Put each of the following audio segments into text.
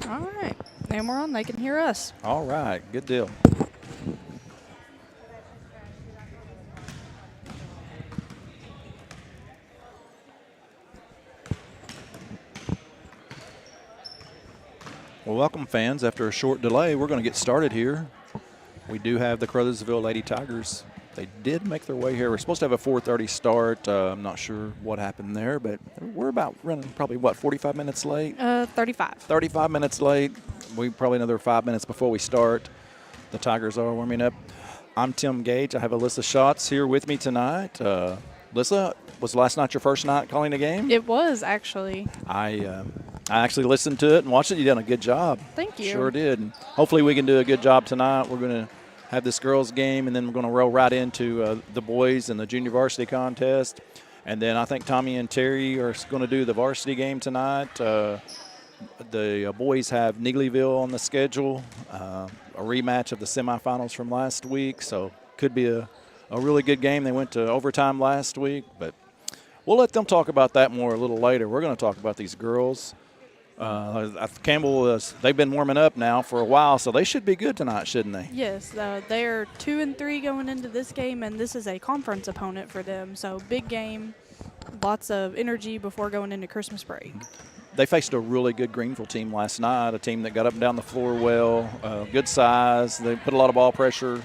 All right. And we're on. They can hear us. All right. Good deal. Well, welcome, fans. After a short delay, we're going to get started here. We do have the Caruthersville Lady Tigers. They did make their way here. We're supposed to have a 4:30 start. I'm not sure what happened there, but we're about running probably, 45 minutes late? 35. 35 minutes late. We probably another 5 minutes before we start. The Tigers are warming up. I'm Tim Gage. I have Alyssa Schatz here with me tonight. Alyssa, was last night your first night calling a game? It was, actually. I actually listened to it and watched it. You did a good job. Thank you. Sure did. And hopefully we can do a good job tonight. We're going to have this girls game, and then we're going to roll right into the boys and the junior varsity contest. And then I think Tommy and Terry are going to do the varsity game tonight. The boys have Neelyville on the schedule, a rematch of the semifinals from last week. So could be a really good game. They went to overtime last week, but we'll let them talk about that more a little later. We're going to talk about these girls. Campbell, they've been warming up now for a while, so they should be good tonight, shouldn't they? Yes, they're 2-3 going into this game, and this is a conference opponent for them. So big game, lots of energy before going into Christmas break. They faced a really good Greenville team last night, a team that got up and down the floor well, good size. They put a lot of ball pressure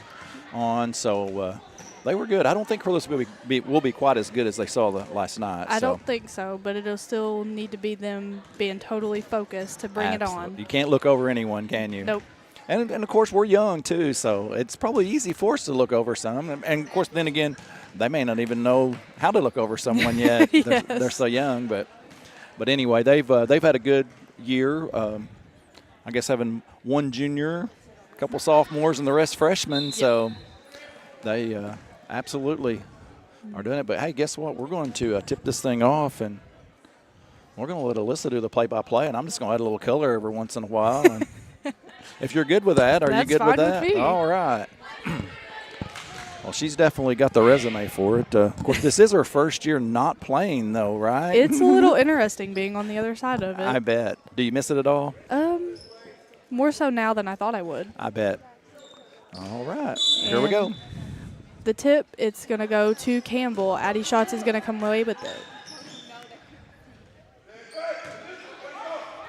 on, so they were good. I don't think Caruthersville will be quite as good as they saw last night. I don't think so, but it'll still need to be them being totally focused to bring it on. You can't look over anyone, can you? Nope. And of course, we're young, too, so it's probably easy for us to look over some. And of course, then again, they may not even know how to look over someone yet. Yes. They're so young. But anyway, they've had a good year. I guess having one junior, a couple sophomores, and the rest freshmen. Yep. So they absolutely are doing it. But, hey, guess what? We're going to tip this thing off, and we're going to let Alyssa do the play-by-play, and I'm just going to add a little color every once in a while. And if you're good with that, are you good with that? With me. All right. Well, she's definitely got the resume for it. Of course, this is her first year not playing, though, right? It's a little interesting being on the other side of it. I bet. Do you miss it at all? More so now than I thought I would. I bet. All right. Here we go. The tip, it's going to go to Campbell. Addie Schatz is going to come away with it.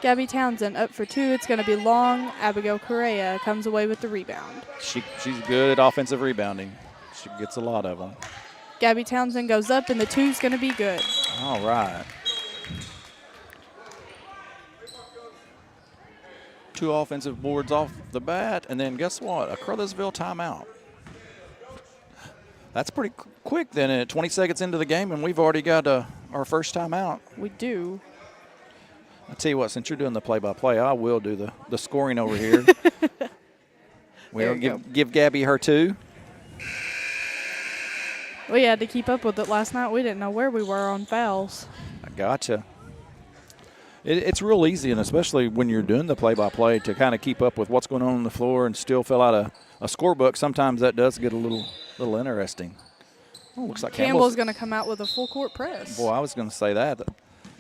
Gabby Townsend up for 2. It's going to be long. Abigail Correa comes away with the rebound. She's good at offensive rebounding. She gets a lot of them. Gabby Townsend goes up, and the 2's going to be good. All right. 2 offensive boards off the bat, and then guess what? A Caruthersville timeout. That's pretty quick then. 20 seconds into the game, and we've already got our first timeout. We do. I'll tell you what, since you're doing the play-by-play, I will do the scoring over here. We'll give Gabby her 2. We had to keep up with it last night. We didn't know where we were on fouls. I gotcha. It's real easy, and especially when you're doing the play-by-play, to kind of keep up with what's going on the floor and still fill out a scorebook. Sometimes that does get a little interesting. Oh, looks like Campbell's going to come out with a full-court press. Boy, I was going to say that.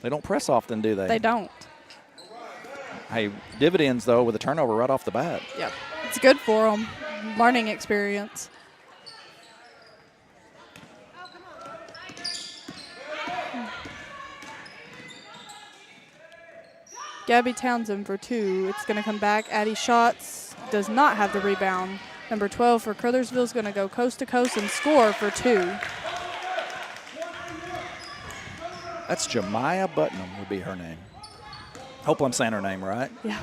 They don't press often, do they? They don't. Hey, dividends, though, with a turnover right off the bat. Yep. It's good for them. Learning experience. Gabby Townsend for 2. It's going to come back. Addie Schatz does not have the rebound. Number 12 for Caruthersville is going to go coast to coast and score for 2. That's Jemiah Buttonham would be her name. Hope I'm saying her name right. Yeah.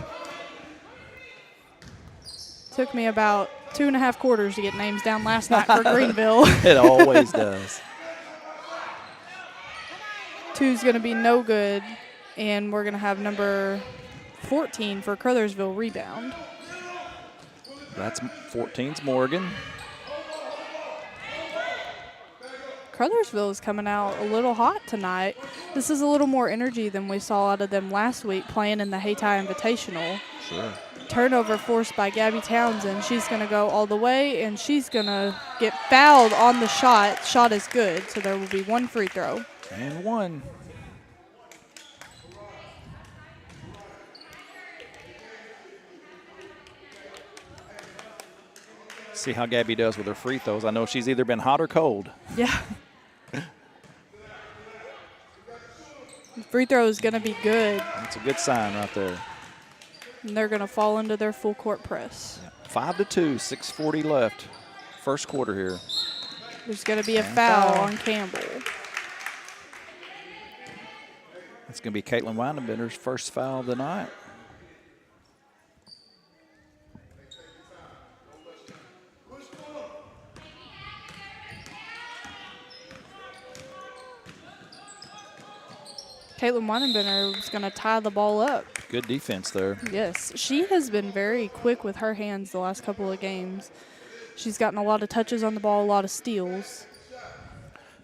Took me about 2.5 quarters to get names down last night for Greenville. It always does. 2's going to be no good, and we're going to have number 14 for Caruthersville rebound. That's 14's Morgan. Caruthersville is coming out a little hot tonight. This is a little more energy than we saw out of them last week playing in the Hayti Invitational. Sure. Turnover forced by Gabby Townsend. She's going to go all the way, and she's going to get fouled on the shot. Shot is good, so there will be 1 free throw. And 1. See how Gabby does with her free throws. I know she's either been hot or cold. Yeah. Free throw is going to be good. That's a good sign right there. And they're going to fall into their full court press. Yeah. 5-2, 6:40 left. First quarter here. There's going to be a foul on Campbell. It's going to be Caitlin Weidenbender's first foul of the night. Caitlin Weidenbender is going to tie the ball up. Good defense there. Yes, she has been very quick with her hands the last couple of games. She's gotten a lot of touches on the ball, a lot of steals.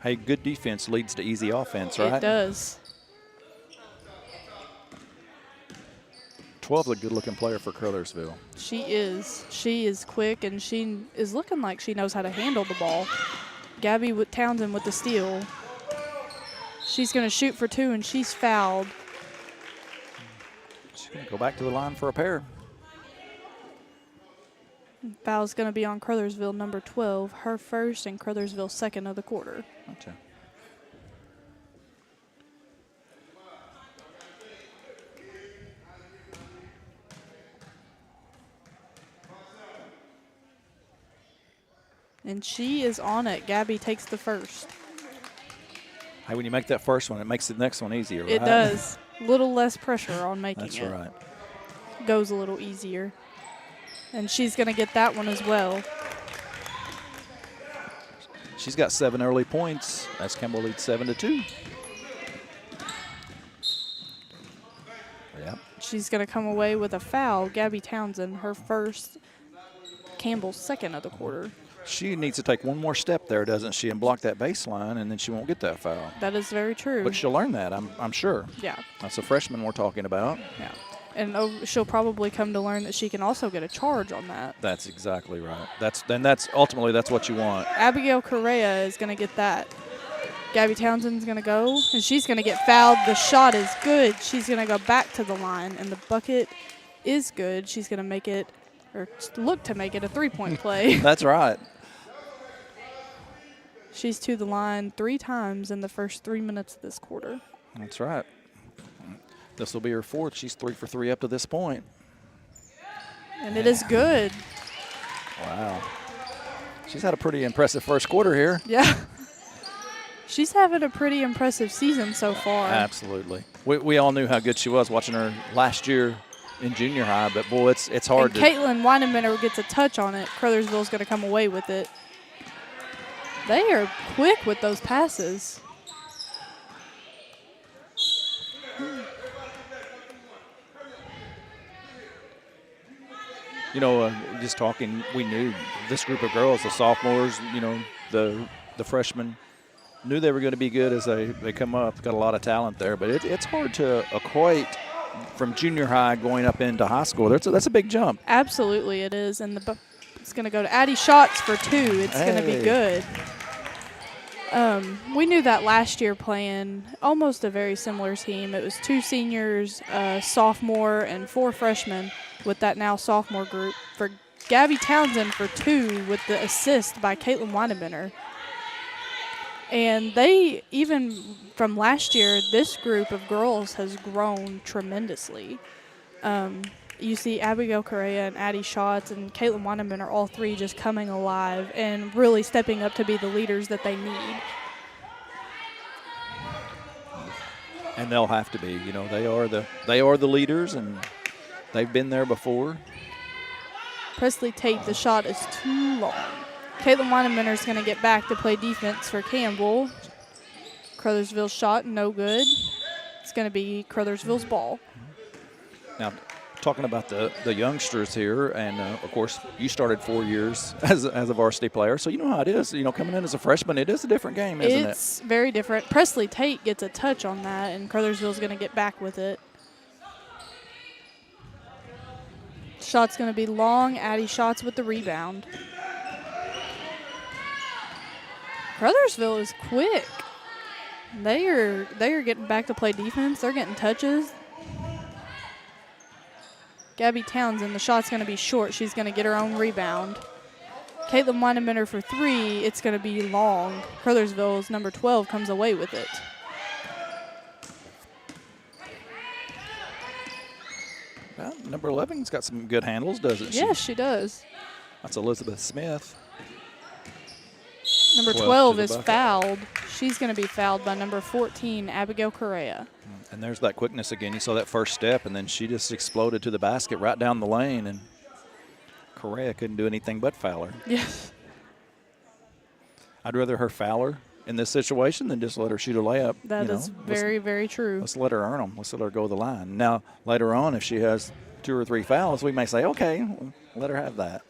Hey, good defense leads to easy offense, right? It does. 12 is a good-looking player for Caruthersville. She is. She is quick, and she is looking like she knows how to handle the ball. Gabby Townsend with the steal. She's going to shoot for 2, and she's fouled. She's going to go back to the line for a pair. Foul's going to be on Caruthersville, number 12, her first and Caruthersville second of the quarter. Gotcha. And she is on it. Gabby takes the first. Hey, when you make that first one, it makes the next one easier, right? It does. A little less pressure on making That's it. right. Goes a little easier. And she's going to get that one as well. She's got 7 early points as Campbell leads 7-2. Yeah. She's going to come away with a foul. Gabby Townsend, her first, Campbell's second of the quarter. She needs to take one more step there, doesn't she, and block that baseline, and then she won't get that foul. That is very true. But she'll learn that, I'm sure. Yeah. That's a freshman we're talking about. Yeah. And she'll probably come to learn that she can also get a charge on that. That's exactly right. That's ultimately that's what you want. Abigail Correa is going to get that. Gabby Townsend's going to go, and she's going to get fouled. The shot is good. She's going to go back to the line, and the bucket is good. She's going to make it, or look to make it, a three-point play. That's right. She's to the line 3 times in the first 3 minutes of this quarter. That's right. This will be her 4th. She's 3 for 3 up to this point. And it is good. Wow. She's had a pretty impressive first quarter here. Yeah. She's having a pretty impressive season so far. Absolutely. We all knew how good she was watching her last year in junior high, but, boy, it's hard and Caitlin Weidenbender gets a touch on it. Caruthersville's going to come away with it. They are quick with those passes. You know, just talking, we knew this group of girls, the sophomores, you know, the freshmen, knew they were going to be good as they come up. Got a lot of talent there, but it's hard to equate from junior high going up into high school. That's a big jump. Absolutely it is, and it's going to go to Addie Schatz for 2. It's going to be good. We knew that last year playing almost a very similar team. It was 2 seniors, a sophomore, and 4 freshmen with that now sophomore group. For Gabby Townsend for 2 with the assist by Caitlin Weidenbender. And they, even from last year, this group of girls has grown tremendously. You see Abigail Correa and Addie Schatz and Caitlin Weidenbender, all 3 just coming alive and really stepping up to be the leaders that they need. And they'll have to be. You know, they are the leaders, and they've been there before. Presley Tate, the shot is too long. Caitlin Weidenbender is going to get back to play defense for Campbell. Caruthersville's shot, no good. It's going to be Caruthersville's ball. Now, talking about the youngsters here, and of course, you started 4 years as a varsity player, so you know how it is. You know, coming in as a freshman, it is a different game, isn't it? It's very different. Presley Tate gets a touch on that, and Caruthersville's going to get back with it. Shot's going to be long. Addie Schatz with the rebound. Caruthersville is quick. They are getting back to play defense. They're getting touches. Gabby Townsend, the shot's going to be short. She's going to get her own rebound. Caitlin Weinemanner for 3. It's going to be long. Caruthersville's number 12 comes away with it. Well, number 11's got some good handles, doesn't she? Yes, she does. That's Elizabeth Smith. Number 12 is fouled. She's going to be fouled by number 14, Abigail Correa. And there's that quickness again. You saw that first step, and then she just exploded to the basket right down the lane, and Correa couldn't do anything but foul her. Yes. I'd rather her foul her in this situation than just let her shoot a layup. That is very, very true. Let's let her earn them. Let's let her go the line. Now, later on, if she has 2 or 3 fouls, we may say, okay, let her have that.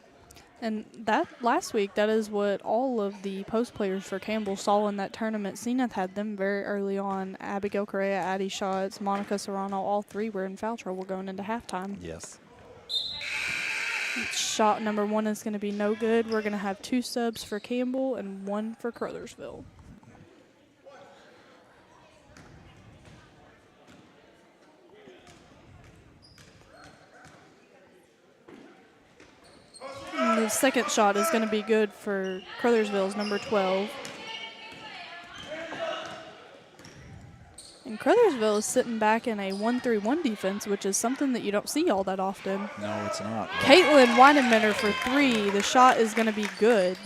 And that last week, that is what all of the post players for Campbell saw in that tournament. Zenith had them very early on. Abigail Correa, Addie Schatz, Monica Serrano, all 3 were in foul trouble going into halftime. Yes. Shot number 1 is going to be no good. We're going to have 2 subs for Campbell and 1 for Caruthersville. And the second shot is going to be good for Caruthersville's number 12. And Caruthersville is sitting back in a 1-3-1 defense, which is something that you don't see all that often. No, it's not. Caitlin Weinemanner for 3. The shot is going to be good.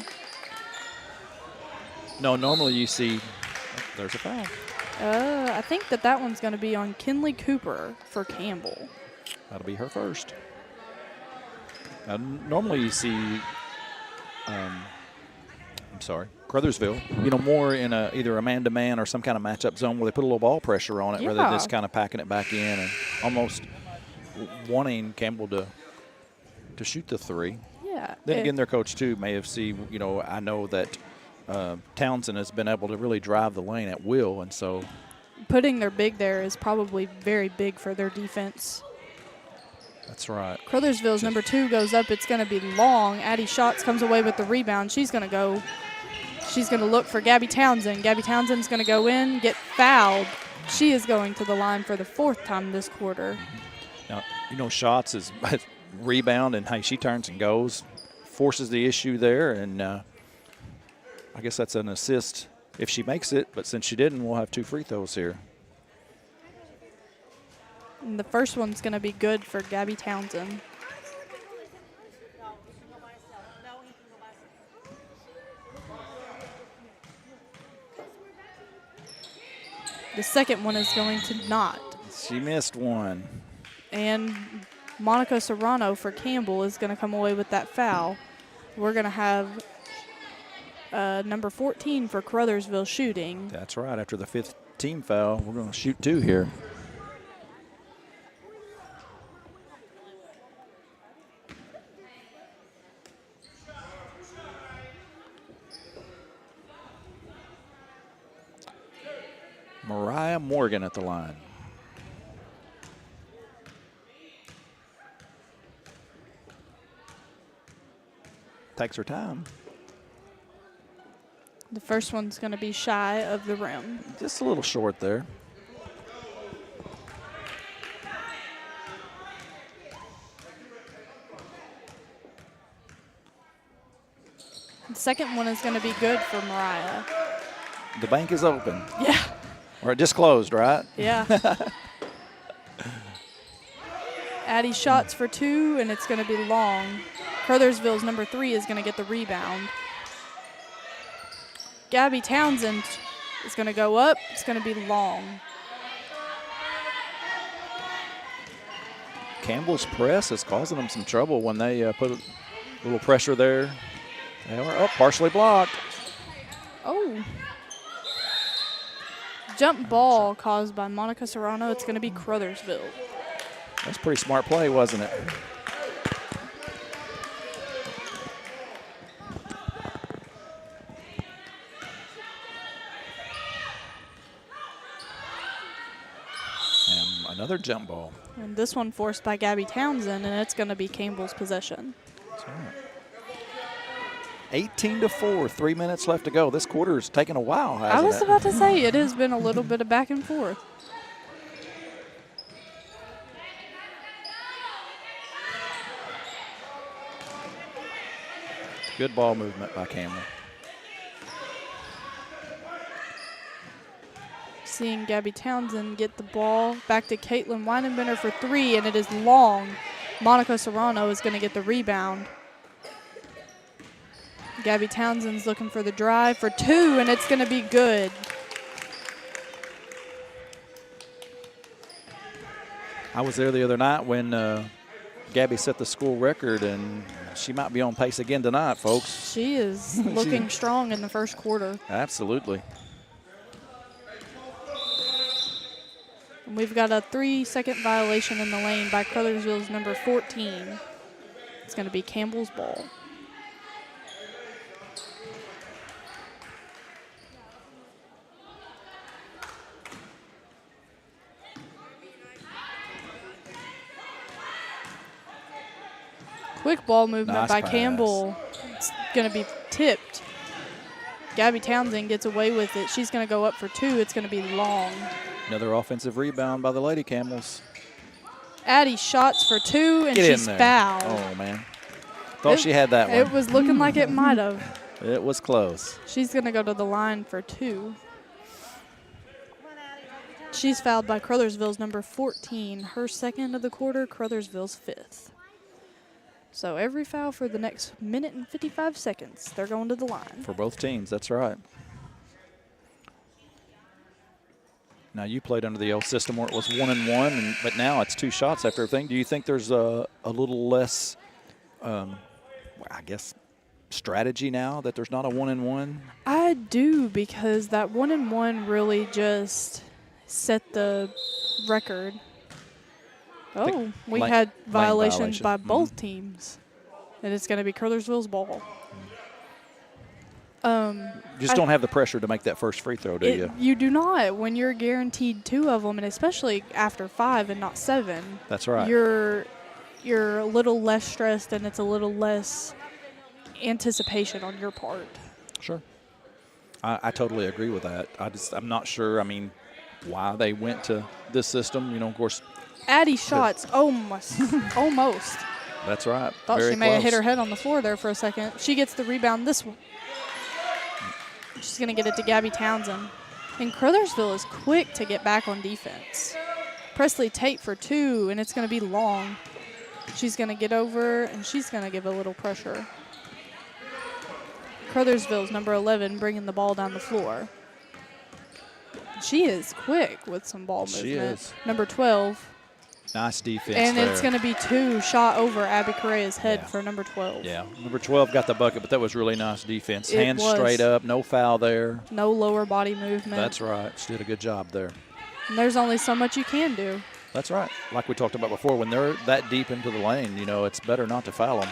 No, normally you see there's a foul. I think that one's going to be on Kinley Cooper for Campbell. That'll be her first. Normally you see, Caruthersville, more in either a man-to-man or some kind of matchup zone where they put a little ball pressure on it rather than just kind of packing it back in and almost wanting Campbell to shoot the 3. Yeah. Then again, their coach, too, may have seen, I know that Townsend has been able to really drive the lane at will, and so putting their big there is probably very big for their defense. That's right. Caruthersville's number 2 goes up. It's going to be long. Addie Schatz comes away with the rebound. She's going to look for Gabby Townsend. Gabby Townsend's going to go in, get fouled. She is going to the line for the 4th time this quarter. Now, Schatz is rebound, and, hey, she turns and goes, forces the issue there, and I guess that's an assist if she makes it. But since she didn't, we'll have 2 free throws here. And the first one's going to be good for Gabby Townsend. The second one is going to not. She missed one. And Monica Serrano for Campbell is going to come away with that foul. We're going to have number 14 for Caruthersville shooting. That's right. After the 5th team foul, we're going to shoot 2 here. Mariah Morgan at the line. Takes her time. The first one's going to be shy of the rim. Just a little short there. The second one is going to be good for Mariah. The bank is open. Yeah. Or it just closed, right? Yeah. Addie Schatz for 2, and it's going to be long. Caruthersville's number 3 is going to get the rebound. Gabby Townsend is going to go up. It's going to be long. Campbell's press is causing them some trouble when they put a little pressure there. They are up, partially blocked. Oh. Jump ball caused by Monica Serrano. It's going to be Caruthersville. That's a pretty smart play, wasn't it? And another jump ball. And this one forced by Gabby Townsend, and it's going to be Campbell's possession. That's right. 18-4, 3 minutes left to go. This quarter is taking a while, hasn't it? I was about to say, it has been a little bit of back and forth. Good ball movement by Campbell. Seeing Gabby Townsend get the ball back to Caitlin Weinenbender for 3, and it is long. Monica Serrano is going to get the rebound. Gabby Townsend's looking for the drive for 2, and it's going to be good. I was there the other night when Gabby set the school record, and she might be on pace again tonight, folks. She is looking strong in the first quarter. Absolutely. And we've got a 3-second violation in the lane by Caruthersville's number 14. It's going to be Campbell's ball. Quick ball movement Nice by pass. Campbell. It's going to be tipped. Gabby Townsend gets away with it. She's going to go up for 2. It's going to be long. Another offensive rebound by the Lady Camels. Addie shots for 2, and Get in she's there. fouled. Oh, man. Thought she had that one. It was looking like it might have. It was close. She's going to go to the line for 2. She's fouled by Caruthersville's number 14. Her second of the quarter, Caruthersville's 5th. So every foul for the next minute and 55 seconds, they're going to the line. For both teams, that's right. Now, you played under the old system where it was 1-1, but now it's 2 shots after everything. Do you think there's a little less, I guess, strategy now that there's not a 1-1? I do, because that 1-1 really just set the record. Oh, we had violations by both teams. And it's going to be Caruthersville's ball. You just don't have the pressure to make that first free throw, do you? You do not. When you're guaranteed 2 of them, and especially after 5 and not 7. That's right. You're a little less stressed, and it's a little less anticipation on your part. Sure. I totally agree with that. I'm not sure, why they went to this system. Of course. Addie shots almost. Almost. That's right. Thought Very she may have close. hit her head on the floor there for a second. She gets the rebound this one. She's going to get it to Gabby Townsend. And Caruthersville is quick to get back on defense. Presley Tate for 2, and it's going to be long. She's going to get over, and she's going to give a little pressure. Caruthersville's number 11 bringing the ball down the floor. She is quick with some ball movement. She is. Number 12. Nice defense And there. it's going to be 2 shot over Abby Correa's head Yeah. for number 12. Yeah, number 12 got the bucket, but that was really nice defense. It Hands was. straight up, no foul there. No lower body movement. That's right. She did a good job there. And there's only so much you can do. That's right. Like we talked about before, when they're that deep into the lane, it's better not to foul them.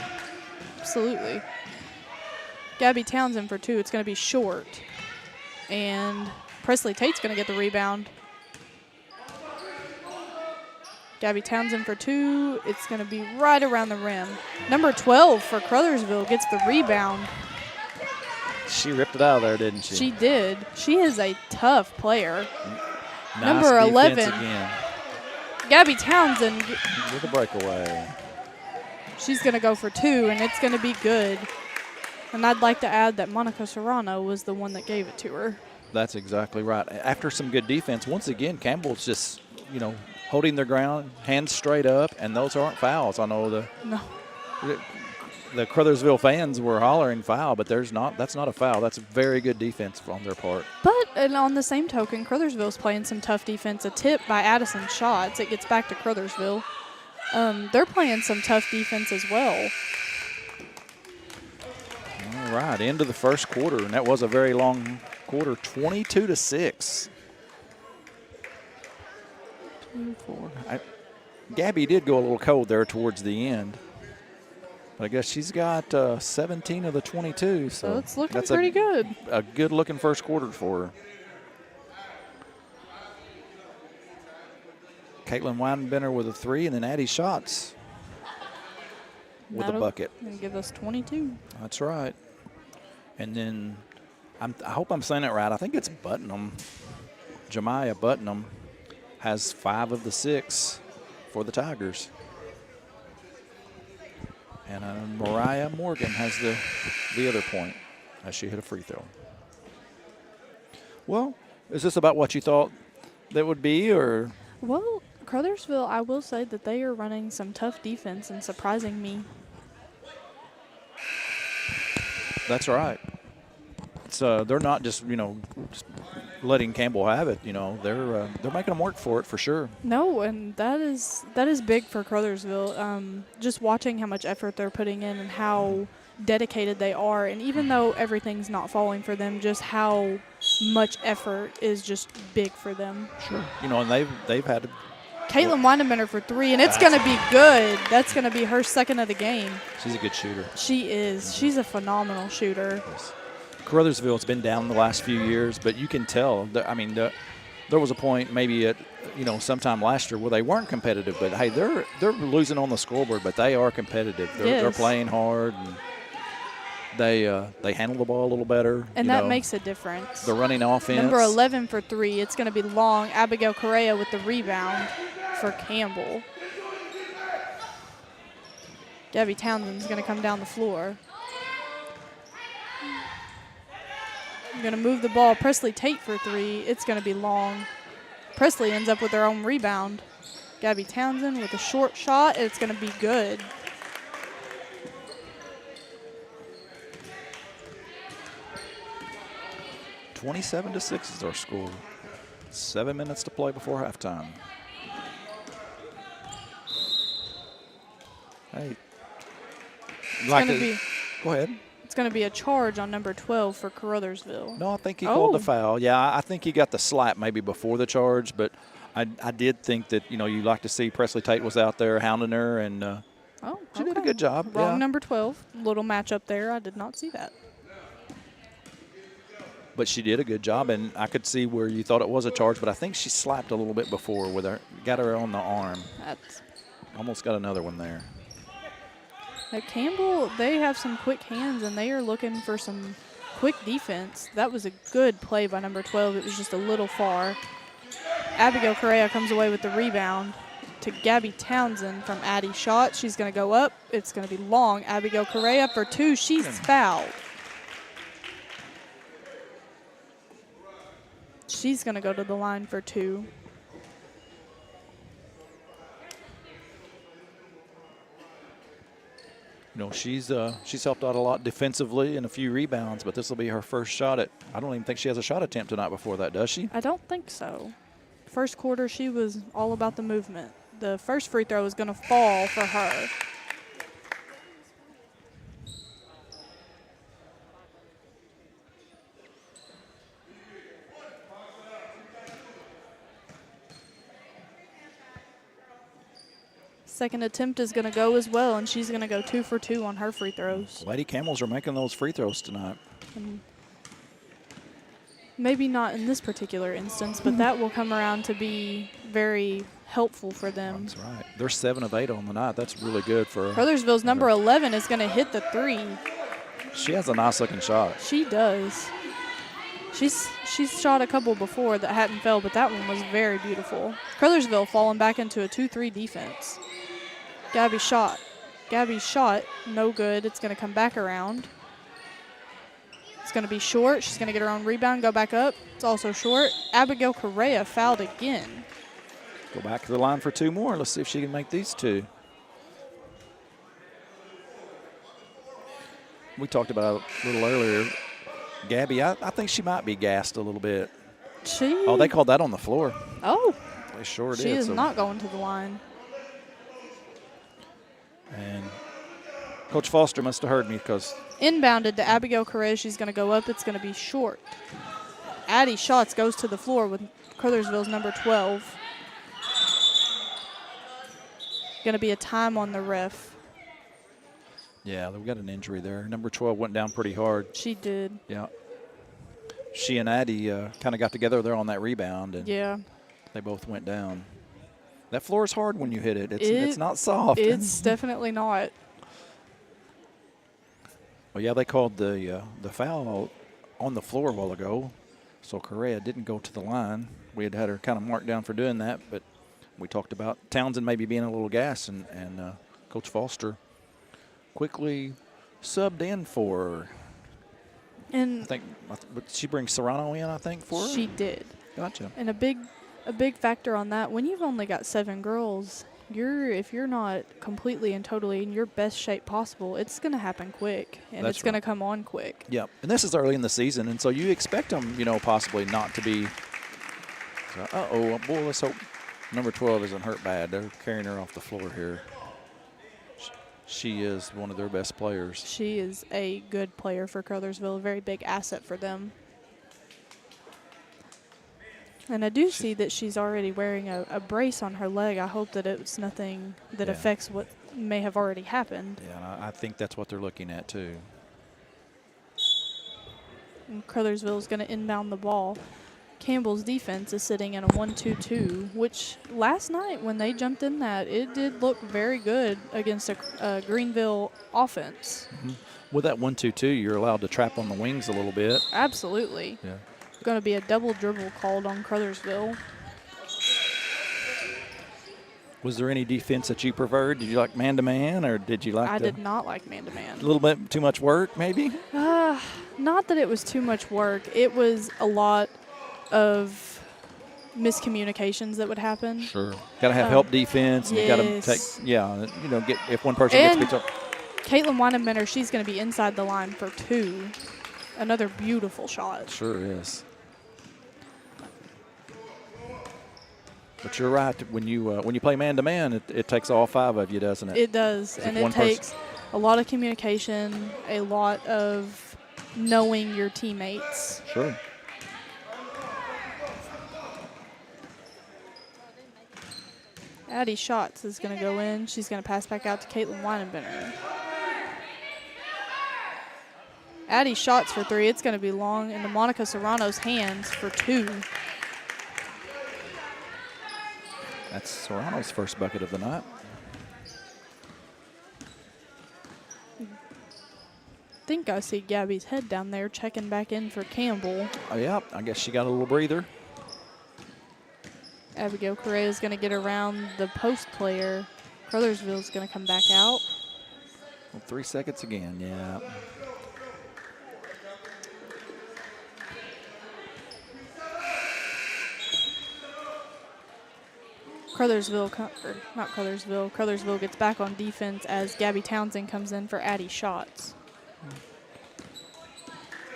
Absolutely. Gabby Townsend for 2. It's going to be short. And Presley Tate's going to get the rebound. Gabby Townsend for 2. It's going to be right around the rim. Number 12 for Caruthersville gets the rebound. She ripped it out of there, didn't she? She did. She is a tough player. Nice number defense 11. Again. Gabby Townsend, With a breakaway. she's going to go for 2, and it's going to be good. And I'd like to add that Monica Serrano was the one that gave it to her. That's exactly right. After some good defense, once again, Campbell's just, holding their ground, hands straight up, and those aren't fouls. I know the Caruthersville fans were hollering foul, but that's not a foul. That's a very good defense on their part. But and on the same token, Caruthersville's playing some tough defense. A tip by Addison Shots. It gets back to Caruthersville. They're playing some tough defense as well. All right, end of the first quarter, and that was a very long quarter, 22-6. 2-4. Gabby did go a little cold there towards the end. But I guess she's got 17 of the 22. So it's looking that's pretty good. A good-looking first quarter for her. Caitlin Weinbender with a 3, and then Addie Shots with a bucket. And give us 22. That's right. And then I hope I'm saying it right. I think it's Buttonham. Jemiah Buttonham has 5 of the 6 for the Tigers. And Mariah Morgan has the the other point as she hit a free throw. Well, is this about what you thought that would be, or? Well, Caruthersville, I will say that they are running some tough defense and surprising me. That's right. It's they're not just just letting Campbell have it. They're making them work for it for sure. No, and that is big for Caruthersville. Just watching how much effort they're putting in and how dedicated they are, and even though everything's not falling for them, just how much effort is just big for them. Sure. And they've had. Caitlin Weindemeyer for 3, and it's going to be good. That's going to be her second of the game. She's a good shooter. She is. Mm-hmm. She's a phenomenal shooter. Yes. Caruthersville's been down the last few years, but you can tell. There was a point maybe at sometime last year where they weren't competitive, but hey, they're losing on the scoreboard, but they are competitive. They're playing hard, and they handle the ball a little better. And that makes a difference. The running offense. Number 11 for 3. It's going to be long. Abigail Correa with the rebound for Campbell. Gabby Townsend's going to come down the floor. I'm going to move the ball. Presley Tate for 3. It's going to be long. Presley ends up with their own rebound. Gabby Townsend with a short shot. It's going to be good. (27-6) is our score. 7 minutes to play before halftime. Hey, go ahead. It's going to be a charge on number 12 for Caruthersville. No, I think he called the foul. Yeah, I think he got the slap maybe before the charge, but I did think that, you like to see Presley Tate was out there hounding her, and she did a good job. Wrong number 12. Little matchup there. I did not see that. But she did a good job, and I could see where you thought it was a charge, but I think she slapped a little bit before with her, got her on the arm. Almost got another one there. At Campbell, they have some quick hands, and they are looking for some quick defense. That was a good play by number 12. It was just a little far. Abigail Correa comes away with the rebound to Gabby Townsend from Addie Shot. She's going to go up. It's going to be long. Abigail Correa for 2. She's fouled. She's going to go to the line for 2. She's helped out a lot defensively and a few rebounds, but this will be her first shot at. I don't even think she has a shot attempt tonight before that, does she? I don't think so. First quarter, she was all about the movement. The first free throw is going to fall for her. Second attempt is going to go as well, and she's going to go 2 for 2 on her free throws. Lady Camels are making those free throws tonight. Maybe not in this particular instance, but that will come around to be very helpful for them. That's right. They're 7 of 8 on the night. That's really good for Caruthersville's number 11 is going to hit the 3. She has a nice-looking shot. She does. She's shot a couple before that hadn't fell, but that one was very beautiful. Caruthersville falling back into a 2-3 defense. Gabby's shot, no good. It's going to come back around. It's going to be short. She's going to get her own rebound, go back up. It's also short. Abigail Correa fouled again. Go back to the line for 2 more. Let's see if she can make these 2. We talked about it a little earlier. Gabby, I think she might be gassed a little bit. Oh, they called that on the floor. Oh. They sure did. She is not going to the line. And Coach Foster must have heard me because. Inbounded to Abigail Correa. She's going to go up. It's going to be short. Addie Schatz goes to the floor with Caruthersville's number 12. Going to be a time on the ref. Yeah, we got an injury there. Number 12 went down pretty hard. She did. Yeah. She and Addie kind of got together there on that rebound, and they both went down. That floor is hard when you hit it. It's not soft. It's definitely not. Well, yeah, they called the foul on the floor a while ago, so Correa didn't go to the line. We had her kind of marked down for doing that, but we talked about Townsend maybe being a little gas, and Coach Foster quickly subbed in for And I think she brings Serrano in, I think, for her? she did. Gotcha. And a big factor on that, when you've only got 7 girls, if you're not completely and totally in your best shape possible, it's going to happen quick, and That's it's going to right. come on quick. Yep. And this is early in the season, and so you expect them, possibly not to be. So, boy, let's hope number 12 isn't hurt bad. They're carrying her off the floor here. She is one of their best players. She is a good player for Caruthersville, a very big asset for them. And I do see that she's already wearing a brace on her leg. I hope that it's nothing that affects what may have already happened. Yeah, and I think that's what they're looking at, too. And Caruthersville is going to inbound the ball. Campbell's defense is sitting in a 1-2-2, which last night when they jumped in that, it did look very good against a Greenville offense. Mm-hmm. With that 1-2-2, you're allowed to trap on the wings a little bit. Absolutely. Yeah. Going to be a double dribble called on Caruthersville. Was there any defense that you preferred? Did you like man-to-man, or did you like I did not like man-to-man. a little bit too much work, maybe? Not that it was too much work. It was a lot of miscommunications that would happen. Sure. Got to have help defense, and you got to take, if one person gets beat up. Caitlin Weinenbender, she's going to be inside the line for 2. Another beautiful shot. Sure is. But you're right. When you play man-to-man, it takes all 5 of you, doesn't it? It does, and it takes a lot of communication, a lot of knowing your teammates. Sure. Addie Schatz is going to go in. She's going to pass back out to Caitlin Weinenbender. Addie Schatz for 3. It's going to be long into Monica Serrano's hands for 2. That's Serrano's first bucket of the night. I think I see Gabby's head down there checking back in for Campbell. Oh, yeah, I guess she got a little breather. Abigail Correa is going to get around the post player. Caruthersville is going to come back out. Well, 3 seconds again, yeah. Caruthersville gets back on defense as Gabby Townsend comes in for Addie Schatz.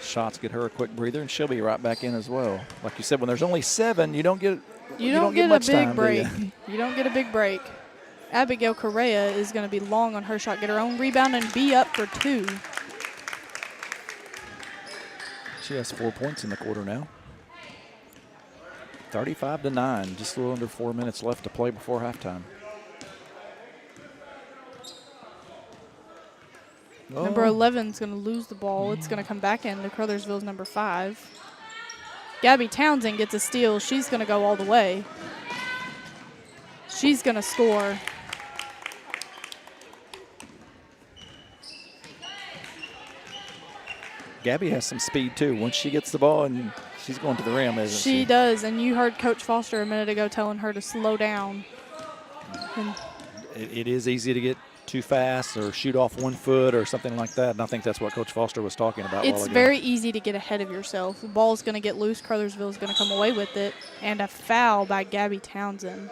Shots get her a quick breather, and she'll be right back in as well. Like you said, when there's only 7, you don't get much a big time, break. do you? You don't get a big break. Abigail Correa is going to be long on her shot, get her own rebound, and be up for 2. She has 4 points in the quarter now. 35-9, just a little under 4 minutes left to play before halftime. Number 11 is going to lose the ball. It's going to come back in to Caruthersville's number 5. Gabby Townsend gets a steal. She's going to go all the way. She's going to score. Gabby has some speed, too. Once she gets the ball, and she's going to the rim, isn't she? She does, and you heard Coach Foster a minute ago telling her to slow down. And it is easy to get too fast or shoot off 1 foot or something like that, and I think that's what Coach Foster was talking about. It's very easy to get ahead of yourself. The ball's going to get loose. Caruthersville is going to come away with it, and a foul by Gabby Townsend.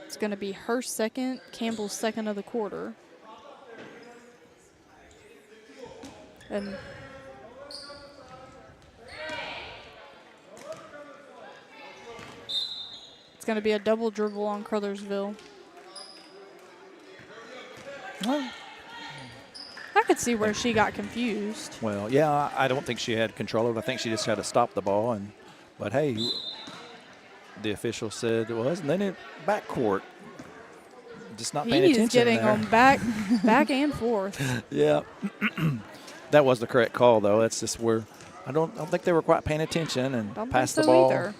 It's going to be her second, Campbell's second of the quarter. And it's going to be a double dribble on Caruthersville. Well, I could see where she got confused. Well, yeah, I don't think she had control of it. I think she just had to stop the ball. But, hey, the official said it was. And then it backcourt. Just not paying attention. He's getting there. them back and forth. Yeah. That was the correct call, though. That's just where I don't think they were quite paying attention and passed the ball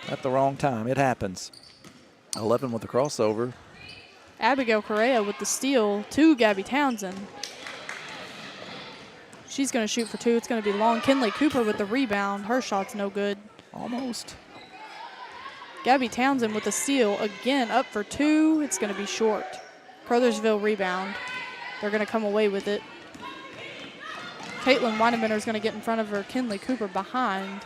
at the wrong time. It happens. 11 with the crossover. Abigail Correa with the steal to Gabby Townsend. She's going to shoot for 2. It's going to be long. Kinley Cooper with the rebound. Her shot's no good. Almost. Gabby Townsend with the steal. Again, up for 2. It's going to be short. Caruthersville rebound. They're going to come away with it. Caitlin Weinemanner is going to get in front of her. Kinley Cooper behind.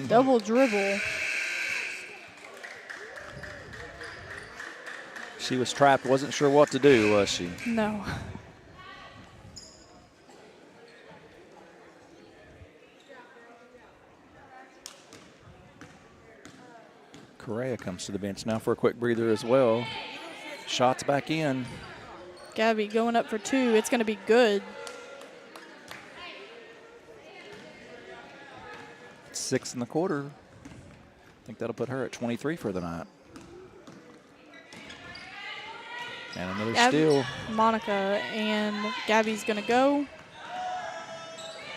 Double dribble. She was trapped, wasn't sure what to do, was she? No. Correa comes to the bench now for a quick breather as well. Shots back in. Gabby going up for 2. It's going to be good. 6 in the quarter. I think that'll put her at 23 for the night. And another steal. Monica and Gabby's going to go.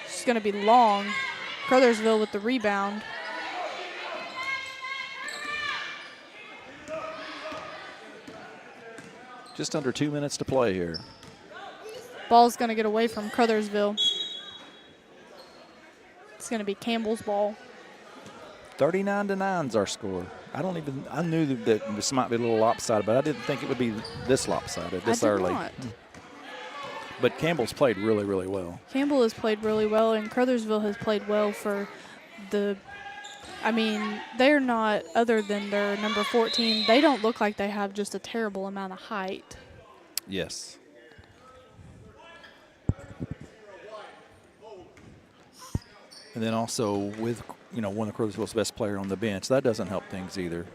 She's going to be long. Caruthersville with the rebound. Just under 2 minutes to play here. Ball's going to get away from Caruthersville. It's going to be Campbell's ball. 39-9 is our score. I knew that this might be a little lopsided, but I didn't think it would be this lopsided this early. Not. But Campbell's played really, really well. Campbell has played really well, and Caruthersville has played well for the – I mean, they're not, other than their number 14, they don't look like they have just a terrible amount of height. Yes. And then also with, one of Caruthersville's best player on the bench, that doesn't help things either.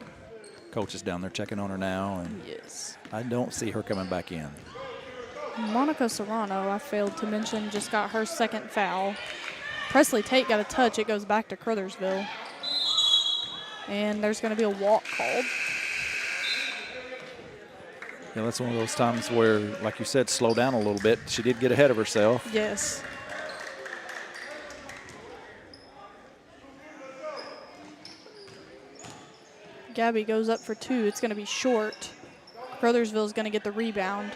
Coach is down there checking on her now, and yes, I don't see her coming back in. Monica Serrano, I failed to mention, just got her second foul. Presley Tate got a touch. It goes back to Caruthersville. And there's going to be a walk called. Yeah, that's one of those times where, like you said, slow down a little bit. She did get ahead of herself. Yes. Gabby goes up for 2. It's going to be short. Caruthersville is going to get the rebound.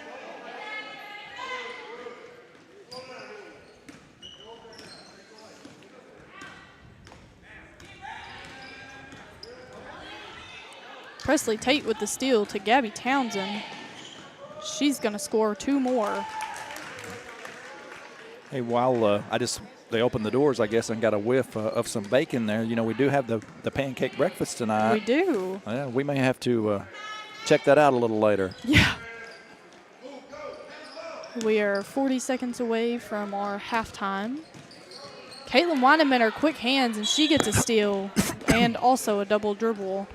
Presley Tate with the steal to Gabby Townsend. She's going to score 2 more. Hey, while they opened the doors, I guess, and got a whiff of some bacon there. We do have the pancake breakfast tonight. We do. Yeah, we may have to check that out a little later. Yeah. We are 40 seconds away from our halftime. Caitlin Weinemanner, quick hands, and she gets a steal and also a double dribble.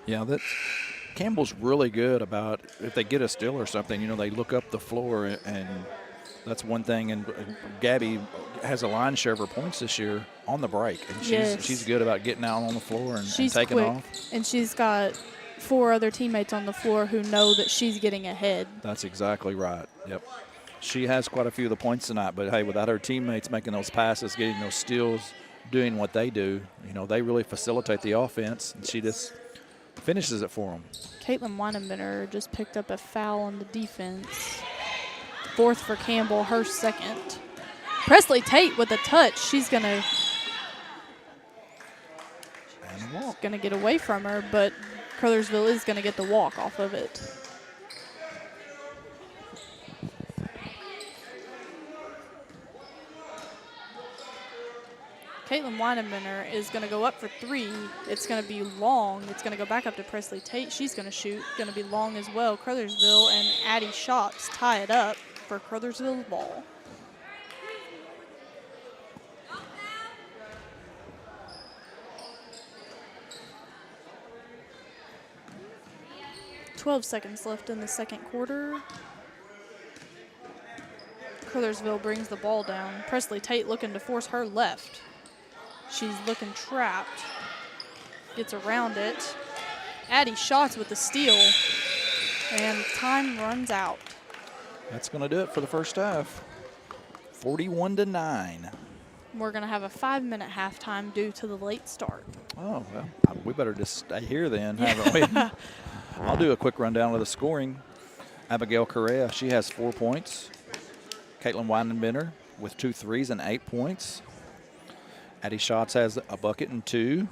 Yeah, Campbell's really good about if they get a steal or something, they look up the floor, and that's one thing. And Gabby has a line share of her points this year on the break, and she's good about getting out on the floor and taking quick, off. And she's got 4 other teammates on the floor who know that she's getting ahead. That's exactly right. Yep. She has quite a few of the points tonight, but hey, without her teammates making those passes, getting those steals, doing what they do, they really facilitate the offense, and she just finishes it for them. Caitlin Weinemanner just picked up a foul on the defense. 4th for Campbell, her 2nd. Presley Tate with a touch. She's going to get away from her, but Caruthersville is going to get the walk off of it. Caitlin Weinemanner is going to go up for 3. It's going to be long. It's going to go back up to Presley Tate. She's going to shoot. Going to be long as well. Caruthersville and Addie Schatz tie it up for Caruthersville's ball. .12 seconds left in the second quarter. Caruthersville brings the ball down. Presley Tate looking to force her left. She's looking trapped. Gets around it. Addie Schatz with the steal. And time runs out. That's going to do it for the first half. 41-9. We're going to have a 5-minute halftime due to the late start. Oh, well, we better just stay here then, haven't we? I'll do a quick rundown of the scoring. Abigail Correa, she has 4 points. Caitlin Weinemanner with 2 threes and 8 points. Addie Schatz has a bucket and 2.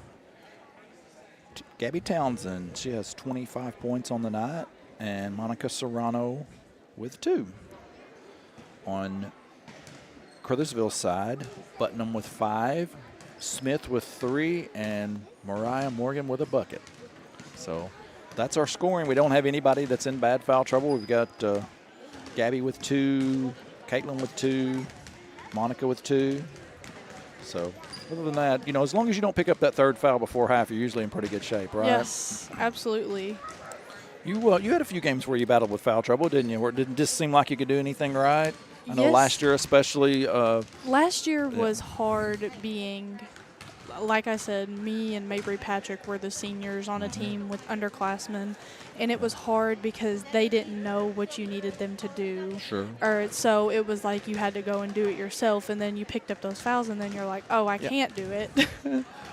Gabby Townsend, she has 25 points on the night. And Monica Serrano with 2. On Caruthersville side, Putnam with 5, Smith with 3, and Mariah Morgan with a bucket. So that's our scoring. We don't have anybody that's in bad foul trouble. We've got Gabby with 2, Caitlin with 2, Monica with 2. So other than that, as long as you don't pick up that 3rd foul before half, you're usually in pretty good shape, right? Yes, absolutely. You had a few games where you battled with foul trouble, didn't you? Where it didn't just seem like you could do anything right. I know last year especially. Last year was hard being, like I said, me and Mabry Patrick were the seniors on a team with underclassmen, and it was hard because they didn't know what you needed them to do. Sure. So it was like you had to go and do it yourself, and then you picked up those fouls, and then you're like, oh, I can't do it.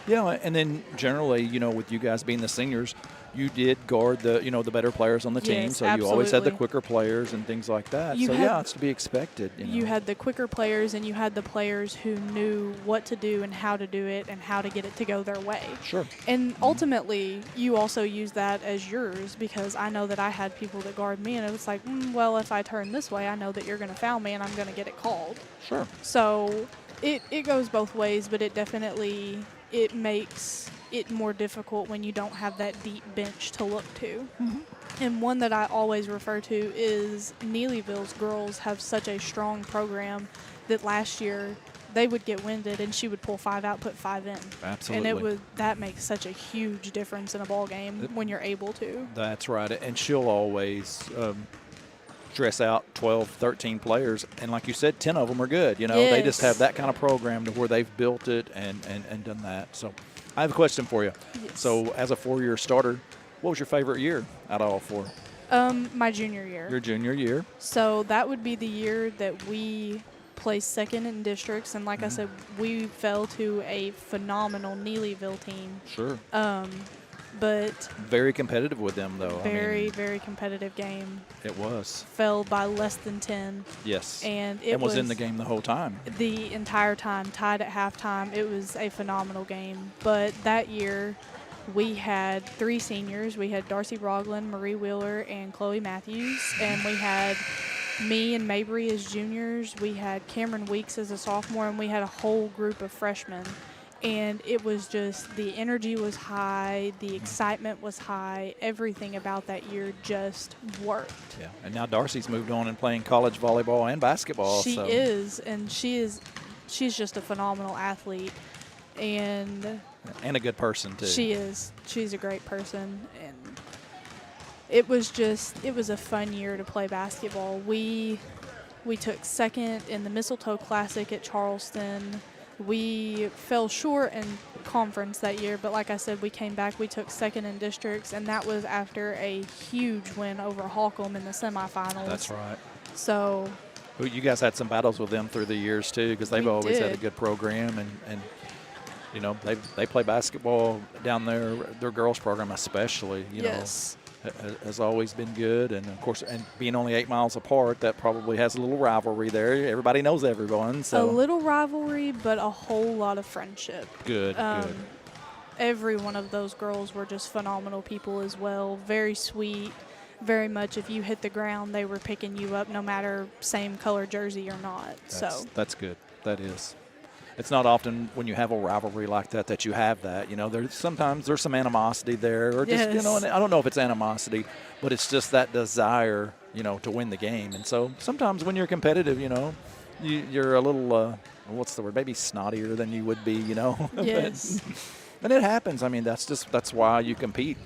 Yeah, and then generally, with you guys being the seniors, you did guard the better players on the team, so absolutely. You always had the quicker players and things like that. It's to be expected. You had the quicker players, and you had the players who knew what to do and how to do it and how to get it to go their way. Sure. And ultimately, you also use that as yours, because I know that I had people that guard me, and it was like, well, if I turn this way, I know that you're going to foul me and I'm going to get it called. Sure. So it goes both ways, but it makes it more difficult when you don't have that deep bench to look to. And one that I always refer to is Neelyville's girls have such a strong program that last year they would get winded and she would pull 5 out, put 5 in. Absolutely. And that makes such a huge difference in a ball game when you're able to. That's right. And she'll always dress out 12, 13 players. And like you said, 10 of them are good. They just have that kind of program to where they've built it and done that. So I have a question for you. Yes. So as a 4-year starter, what was your favorite year out of all 4? My junior year. Your junior year. So that would be the year that we placed second in districts. And like I said, we fell to a phenomenal Neelyville team. Sure. But very competitive with them, though. Very competitive game. It was. Fell by less than 10. Yes. And it was in the game the whole time. The entire time, tied at halftime. It was a phenomenal game. But that year, we had 3 seniors. We had Darcy Brogland, Marie Wheeler, and Chloe Matthews. And we had me and Mabry as juniors. We had Cameron Weeks as a sophomore, and we had a whole group of freshmen. And it was just, the energy was high, the excitement was high, everything about that year just worked. Yeah, and now Darcy's moved on and playing college volleyball and basketball. She is, and she's just a phenomenal athlete. And a good person, too. She is. She's a great person. And it was a fun year to play basketball. We took second in the Mistletoe Classic at Charleston. We fell short in conference that year, but like I said, we came back. We took second in districts, and that was after a huge win over Holcomb in the semifinals. That's right. So you guys had some battles with them through the years, too, because they've always had a good program, and they play basketball down there, their girls program especially, yes. Has always been good. And, of course, and being only 8 miles apart, that probably has a little rivalry there. Everybody knows everyone. So. A little rivalry, but a whole lot of friendship. Good. Every one of those girls were just phenomenal people as well. Very sweet. Very much if you hit the ground, they were picking you up no matter same color jersey or not. That's good. That is. It's not often when you have a rivalry like that you have that. There's some animosity there, or just and I don't know if it's animosity, but it's just that desire, to win the game. And so sometimes when you're competitive, you're a little what's the word? Maybe snottier than you would be, Yes. And it happens. That's why you compete,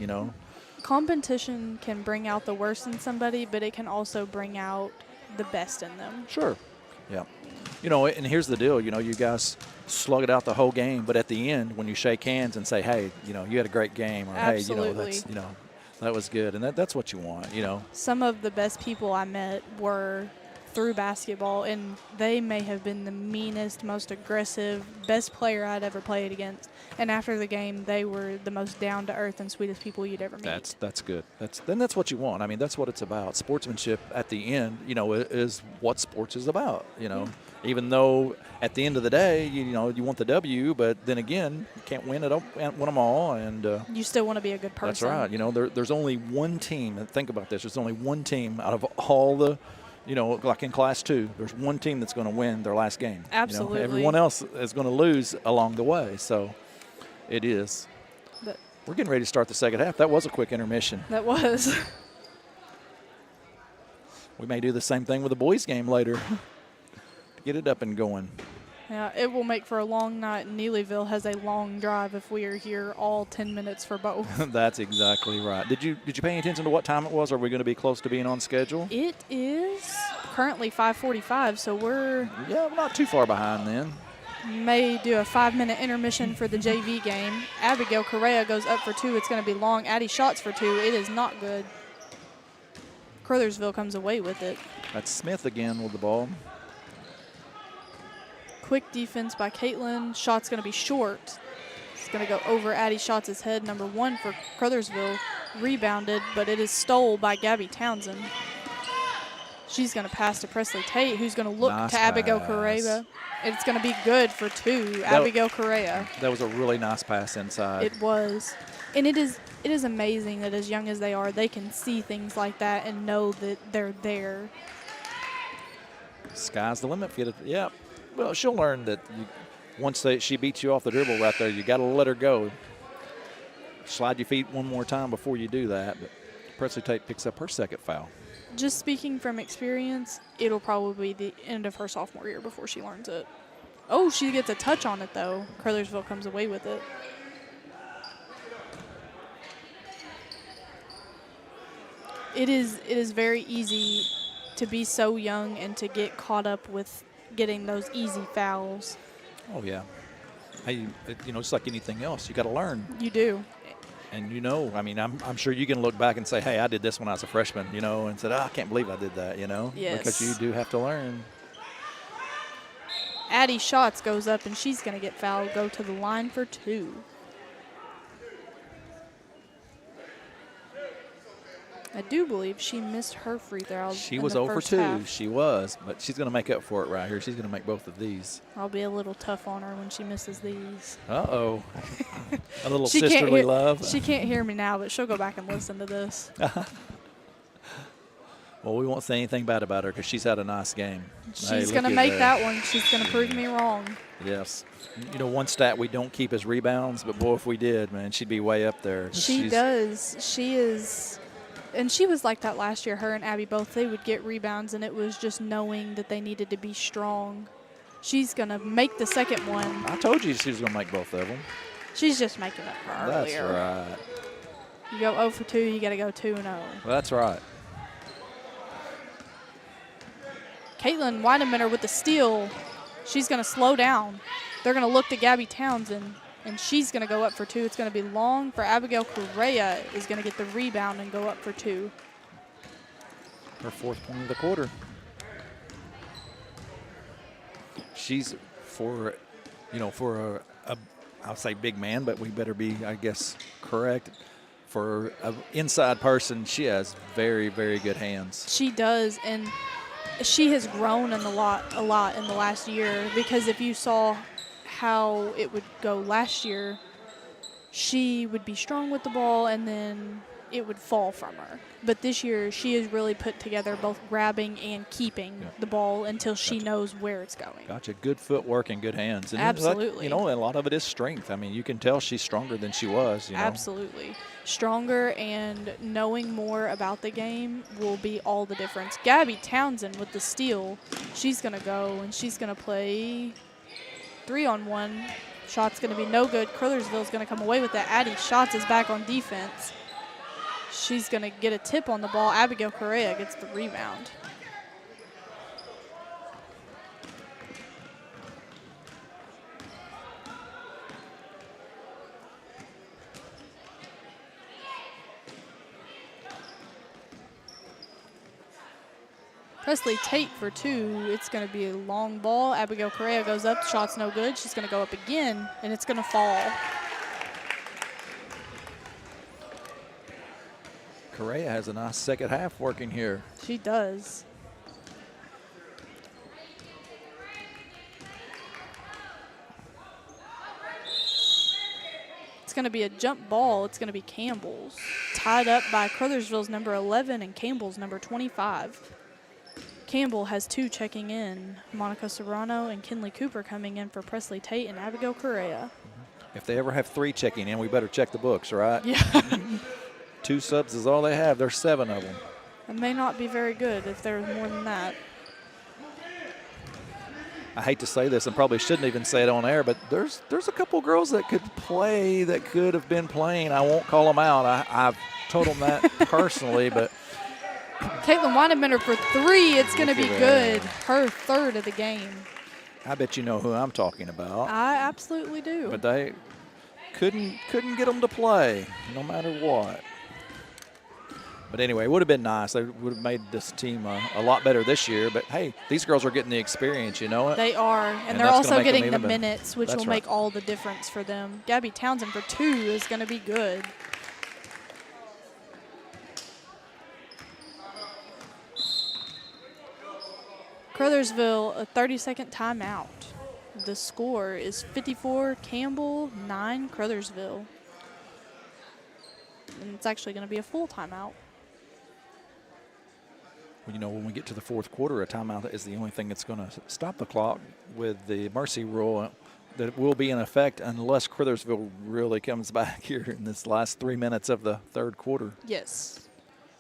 Competition can bring out the worst in somebody, but it can also bring out the best in them. Sure. Yeah. And here's the deal, you guys slug it out the whole game, but at the end, when you shake hands and say, hey, you had a great game, or Absolutely. hey, that was good, and that's what you want, Some of the best people I met were through basketball, and they may have been the meanest, most aggressive, best player I'd ever played against. And after the game, they were the most down-to-earth and sweetest people you'd ever meet. That's good. That's what you want. I mean, that's what it's about. Sportsmanship at the end, is what sports is about. Even though at the end of the day, you want the W, but then again, you can't win them all, and you still want to be a good person. That's right. There's only one team. And think about this. There's only one team out of all the. Like in Class 2, there's one team that's going to win their last game. Absolutely. Everyone else is going to lose along the way. So it is. But we're getting ready to start the second half. That was a quick intermission. That was. We may do the same thing with the boys' game later to get it up and going. Yeah, it will make for a long night. Neelyville has a long drive if we are here all 10 minutes for both. That's exactly right. Did you pay attention to what time it was? Are we going to be close to being on schedule? It is currently 5:45, so we're not too far behind then. May do a 5-minute intermission for the JV game. Abigail Correa goes up for 2. It's going to be long. Addie shots for 2. It is not good. Caruthersville comes away with it. That's Smith again with the ball. Quick defense by Caitlin. Shot's going to be short. It's going to go over Addie Shots' head. Number 1 for Caruthersville. Rebounded, but it is stole by Gabby Townsend. She's going to pass to Presley Tate, who's going to look nice to Abigail pass. Correa. It's going to be good for 2. Abigail Correa. That was a really nice pass inside. It was. And it is amazing that as young as they are, they can see things like that and know that they're there. Sky's the limit. Yeah. Well, she'll learn that once she beats you off the dribble right there, you got to let her go. Slide your feet one more time before you do that. But Presley Tate picks up her second foul. Just speaking from experience, it'll probably be the end of her sophomore year before she learns it. Oh, she gets a touch on it, though. Caruthersville comes away with it. It is very easy to be so young and to get caught up with getting those easy fouls. Oh, yeah. Hey, it's like anything else. You got to learn. You do. And I'm sure you can look back and say, hey, I did this when I was a freshman, and said, I can't believe I did that, Yes. Because you do have to learn. Addie Shots goes up, and she's going to get fouled, go to the line for 2. I do believe she missed her free throw. She was 0 for 2. Half. She was, but she's going to make up for it right here. She's going to make both of these. I'll be a little tough on her when she misses these. Uh-oh. A little sisterly love. She can't hear me now, but she'll go back and listen to this. Well, we won't say anything bad about her because she's had a nice game. She's going to make that one. She's going to prove me wrong. Yes. One stat we don't keep is rebounds, but, boy, if we did, man, she'd be way up there. She does. She is. And she was like that last year. Her and Abby both, they would get rebounds, and it was just knowing that they needed to be strong. She's going to make the second one. I told you she was going to make both of them. She's just making up for earlier. That's right. You go 0 for 2, you got to go 2-0. That's right. Caitlin Weidemeyer with the steal. She's going to slow down. They're going to look to Gabby Townsend, and she's going to go up for 2. It's going to be long for Abigail Correa is going to get the rebound and go up for 2. Her 4th point of the quarter. She's for a I'll say big man, but we better be, I guess, correct. For an inside person, she has very, very good hands. She does, and she has grown a lot in the last year, because if you saw how it would go last year, she would be strong with the ball and then it would fall from her. But this year she has really put together both grabbing and keeping the ball until she knows where it's going. Gotcha. Good footwork and good hands. And absolutely. And a lot of it is strength. I mean, you can tell she's stronger than she was. Absolutely. Stronger, and knowing more about the game will be all the difference. Gabby Townsend with the steal. She's going to go and she's going to play 3-on-1. Shot's going to be no good. Caruthersville's going to come away with that. Addie Shots is back on defense. She's going to get a tip on the ball. Abigail Correa gets the rebound. Presley Tate for 2. It's going to be a long ball. Abigail Correa goes up. Shot's no good. She's going to go up again, and it's going to fall. Correa has a nice second half working here. She does. It's going to be a jump ball. It's going to be Campbell's. Tied up by Caruthersville's number 11 and Campbell's number 25. Campbell has 2 checking in. Monica Serrano and Kinley Cooper coming in for Presley Tate and Abigail Correa. If they ever have 3 checking in, we better check the books, right? Yeah. 2 subs is all they have. There's 7 of them. It may not be very good if there's more than that. I hate to say this and probably shouldn't even say it on air, but there's a couple girls that could play that could have been playing. I won't call them out. I've told them that personally, but Caitlin Weidenbender for 3. It's going to be good. Her 3rd of the game. I bet you know who I'm talking about. I absolutely do. But they couldn't get them to play no matter what. But anyway, it would have been nice. They would have made this team a lot better this year. But, hey, these girls are getting the experience, you know it? They are. And they're also getting the minutes, which will make all the difference for them. Gabby Townsend for 2 is going to be good. Caruthersville, a 30-second timeout. The score is 54 Campbell, 9 Caruthersville. And it's actually going to be a full timeout. Well, you know, when we get to the 4th quarter, a timeout is the only thing that's going to stop the clock with the mercy rule that will be in effect unless Caruthersville really comes back here in this last 3 minutes of the 3rd quarter. Yes.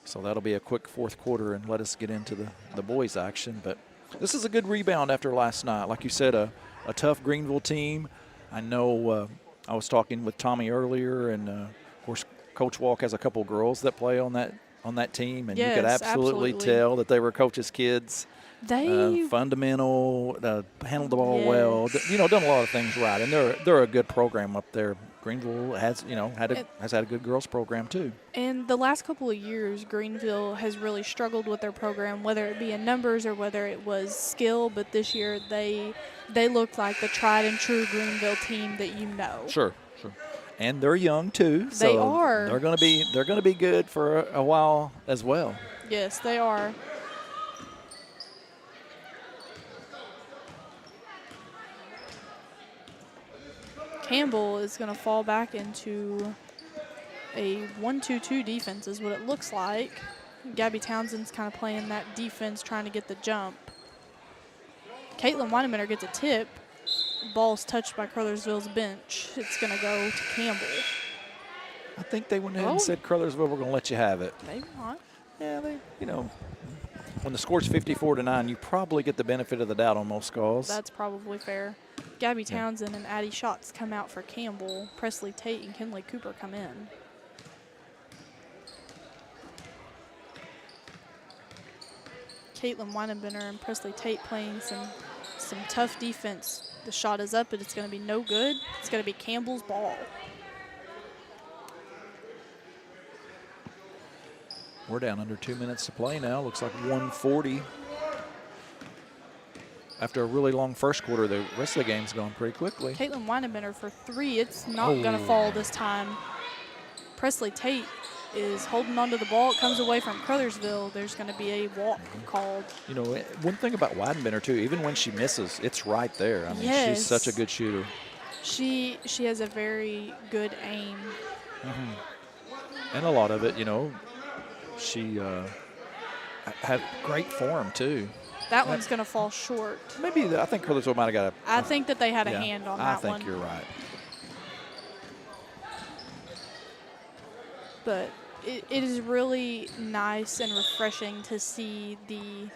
So that'll be a quick 4th quarter and let us get into the boys' action. But this is a good rebound after last night. Like you said, a tough Greenville team. I know I was talking with Tommy earlier, and, of course, Coach Walk has a couple girls that play on that team, and yes, you could absolutely tell that they were Coach's kids. They fundamental, handled the ball yes. well, done a lot of things right, and they're a good program up there. Greenville has had a good girls program too. And the last couple of years, Greenville has really struggled with their program, whether it be in numbers or whether it was skill. But this year, they look like the tried and true Greenville team that you know. Sure. And they're young too. So they are. They're going to be good for a while as well. Yes, they are. Campbell is going to fall back into a 1-2-2 defense is what it looks like. Gabby Townsend's kind of playing that defense, trying to get the jump. Caitlin Weidenbender gets a tip. Ball's touched by Caruthersville's bench. It's going to go to Campbell. I think they went ahead and said, Caruthersville, we're going to let you have it. Maybe not. Yeah, when the score's 54-9, you probably get the benefit of the doubt on most calls. That's probably fair. Gabby Townsend and Addie Schatz come out for Campbell. Presley Tate and Kinley Cooper come in. Caitlin Weidenbender and Presley Tate playing some tough defense. The shot is up, but it's going to be no good. It's going to be Campbell's ball. We're down under 2 minutes to play now. Looks like 140. After a really long first quarter, the rest of the game's gone pretty quickly. Caitlin Weidenbender for 3. It's not going to fall this time. Presley Tate is holding onto the ball. It comes away from Caruthersville. There's going to be a walk called. You know, one thing about Weidenbender, too, even when she misses, it's right there. I mean, yes. She's such a good shooter. She has a very good aim. And a lot of it, she had great form, too. That one's going to fall short. Maybe I think Caruthersville might have got I think that they had a hand on that one. I think you're right. But it is really nice and refreshing to see the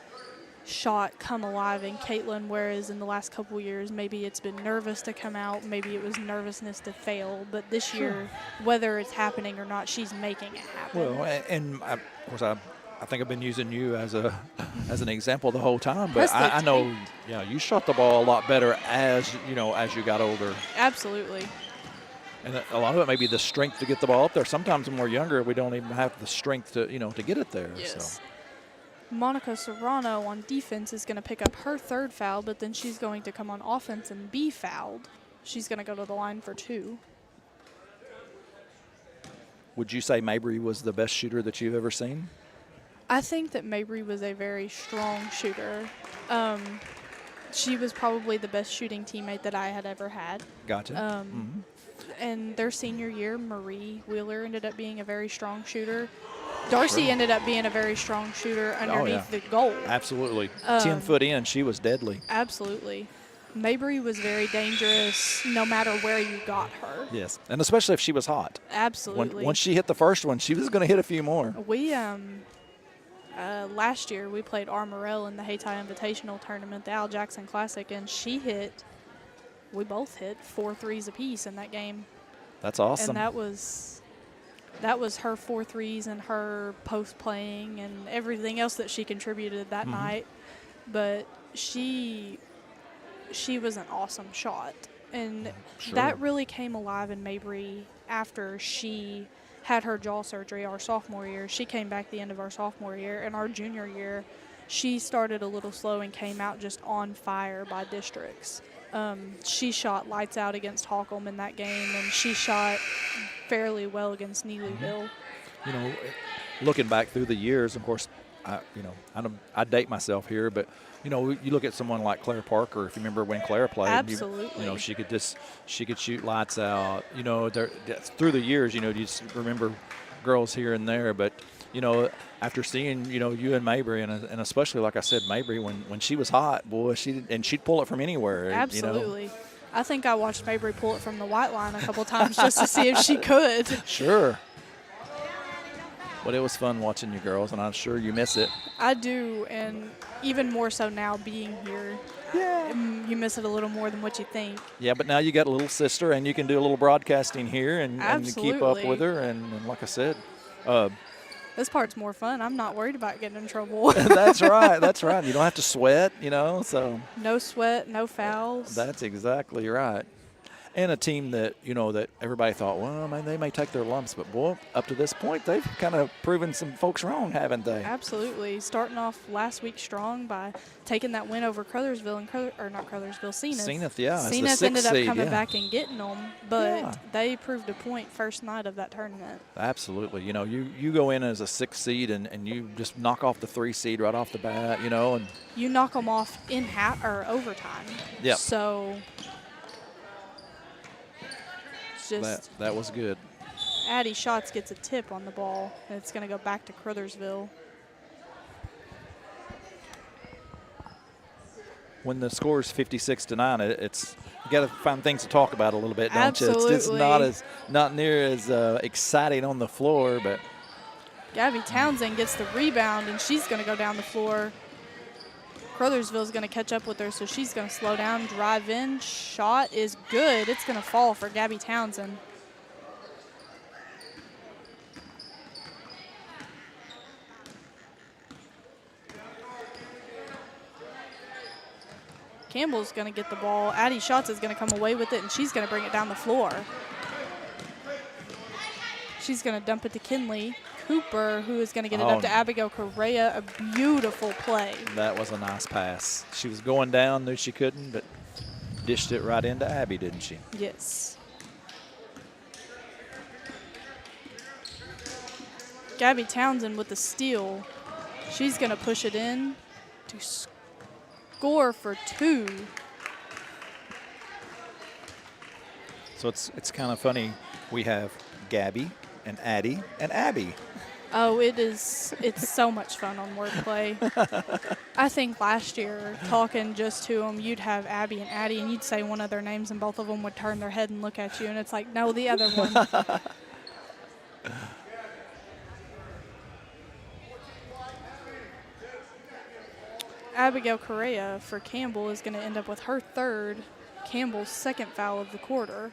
shot come alive in Caitlin, whereas in the last couple years, maybe it's been nervous to come out, maybe it was nervousness to fail. But this year, whether it's happening or not, she's making it happen. Well, and of course, I think I've been using you as an example the whole time, but I know, you shot the ball a lot better as you got older. Absolutely. And a lot of it may be the strength to get the ball up there. Sometimes when we're younger, we don't even have the strength to get it there. Yes. Monica Serrano on defense is going to pick up her 3rd foul, but then she's going to come on offense and be fouled. She's going to go to the line for 2. Would you say Mabry was the best shooter that you've ever seen? I think that Mabry was a very strong shooter. She was probably the best shooting teammate that I had ever had. Gotcha. And their senior year, Marie Wheeler ended up being a very strong shooter. Darcy ended up being a very strong shooter underneath the goal. Absolutely. 10 foot in, she was deadly. Absolutely. Mabry was very dangerous no matter where you got her. Yes, and especially if she was hot. Absolutely. Once she hit the first one, she was going to hit a few more. We last year we played Armorel in the Hayti Invitational Tournament, the Al Jackson Classic, and we both hit 4 threes apiece in that game. That's awesome. And that was her 4 threes and her post playing and everything else that she contributed that night. But she was an awesome shot. And that really came alive in Mabry after she had her jaw surgery our sophomore year. She came back the end of our sophomore year. And our junior year, she started a little slow and came out just on fire by districts. She shot lights out against Holcomb in that game, and she shot fairly well against Neelyville. You know, looking back through the years, of course, I date myself here, but you know, you look at someone like Claire Parker. If you remember when Claire played, Absolutely. You know, she could shoot lights out. You know, through the years, you know, you just remember girls here and there, but you know, after seeing, you know, you and Mabry, and especially, like I said, Mabry, when she was hot, boy, she'd pull it from anywhere. Absolutely. You know? I think I watched Mabry pull it from the white line a couple times just to see if she could. Sure. But it was fun watching you girls, and I'm sure you miss it. I do, and even more so now being here. Yeah. You miss it a little more than what you think. Yeah, but now you got a little sister, and you can do a little broadcasting here, and you keep up with her. And like I said, this part's more fun. I'm not worried about getting in trouble. That's right. That's right. You don't have to sweat, you know. So no sweat, no fouls. That's exactly right. And a team that, you know, that everybody thought, well, man, they may take their lumps. But, boy, up to this point, they've kind of proven some folks wrong, haven't they? Absolutely. Starting off last week strong by taking that win over Caruthersville Zenith. Zenith, yeah. Zenith ended up coming back and getting them, but they proved a point first night of that tournament. Absolutely. You know, you go in as a 6th seed and you just knock off the 3 seed right off the bat, you know. And you knock them off in overtime. Yeah. So just that was good. Addie Schatz gets a tip on the ball, and it's going to go back to Caruthersville. When the score is 56-9, it's you got to find things to talk about a little bit, don't Absolutely. you? It's not near as exciting on the floor, but Gabby Townsend gets the rebound, and she's going to go down the floor. Caruthersville's going to catch up with her, so she's going to slow down, drive in. Shot is good. It's going to fall for Gabby Townsend. Campbell's going to get the ball. Addie Schatz is going to come away with it, and she's going to bring it down the floor. She's going to dump it to Kinley Cooper, who is going to get it up to Abigail Correa. A beautiful play. That was a nice pass. She was going down, knew she couldn't, but dished it right into Abby, didn't she? Yes. Gabby Townsend with the steal. She's going to push it in to score for 2. So it's kind of funny. We have Gabby and Addie and Abby. Oh, it's so much fun on wordplay. I think last year, talking just to them, you'd have Abby and Addie, and you'd say one of their names, and both of them would turn their head and look at you, and it's like, no, the other one. Abigail Correa for Campbell is going to end up with her 3rd, Campbell's 2nd foul of the quarter.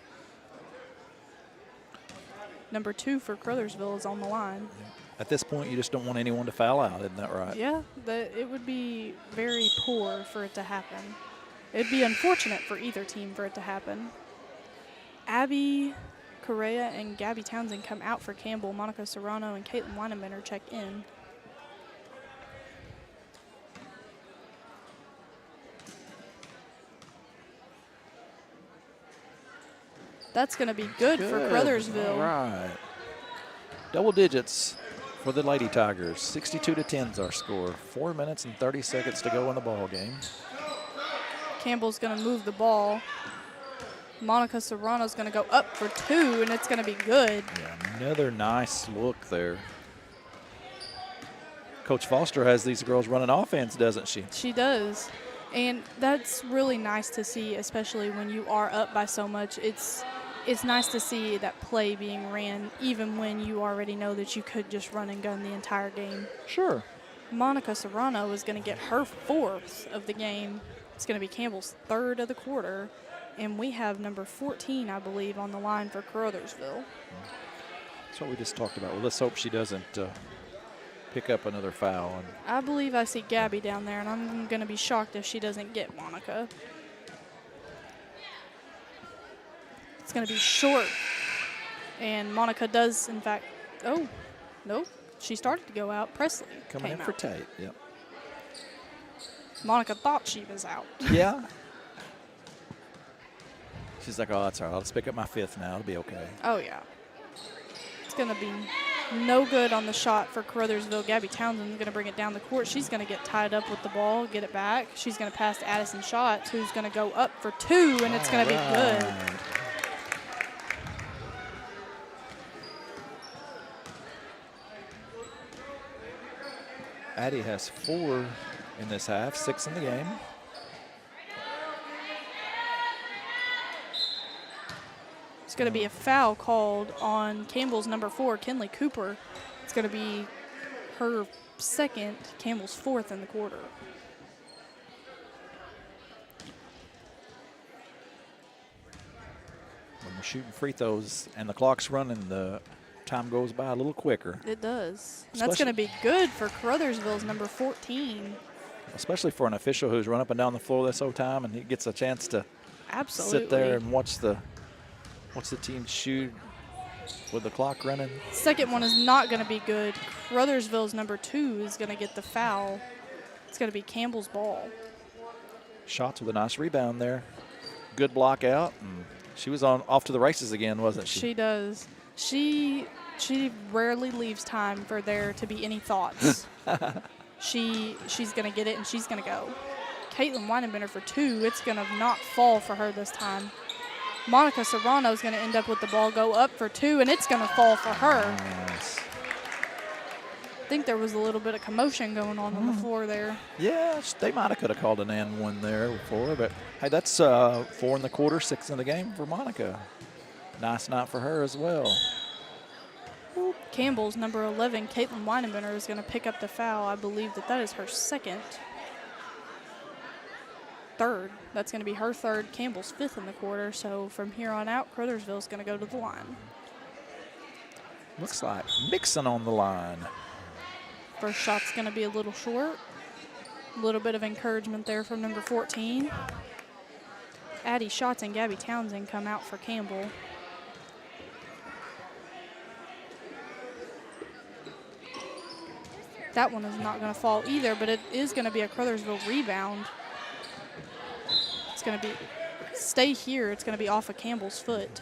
Number 2 for Caruthersville is on the line. At this point, you just don't want anyone to foul out, isn't that right? Yeah, it would be very poor for it to happen. It'd be unfortunate for either team for it to happen. Abby Correa and Gabby Townsend come out for Campbell. Monica Serrano and Caitlin Weineman check in. That's going to be good for Caruthersville. All right. Double digits for the Lady Tigers. 62-10 is our score. 4 minutes and 30 seconds to go in the ball game. Campbell's going to move the ball. Monica Serrano's going to go up for 2, and it's going to be good. Yeah, another nice look there. Coach Foster has these girls running offense, doesn't she? She does. And that's really nice to see, especially when you are up by so much. It's nice to see that play being ran, even when you already know that you could just run and gun the entire game. Sure. Monica Serrano is going to get her 4th of the game. It's going to be Campbell's 3rd of the quarter. And we have number 14, I believe, on the line for Caruthersville. That's what we just talked about. Well, let's hope she doesn't pick up another foul. And I believe I see Gabby down there, and I'm going to be shocked if she doesn't get Monica. It's going to be short. And Monica does, in fact, oh, nope. She started to go out. Presley coming in came for out. Tate, yep. Monica thought she was out. Yeah. She's like, oh, that's all right. I'll just pick up my 5th now. It'll be okay. Oh, yeah. It's going to be no good on the shot for Caruthersville. Gabby Townsend's going to bring it down the court. She's going to get tied up with the ball, get it back. She's going to pass to Addison Schatz, who's going to go up for 2, and it's going to be good. Addie has 4 in this half, 6 in the game. It's going to be a foul called on Campbell's number 4, Kinley Cooper. It's going to be her 2nd, Campbell's 4th in the quarter. When we're shooting free throws and the clock's running, the time goes by a little quicker. It does. And that's going to be good for Caruthersville's number 14. Especially for an official who's run up and down the floor this whole time, and he gets a chance to Absolutely. sit there and watch the team shoot with the clock running. Second one is not going to be good. Caruthersville's number 2 is going to get the foul. It's going to be Campbell's ball. Schatz with a nice rebound there. Good block out. And she was off to the races again, wasn't she? She does. She rarely leaves time for there to be any thoughts. She's going to get it, and she's going to go. Caitlin Weinenbender for 2. It's going to not fall for her this time. Monica Serrano is going to end up with the ball, go up for 2, and it's going to fall for her. Nice. I think there was a little bit of commotion going on the floor there. Yeah, they might have could have called an and 1 there before, but hey, that's 4 in the quarter, 6 in the game for Monica. Nice night for her as well. Campbell's number 11, Caitlin Weinenbender, is going to pick up the foul. I believe that is her 2nd. 3rd. That's going to be her 3rd, Campbell's 5th in the quarter. So from here on out, Caruthersville is going to go to the line. Looks like Mixon on the line. First shot's going to be a little short. A little bit of encouragement there from number 14. Addie Schatz and Gabby Townsend come out for Campbell. That one is not going to fall either, but it is going to be a Caruthersville rebound. It's going to be, stay here. It's going to be off of Campbell's foot.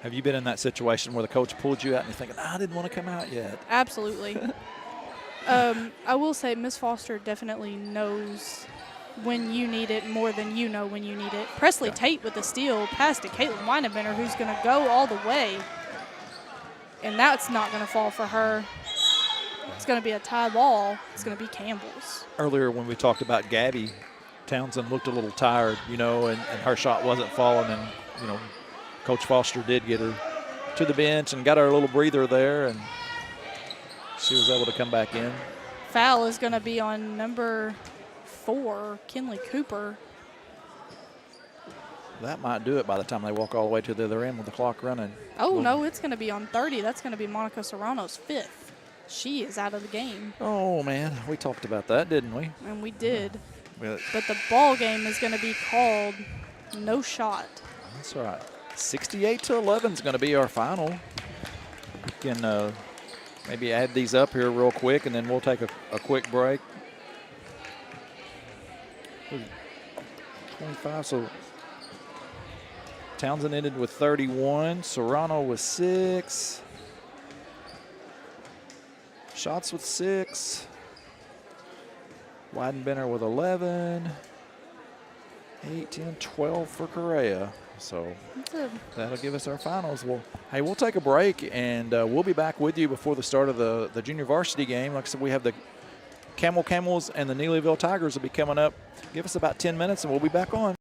Have you been in that situation where the coach pulled you out and you're thinking, I didn't want to come out yet? Absolutely. I will say Miss Foster definitely knows when you need it more than you know when you need it. Presley Tate with the steal, pass to Caitlin Weinenbender, who's going to go all the way. And that's not going to fall for her. It's going to be a tie ball. It's going to be Campbell's. Earlier when we talked about Gabby, Townsend looked a little tired, and her shot wasn't falling. And, Coach Foster did get her to the bench and got her a little breather there, and she was able to come back in. Foul is going to be on number 4, Kinley Cooper. That might do it by the time they walk all the way to the other end with the clock running. Oh, no, it's going to be on 30. That's going to be Monica Serrano's 5th. She is out of the game. Oh, man, we talked about that, didn't we? And we did. Yeah. But the ball game is going to be called no shot. That's right. 68-11 is going to be our final. We can maybe add these up here real quick, and then we'll take a quick break. 25, so Townsend ended with 31. Serrano with 6. Shots with 6. Weidenbender with 11. 8, 10, 12 for Correa. So that'll give us our finals. Well, hey, we'll take a break, and we'll be back with you before the start of the junior varsity game. Like I said, we have the Camels and the Neelyville Tigers will be coming up. Give us about 10 minutes, and we'll be back on.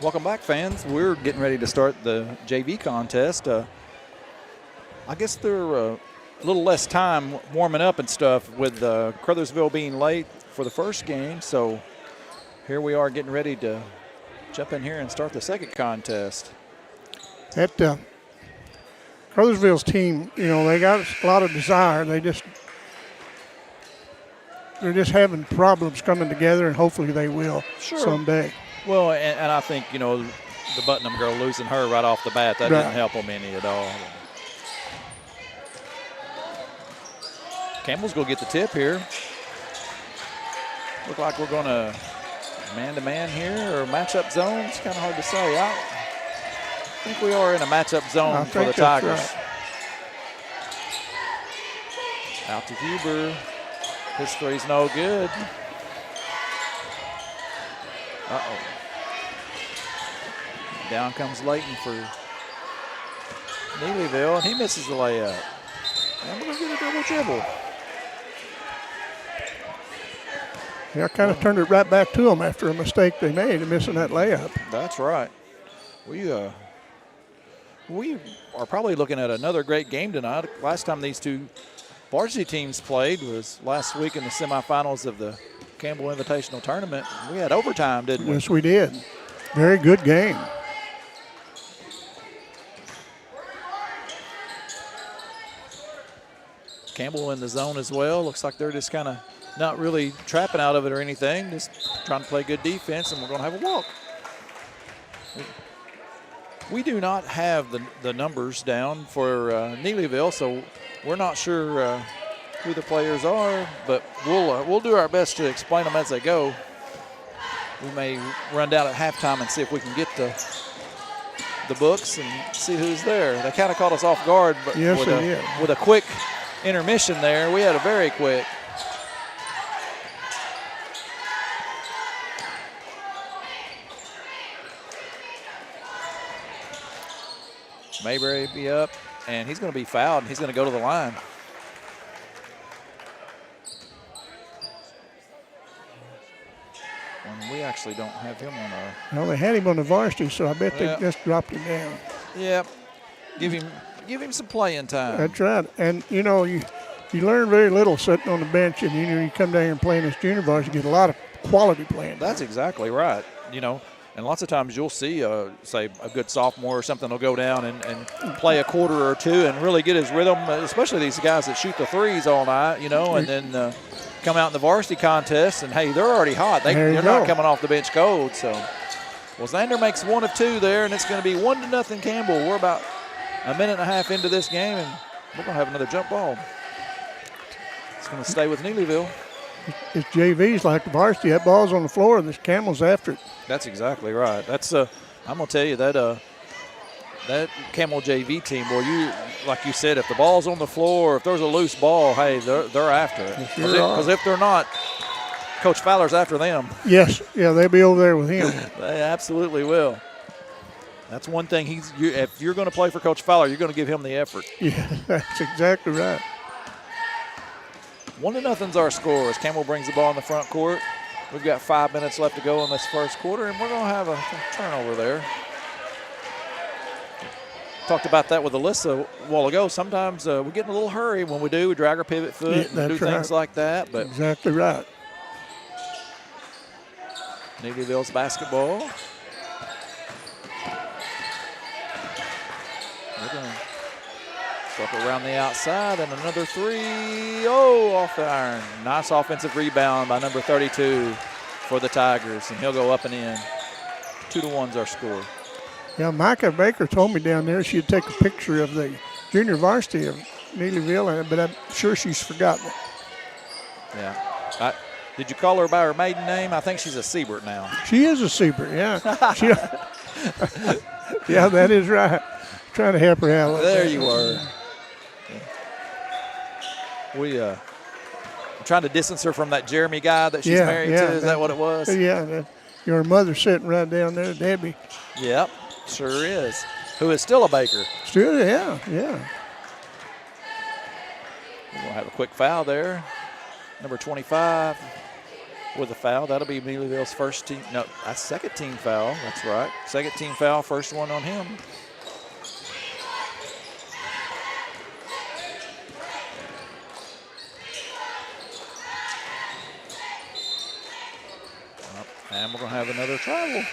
Welcome back, fans. We're getting ready to start the JV contest. I guess they're a little less time warming up and stuff with Caruthersville being late for the first game. So here we are getting ready to jump in here and start the second contest. That Caruthersville's team, you know, they got a lot of desire. They're just having problems coming together, and hopefully they will someday. Well, and I think, you know, the Buttonham girl losing her right off the bat, that didn't help them any at all. Campbell's going to get the tip here. Look like we're going to man-to-man here or matchup zone. It's kind of hard to say. I think we are in a matchup zone for the Tigers. Right. Out to Huber. His three's no good. Uh-oh. Down comes Layton for Neelyville, and he misses the layup. And we're going to get a double dribble. Yeah, I kind of turned it right back to them after a mistake they made in missing that layup. That's right. We are probably looking at another great game tonight. Last time these two varsity teams played was last week in the semifinals of the Campbell Invitational Tournament. We had overtime, didn't we? Yes, we did. Very good game. Campbell in the zone as well. Looks like they're just kind of not really trapping out of it or anything, just trying to play good defense, and we're going to have a walk. We do not have the numbers down for Neelyville, so we're not sure who the players are, but we'll do our best to explain them as they go. We may run down at halftime and see if we can get the books and see who's there. They kind of caught us off guard, but with a quick intermission there. We had a very quick. Mayberry be up, and he's going to be fouled, and he's going to go to the line. And we actually don't have him on our. Well, they had him on the varsity, so I bet they just dropped him down. Yep. Give him some playing time. That's right. And, you know, you learn very little sitting on the bench, and, you know, you come down here and play in this junior varsity, you get a lot of quality playing. That's exactly right. You know, and lots of times you'll see, say, a good sophomore or something will go down and play a quarter or two and really get his rhythm, especially these guys that shoot the threes all night, you know, and then come out in the varsity contest, and, hey, they're already hot. They're not coming off the bench cold. So, well, Xander makes one of two there, and it's going to be 1-0 Campbell. We're about a minute and a half into this game, and we're going to have another jump ball. It's going to stay with Neelyville. It's JV's like the varsity. That ball's on the floor, and this Camel's after it. That's exactly right. That's I'm going to tell you that that Camel JV team, boy, like you said, if the ball's on the floor, if there's a loose ball, hey, they're after it. Because if they're not, Coach Fowler's after them. Yes, yeah, they'll be over there with him. They absolutely will. That's one thing. If you're going to play for Coach Fowler, you're going to give him the effort. Yeah, that's exactly right. 1-0's our score as Campbell brings the ball in the front court. We've got 5 minutes left to go in this first quarter, and we're going to have a turnover there. Talked about that with Alyssa a while ago. Sometimes we get in a little hurry when we do. We drag our pivot foot and do things like that. But exactly right. Neelyville's basketball. They're going to up around the outside, and another three. Oh, off the iron. Nice offensive rebound by number 32 for the Tigers, and he'll go up and in. 2-1's our score. Yeah, Micah Baker told me down there she'd take a picture of the junior varsity of Neelyville, but I'm sure she's forgotten it. Yeah. Did you call her by her maiden name? I think she's a Siebert now. She is a Siebert, yeah. Yeah, that is right. Trying to help her out. There you were. I'm trying to distance her from that Jeremy guy that she's married to. Is that what it was? Yeah. Your mother sitting right down there, Debbie. Yep, sure is. Who is still a Baker. Still, yeah. We'll have a quick foul there. Number 25 with a foul. That'll be Neelyville's first team. No, that's second team foul. That's right. Second team foul, first one on him. And we're going to have another travel.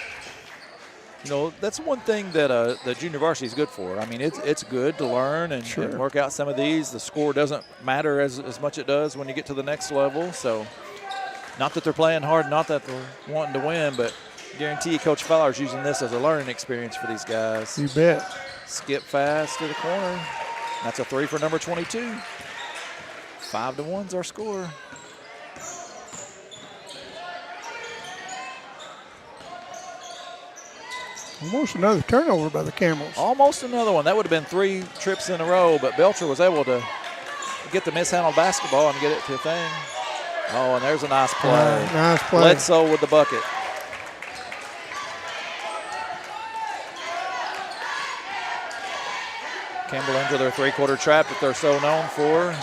You know, that's one thing that the junior varsity is good for. I mean, it's good to learn and work out some of these. The score doesn't matter as much it does when you get to the next level. So, not that they're playing hard, not that they're wanting to win, but guarantee you Coach Fowler's using this as a learning experience for these guys. You bet. Skip fast to the corner. That's a 3 for number 22. 5-1's our score. Almost another turnover by the Camels. Almost another one. That would have been 3 trips in a row, but Belcher was able to get the mishandled basketball and get it to a thing. Oh, and there's a nice play. Nice play. Bledsoe with the bucket. Campbell into their 3-quarter trap that they're so known for.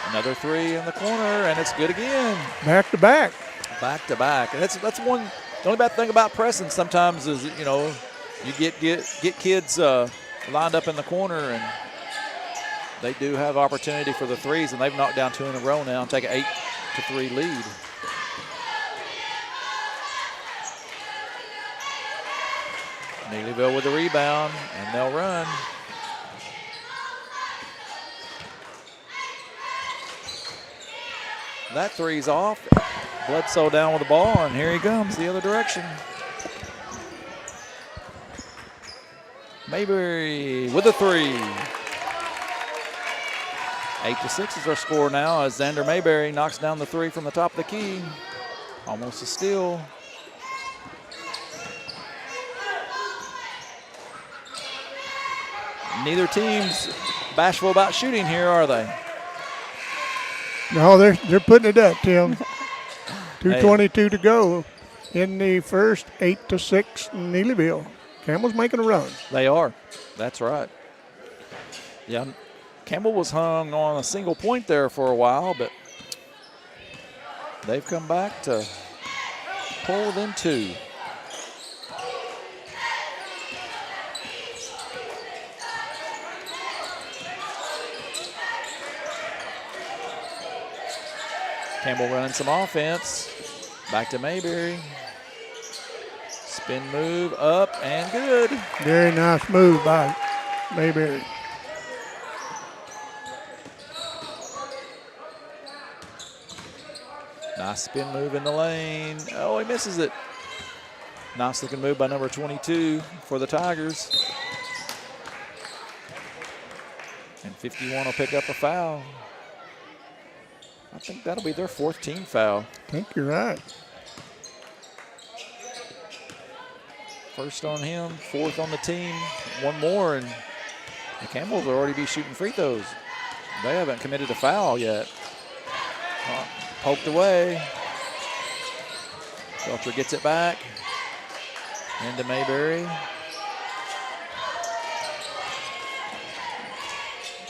Another 3 in the corner, and it's good again. Back to back. Back to back. And that's one. The only bad thing about pressing sometimes is, you know, you get kids lined up in the corner, and they do have opportunity for the threes, and they've knocked down 2 in a row now and take an 8-3 lead. Neelyville with the rebound, and they'll run. That 3's off. Bledsoe down with the ball, and here he comes the other direction. Mayberry with a 3. 8-6 is our score now as Xander Mayberry knocks down the 3 from the top of the key. Almost a steal. Neither team's bashful about shooting here, are they? No, they're putting it up, Tim. 2:22 to go in the first. 8-6 Neelyville. Campbell's making a run. They are. That's right. Yeah, Campbell was hung on a single point there for a while, but they've come back to pull within 2. Campbell running some offense. Back to Mayberry. Spin move up and good. Very nice move by Mayberry. Nice spin move in the lane. Oh, he misses it. Nice looking move by number 22 for the Tigers. And 51 will pick up a foul. I think that'll be their 4th team foul. I think you're right. First on him, 4th on the team. One more, and the Campbells will already be shooting free throws. They haven't committed a foul yet. Poked away. Belcher gets it back. Into Mayberry.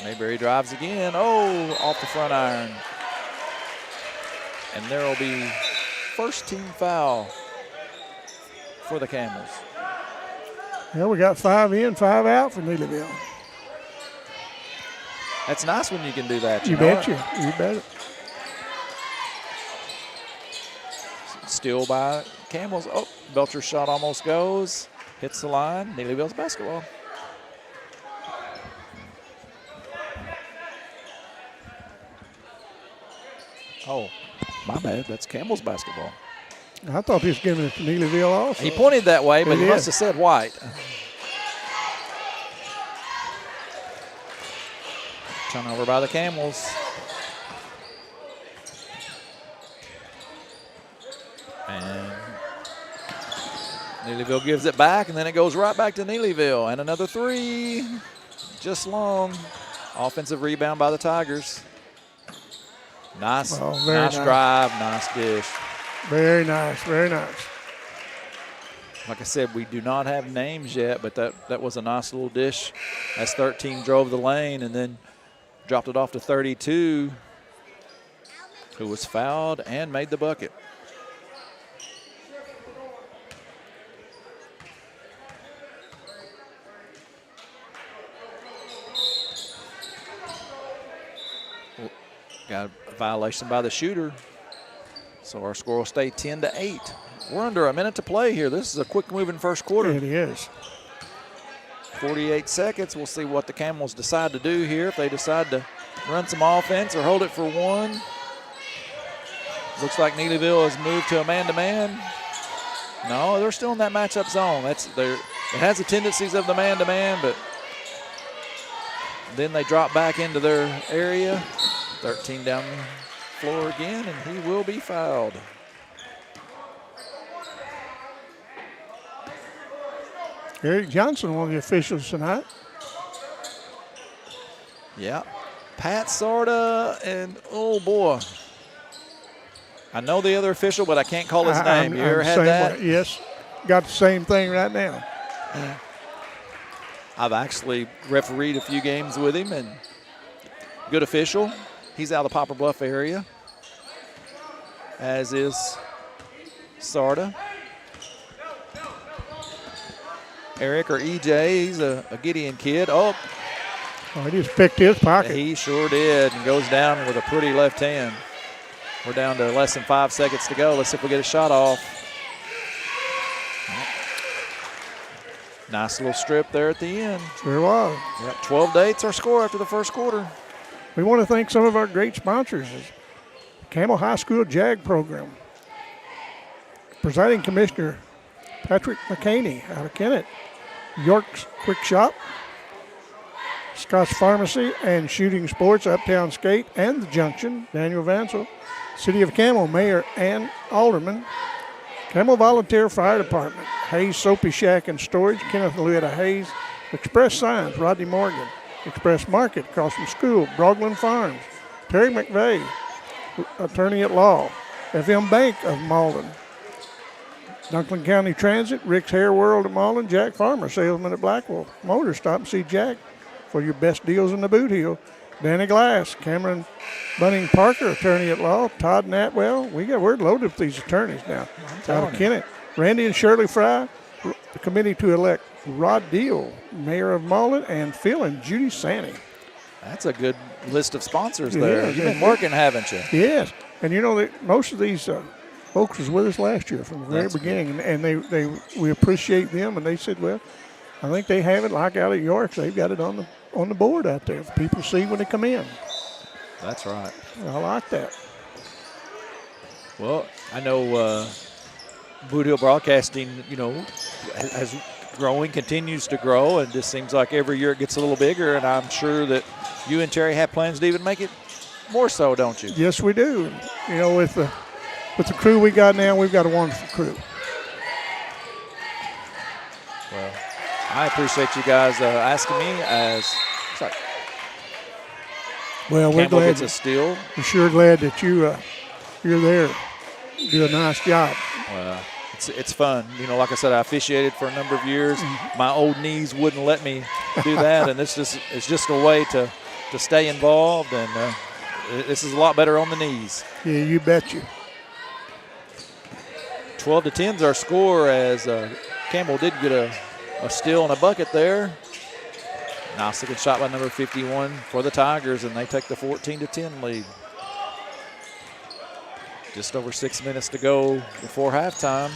Mayberry drives again. Oh, off the front iron. And there will be first team foul for the Camels. Yeah, we got 5 in, 5 out for Neelyville. That's nice when you can do that. You bet you. You bet it. Steal by Camels. Oh, Belcher's shot almost goes. Hits the line. Neelyville's basketball. Oh, my bad. That's Campbell's basketball. I thought he was giving it to Neelyville also. He pointed that way, but he must have said white. Turnover by the Camels. And Neelyville gives it back, and then it goes right back to Neelyville. And another 3, just long. Offensive rebound by the Tigers. Nice, nice drive, nice dish. Very nice, very nice. Like I said, we do not have names yet, but that was a nice little dish as 13 drove the lane and then dropped it off to 32, who was fouled and made the bucket. Got a violation by the shooter, so our score will stay 10-8. We're under a minute to play here. This is a quick-moving first quarter. It is. 48 seconds. We'll see what the Camels decide to do here. If they decide to run some offense or hold it for one. Looks like Neelyville has moved to a man-to-man. No, they're still in that matchup zone. It has the tendencies of the man-to-man, but then they drop back into their area. 13 down the floor again, and he will be fouled. Eric Johnson, one of the officials tonight. Yeah. Pat Sarda and, oh, boy. I know the other official, but I can't call his name. You ever had that? Yes. Got the same thing right now. I've actually refereed a few games with him, and good official. He's out of the Poplar Bluff area, as is Sarda. Eric, or EJ, he's a Gideon kid. Oh, he just picked his pocket. He sure did, and goes down with a pretty left hand. We're down to less than 5 seconds to go. Let's see if we get a shot off. Nice little strip there at the end. Sure was. Yep, 12-8's our score after the first quarter. We want to thank some of our great sponsors. Camel High School JAG program. Presiding Commissioner Patrick McCaney out of Kennett. York's Quick Shop. Scott's Pharmacy and Shooting Sports, Uptown Skate, and The Junction, Daniel Vansel. City of Camel, Mayor and Alderman. Camel Volunteer Fire Department. Hayes Soapy Shack and Storage, Kenneth and Louetta Hayes. Express Signs, Rodney Morgan. Express Market, across from school, Brogland Farms. Terry McVeigh, attorney at law. FM Bank of Malden. Dunklin County Transit, Rick's Hair World at Malden. Jack Farmer, salesman at Blackwell Motors. Stop and see Jack for your best deals in the boot heel. Danny Glass, Cameron Bunning Parker, attorney at law. Todd Natwell. We're loaded with these attorneys now. Out of Kennett. Randy and Shirley Fry, the committee to elect Rod Deal, mayor of Malden, and Phil and Judy Sanny. That's a good list of sponsors there. You've been working, haven't you? Yes. And you know, most of these folks was with us last year from the very beginning, and we appreciate them. And they said, well, I think they have it like out at York. They've got it on the board out there for people to see when they come in. That's right. I like that. Well, I know Boot Hill Broadcasting, has continues to grow, and just seems like every year it gets a little bigger, and I'm sure that you and Terry have plans to even make it more so, don't you? Yes, we do. With the crew we got now, we've got a wonderful crew. Well, I appreciate you guys asking me. Well, we're Campbell glad gets a steal. We're sure glad that you're there. Do a nice job. Well, it's fun. Like I said, I officiated for a number of years. My old knees wouldn't let me do that, and it's just a way to stay involved, and this is a lot better on the knees. Yeah, you bet you. 12-10 is our score, as Campbell did get a steal and a bucket there. Nice looking shot by number 51 for the Tigers, and they take the 14-10 lead. Just over 6 minutes to go before halftime.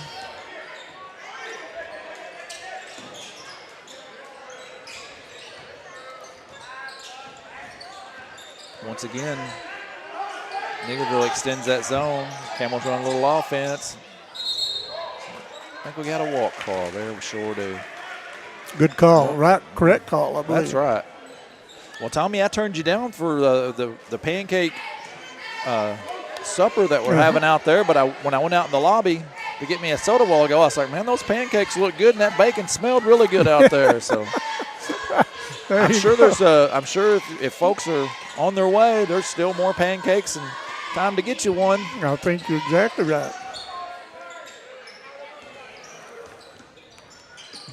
Once again, Neelyville extends that zone. Camels run a little offense. I think we got a walk call there. We sure do. Good call. Right, correct call, I believe. That's right. Well, Tommy, I turned you down for the pancake supper that we're having out there, but when I went out in the lobby to get me a soda a while ago, I was like, man, those pancakes look good, and that bacon smelled really good out there. So I'm sure if folks are on their way, there's still more pancakes and time to get you one. I think you're exactly right.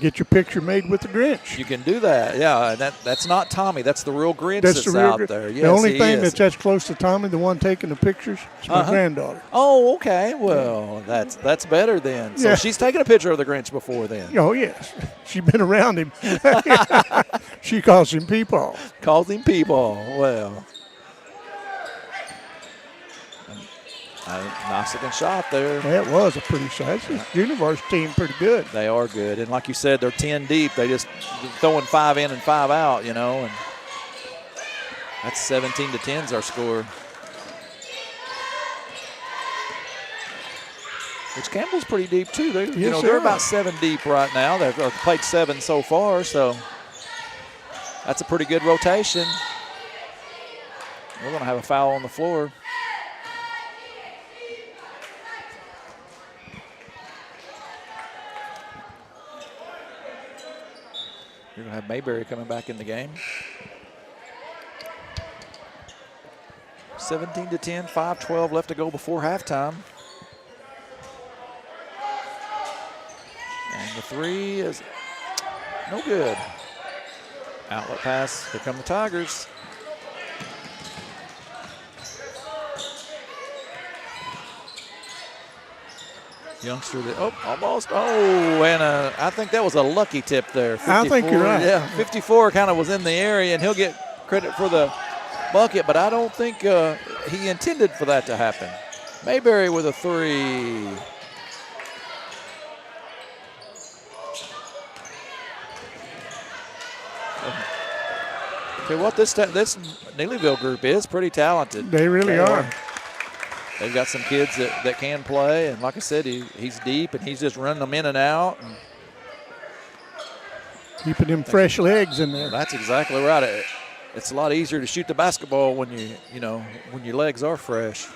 Get your picture made with the Grinch. You can do that, yeah. And that's not Tommy. That's the real Grinch That's the real out Grinch. there. Yes, the only he thing is. that's close to Tommy, the one taking the pictures, is my granddaughter. Oh, okay. Well, that's better then. So Yeah. she's taken a picture of the Grinch before then. Oh, yes. She's been around him. She calls him Peepaw. Calls him people. Well, nice looking shot there. That was a pretty shot. This junior varsity team pretty good. They are good. And like you said, they're 10 deep. They just throwing 5 in and 5 out, and that's 17-10 is our score. Which Campbell's pretty deep too. They're about 7 deep right now. They've played 7 so far, so that's a pretty good rotation. We're going to have a foul on the floor. You're going to have Mayberry coming back in the game. 17-10, 5:12 left to go before halftime. And the 3 is no good. Outlet pass. Here come the Tigers. Youngster that, almost. Oh, and I think that was a lucky tip there. 54, I think you're right. Yeah, 54 kind of was in the area, and he'll get credit for the bucket, but I don't think he intended for that to happen. Mayberry with a 3. Okay, what this Neelyville group is pretty talented. They really are. They've got some kids that can play, and like I said, he's deep, and he's just running them in and out. And keeping them fresh legs in there. That's exactly right. It's a lot easier to shoot the basketball when when your legs are fresh.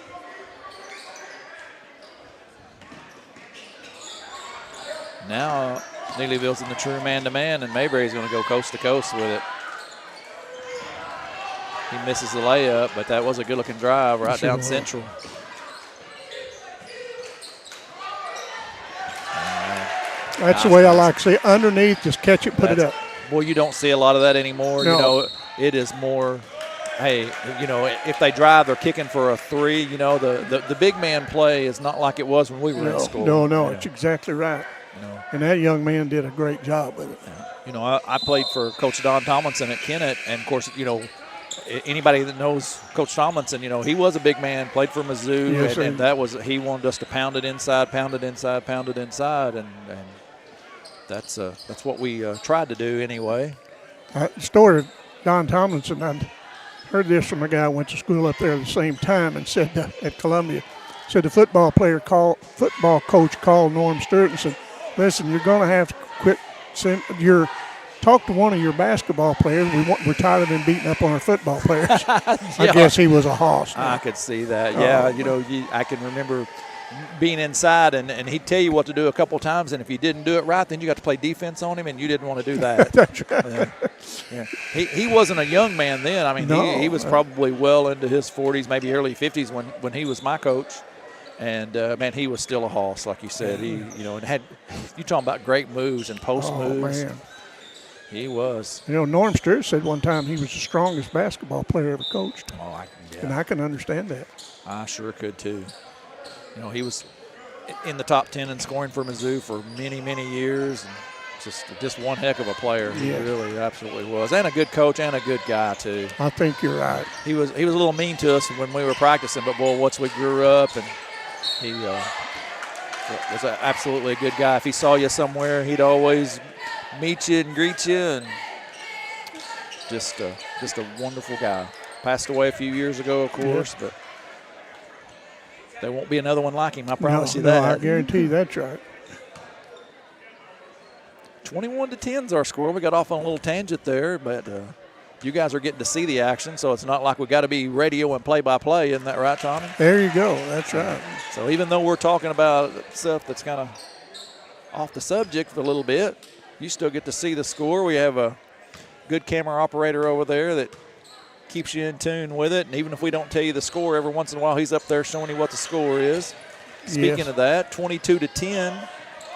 Now Neelyville's in the true man-to-man, and Mayberry's going to go coast to coast with it. He misses the layup, but that was a good-looking drive right down central. That's the way I like to say it. Underneath, just catch it, put it up. Boy, you don't see a lot of that anymore. No. It is more, hey, if they drive, they're kicking for a 3. The big man play is not like it was when we were in school. No, it's exactly right. And that young man did a great job with it. I played for Coach Don Tomlinson at Kennett, and of course, anybody that knows Coach Tomlinson, he was a big man, played for Mizzou, Yes, and he wanted us to pound it inside, and that's what we tried to do anyway. Story of Don Tomlinson, I heard this from a guy who went to school up there at the same time and said at Columbia, said the football coach called Norm Stewart and said, listen, you're going to have to quit talk to one of your basketball players. We're tired of them beating up on our football players. I guess he was a hoss. I could see that. Yeah, I can remember being inside, and he'd tell you what to do a couple times, and if you didn't do it right, then you got to play defense on him, and you didn't want to do that. That's right. He wasn't a young man then. I mean, he was probably well into his 40s, maybe early 50s when he was my coach. And, man, he was still a hoss, like you said. He, and had – you talking about great moves and post moves. Man. He was. Norm Stewart said one time he was the strongest basketball player ever coached. And I can understand that. I sure could, too. He was in the top 10 in scoring for Mizzou for many, many years. And just one heck of a player. He really absolutely was. And a good coach and a good guy, too. I think you're right. He was a little mean to us when we were practicing, but, boy, once we grew up, and he was absolutely a good guy. If he saw you somewhere, he'd always meet you and greet you, and just a wonderful guy. Passed away a few years ago, of course, but there won't be another one like him. I promise you that. No, I guarantee you that's right. 21-10 is our score. We got off on a little tangent there, but you guys are getting to see the action, so it's not like we got to be radio and play-by-play. Isn't that right, Tommy? There you go. That's right. So even though we're talking about stuff that's kind of off the subject for a little bit, you still get to see the score. We have a good camera operator over there that keeps you in tune with it. And even if we don't tell you the score, every once in a while he's up there showing you what the score is. Speaking of that, 22-10,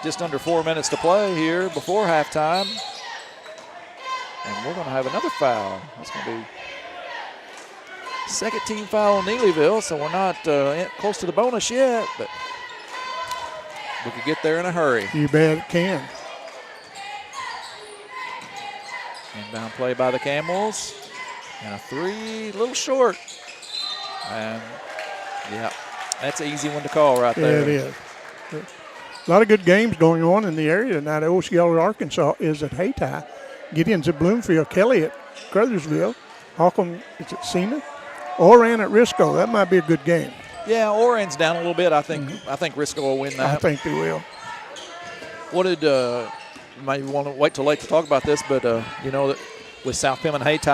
just under 4 minutes to play here before halftime. And we're going to have another foul. That's going to be second team foul on Neelyville, so we're not close to the bonus yet, but we could get there in a hurry. You bet it can. Inbound play by the Camels. And a three, a little short. And, yeah, that's an easy one to call right there. Yeah, it is. A lot of good games going on in the area tonight. Osceola, Arkansas is at Hayti. Gideon's at Bloomfield. Kelly at Caruthersville. Holcomb is at Sena. Oran at Risco. That might be a good game. Yeah, Oran's down a little bit. I think Risco will win that. I think they will. What did you might want to wait till late to talk about this, but you know that with South Pim and Hayti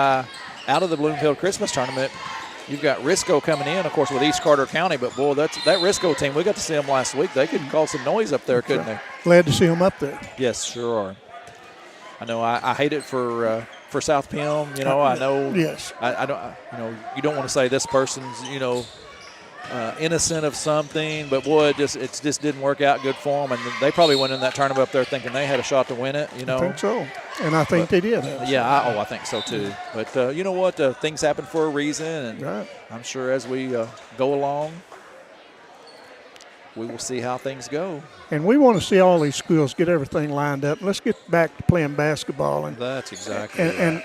out of the Bloomfield Christmas tournament, you've got Risco coming in, of course, with East Carter County. But boy, that Risco team, we got to see them last week. They could cause some noise up there, couldn't they? Glad to see them up there. Yes, sure are. I know. I hate it for South Pim. You know, I know. Yes. I don't. You know, you don't want to say this person's innocent of something, but boy, it just didn't work out good for them, and they probably went in that tournament up there thinking they had a shot to win it. You know. I think so, and I think they did. Yeah. I think so too. But you know what? Things happen for a reason, and right. I'm sure as we go along, we will see how things go. And we want to see all these schools get everything lined up. Let's get back to playing basketball. And that's exactly right. And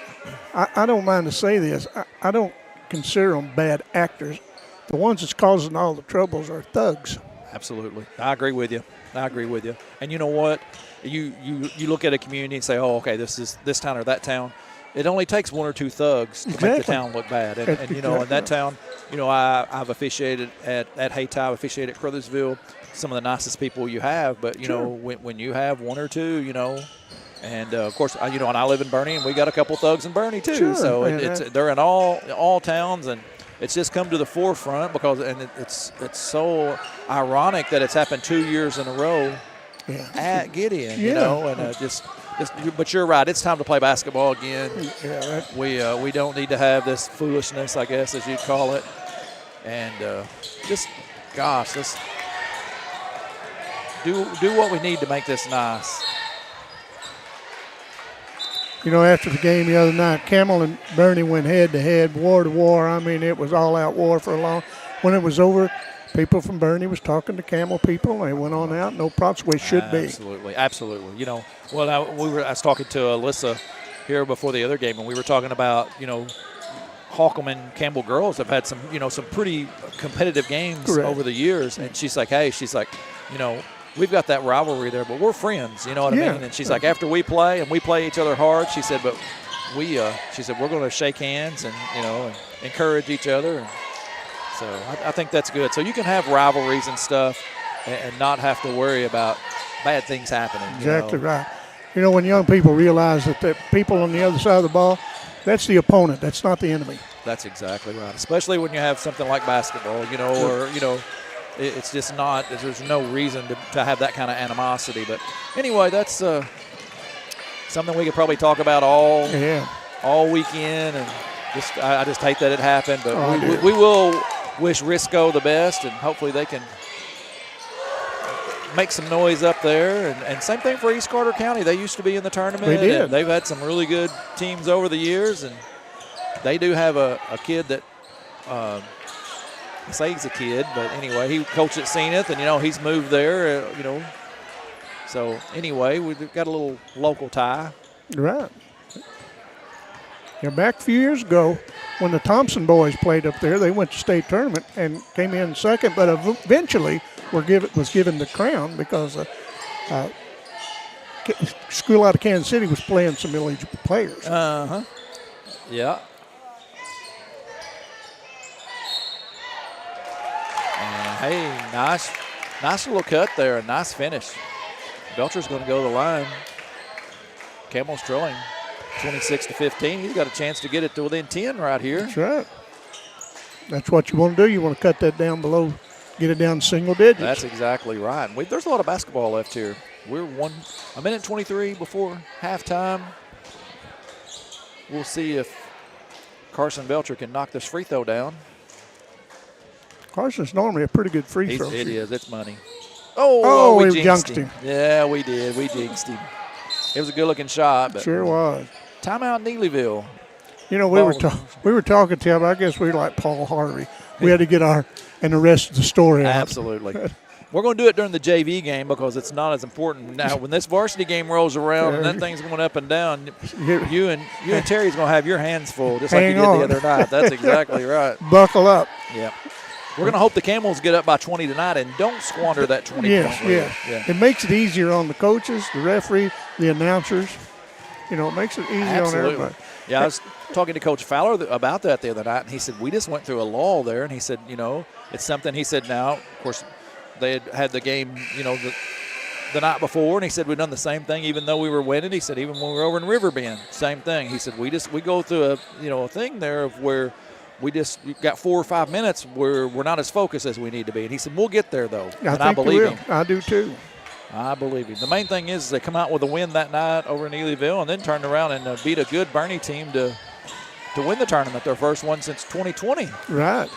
I don't mind to say this. I don't consider them bad actors. The ones that's causing all the troubles are thugs. Absolutely. I agree with you. And you know what? You look at a community and say, oh, okay, this is this town or that town. It only takes one or two thugs to make the town look bad. And you know, in that town, you know, I've officiated at Hayti, I've officiated at Caruthersville, some of the nicest people you have. But, you know, when you have one or two, you know, and, of course, you know, and I live in Bernie, and we got a couple thugs in Bernie too. Sure. So they're in all towns, and it's just come to the forefront because it's so ironic that it's happened 2 years in a row at Gideon, you know, and but you're right. It's time to play basketball again. Yeah, right. We don't need to have this foolishness, I guess, as you'd call it, and let's do what we need to make this nice. You know, after the game the other night, Campbell and Bernie went head-to-head, war to war. I mean, it was all-out war for a long. When it was over, people from Bernie was talking to Campbell people. They went on out, no problems. We should be. Absolutely. You know, well, I was talking to Alyssa here before the other game, and we were talking about, you know, Holcomb and Campbell girls have had some, you know, some pretty competitive games over the years. And she's like, you know, we've got that rivalry there, but we're friends, you know what I mean? And she's like, after we play each other hard, she said, but she said, we're going to shake hands and, you know, and encourage each other. And so I think that's good. So you can have rivalries and stuff and not have to worry about bad things happening. Exactly right. You know, when young people realize that the people on the other side of the ball, that's the opponent. That's not the enemy. That's exactly right. Especially when you have something like basketball, you know, or, you know, it's just not, there's no reason to have that kind of animosity. But anyway, that's something we could probably talk about all weekend. And I just hate that it happened. But we will wish Risco the best, and hopefully they can make some noise up there. And same thing for East Carter County. They used to be in the tournament. They did. And they've had some really good teams over the years. And they do have a kid that I say he's a kid, but anyway, he coached at Zenith, and, you know, he's moved there, you know. So, anyway, we've got a little local tie. Right. Yeah, back a few years ago when the Thompson boys played up there, they went to state tournament and came in second, but eventually was given the crown because school out of Kansas City was playing some eligible players. Yeah. And, hey, nice little cut there, a nice finish. Belcher's going to go to the line. Campbell's trailing 26-15. He's got a chance to get it to within 10 right here. That's right. That's what you want to do. You want to cut that down below, get it down single digits. That's exactly right. And there's a lot of basketball left here. We're a minute 23 before halftime. We'll see if Carson Belcher can knock this free throw down. Carson's normally a pretty good free throw. It is. It's money. Oh, we jinxed jinxed him. him. Yeah, we did. We jinxed him. It was a good-looking shot. But Sure was. Timeout Neelyville. You know, we were talking to him. I guess we were like Paul Harvey. We had to get and the rest of the story out. Absolutely. We're going to do it during the JV game because it's not as important. Now, when this varsity game rolls around and that thing's going up and down, you and Terry's going to have your hands full, just like you did the other night. That's exactly right. Buckle up. Yeah. We're going to hope the Camels get up by 20 tonight and don't squander that 20 point lead. Yeah. It makes it easier on the coaches, the referee, the announcers. You know, it makes it easy on everybody. Yeah, I was talking to Coach Fowler about that the other night, and he said, we just went through a lull there, and he said, you know, it's something. He said, now, of course, they had the game, you know, the night before, and he said we've done the same thing even though we were winning. He said even when we were over in Riverbend, same thing. He said we go through a thing there of where we just got 4 or 5 minutes where we're not as focused as we need to be. And he said we'll get there though. I believe him. I do too. I believe him. The main thing is they come out with a win that night over in Neelyville and then turned around and beat a good Bernie team to win the tournament, their first one since 2020. Right.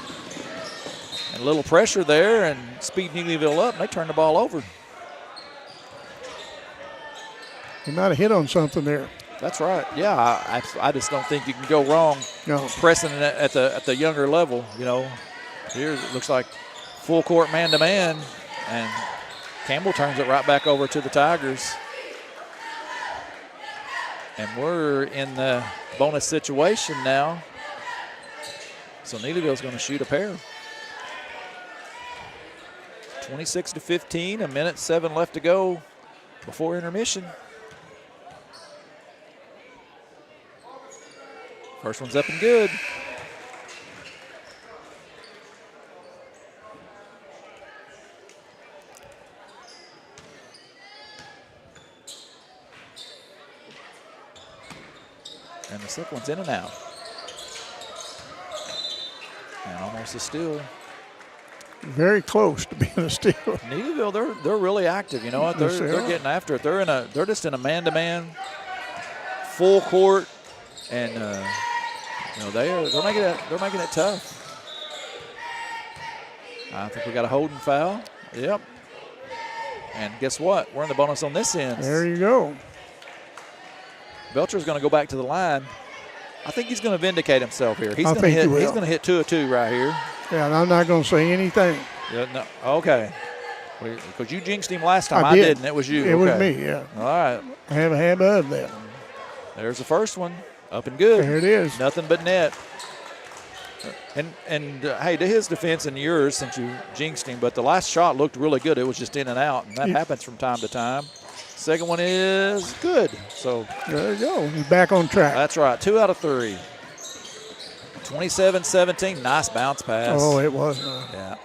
And a little pressure there and speed Neelyville up, and they turned the ball over. He might have hit on something there. That's right. Yeah, I just don't think you can go wrong pressing it at the younger level. You know, here it looks like full court man-to-man, and Campbell turns it right back over to the Tigers. And we're in the bonus situation now. So Neelyville's going to shoot a pair. 26-15, 1:07 left to go before intermission. First one's up and good. And the second one's in and out. And almost a steal. Very close to being a steal. Neelyville, they're really active. You know what? They're getting after it. They're just in a man-to-man, full court, and you know they're making it tough. I think we got a holding foul. Yep. And guess what? We're in the bonus on this end. There you go. Belcher's going to go back to the line. I think he's going to vindicate himself here. He's going to hit 2 of 2 right here. Yeah, and I'm not going to say anything. Yeah, no, okay. Because you jinxed him last time. I didn't. It was you. It was me, yeah. All right. I have a habit of that. There's the first one. Up and good. There it is. Nothing but net. And hey, to his defense and yours, since you jinxed him, but the last shot looked really good. It was just in and out, and that happens from time to time. Second one is good. So there you go. He's back on track. That's right. 2 out of 3. 27-17. Nice bounce pass. Oh, it was. Yeah.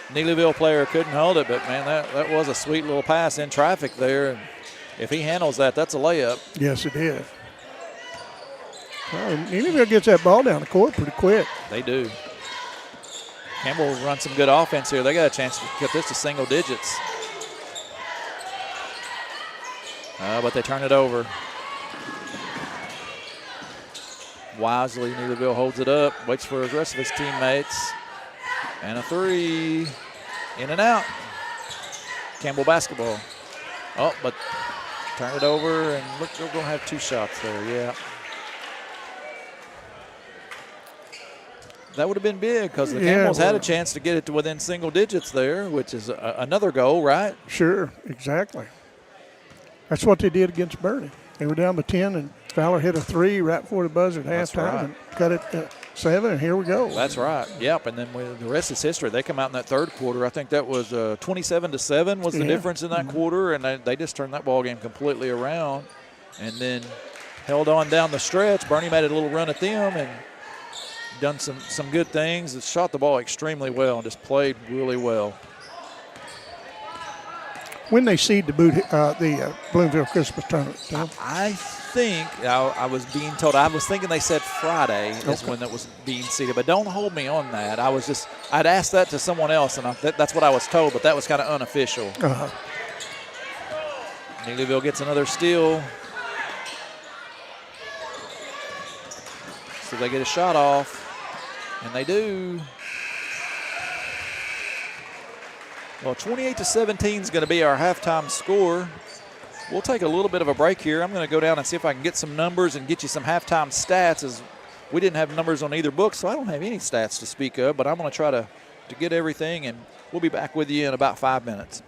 Neelyville player couldn't hold it, but, man, that was a sweet little pass in traffic there. And if he handles that, that's a layup. Yes, it is. Well, Neelyville gets that ball down the court pretty quick. They do. Campbell will run some good offense here. They got a chance to get this to single digits. But they turn it over. Wisely, Neelyville holds it up, waits for the rest of his teammates. And a 3, in and out. Campbell basketball. Oh, but turn it over, and look, they're going to have 2 shots there, yeah. That would have been big because the Camels had a chance to get it to within single digits there, which is another goal, right? Sure, exactly. That's what they did against Bernie. They were down by 10, and Fowler hit a 3 right before the buzzer at halftime and cut it to 7, and here we go. That's right. Yep, and then the rest is history. They come out in that third quarter. I think that was 27-7 was the difference in that quarter, and they just turned that ball game completely around and then held on down the stretch. Bernie made a little run at them and done some good things. Shot the ball extremely well and just played really well. When they seed the Bloomfield Christmas tournament, Tom? I think I was being told. I was thinking they said Friday is when it was being seeded, but don't hold me on that. I'd asked that to someone else, and that's what I was told, but that was kind of unofficial. Neelyville gets another steal. So they get a shot off, and they do. Well, 28-17 is going to be our halftime score. We'll take a little bit of a break here. I'm going to go down and see if I can get some numbers and get you some halftime stats, as we didn't have numbers on either book, so I don't have any stats to speak of, but I'm going to try to get everything, and we'll be back with you in about 5 minutes.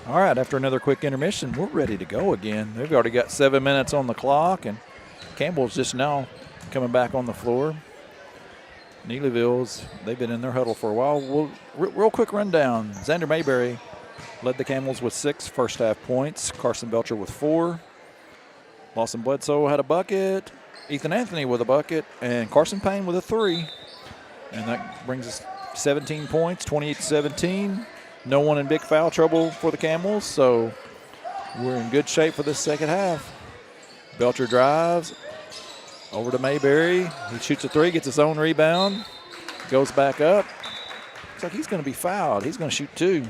All right, after another quick intermission, we're ready to go again. They've already got 7 minutes on the clock, and Campbell's just now coming back on the floor. Neelyville's, they've been in their huddle for a while. Real quick rundown. Xander Mayberry led the Camels with 6 first-half points. Carson Belcher with 4. Lawson Bledsoe had a bucket. Ethan Anthony with a bucket. And Carson Payne with a 3. And that brings us 17 points, 28-17. No one in big foul trouble for the Camels, so we're in good shape for this second half. Belcher drives over to Mayberry. He shoots a 3, gets his own rebound, goes back up. Looks like he's going to be fouled. He's going to shoot 2.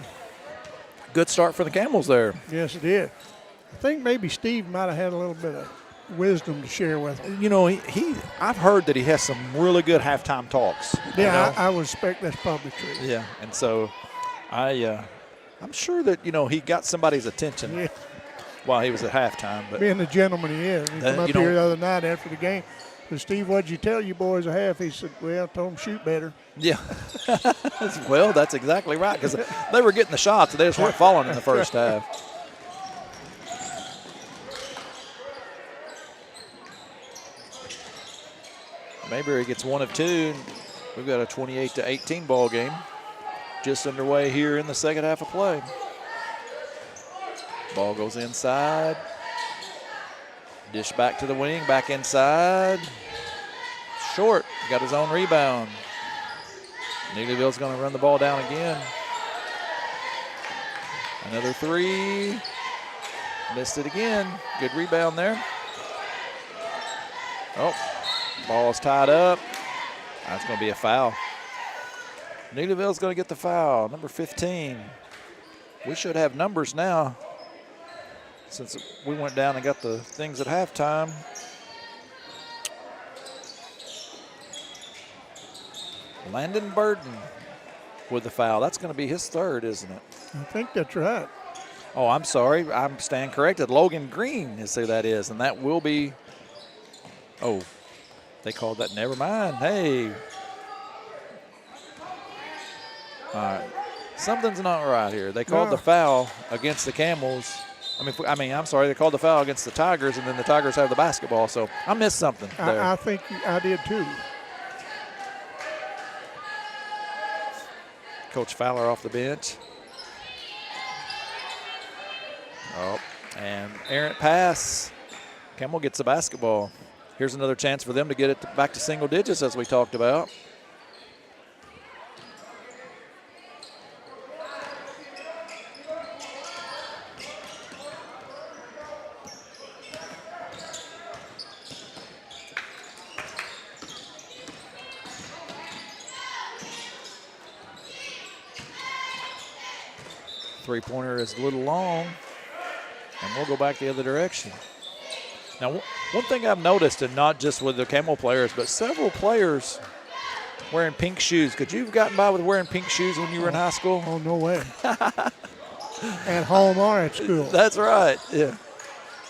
Good start for the Camels there. Yes, it did. I think maybe Steve might have had a little bit of wisdom to share with him. You know, I've heard that he has some really good halftime talks. Yeah, I would expect that's probably true. Yeah, and so I'm sure that, he got somebody's attention while he was at halftime. But being the gentleman he is. He came up here the other night after the game. So, Steve, what'd you tell you boys at half? He said, well, I told them shoot better. Yeah. Well, that's exactly right, because they were getting the shots. They just weren't falling in the first half. Mayberry gets 1 of 2. We've got a 28-18 ball game just underway here in the second half of play. Ball goes inside. Dish back to the wing, back inside. Short, got his own rebound. Neelyville's going to run the ball down again. Another 3. Missed it again. Good rebound there. Oh, ball's tied up. That's going to be a foul. Neelyville's going to get the foul, number 15. We should have numbers now since we went down and got the things at halftime. Landon Burden with the foul. That's going to be his 3rd, isn't it? I think that's right. Oh, I'm sorry. I'm stand corrected. Logan Green is who that is, and that will be – oh, they called that. Never mind. Hey. All right. Something's not right here. They called the foul against the Camels. I'm sorry. They called the foul against the Tigers, and then the Tigers have the basketball. So I missed something there. I think I did too. Coach Fowler off the bench. Oh, and errant pass. Campbell gets the basketball. Here's another chance for them to get it back to single digits, as we talked about. Three-pointer is a little long, and we'll go back the other direction. Now, one thing I've noticed, and not just with the Camel players, but several players wearing pink shoes. Could you have gotten by with wearing pink shoes when you were in high school? Oh, no way. At home or at school. That's right, yeah.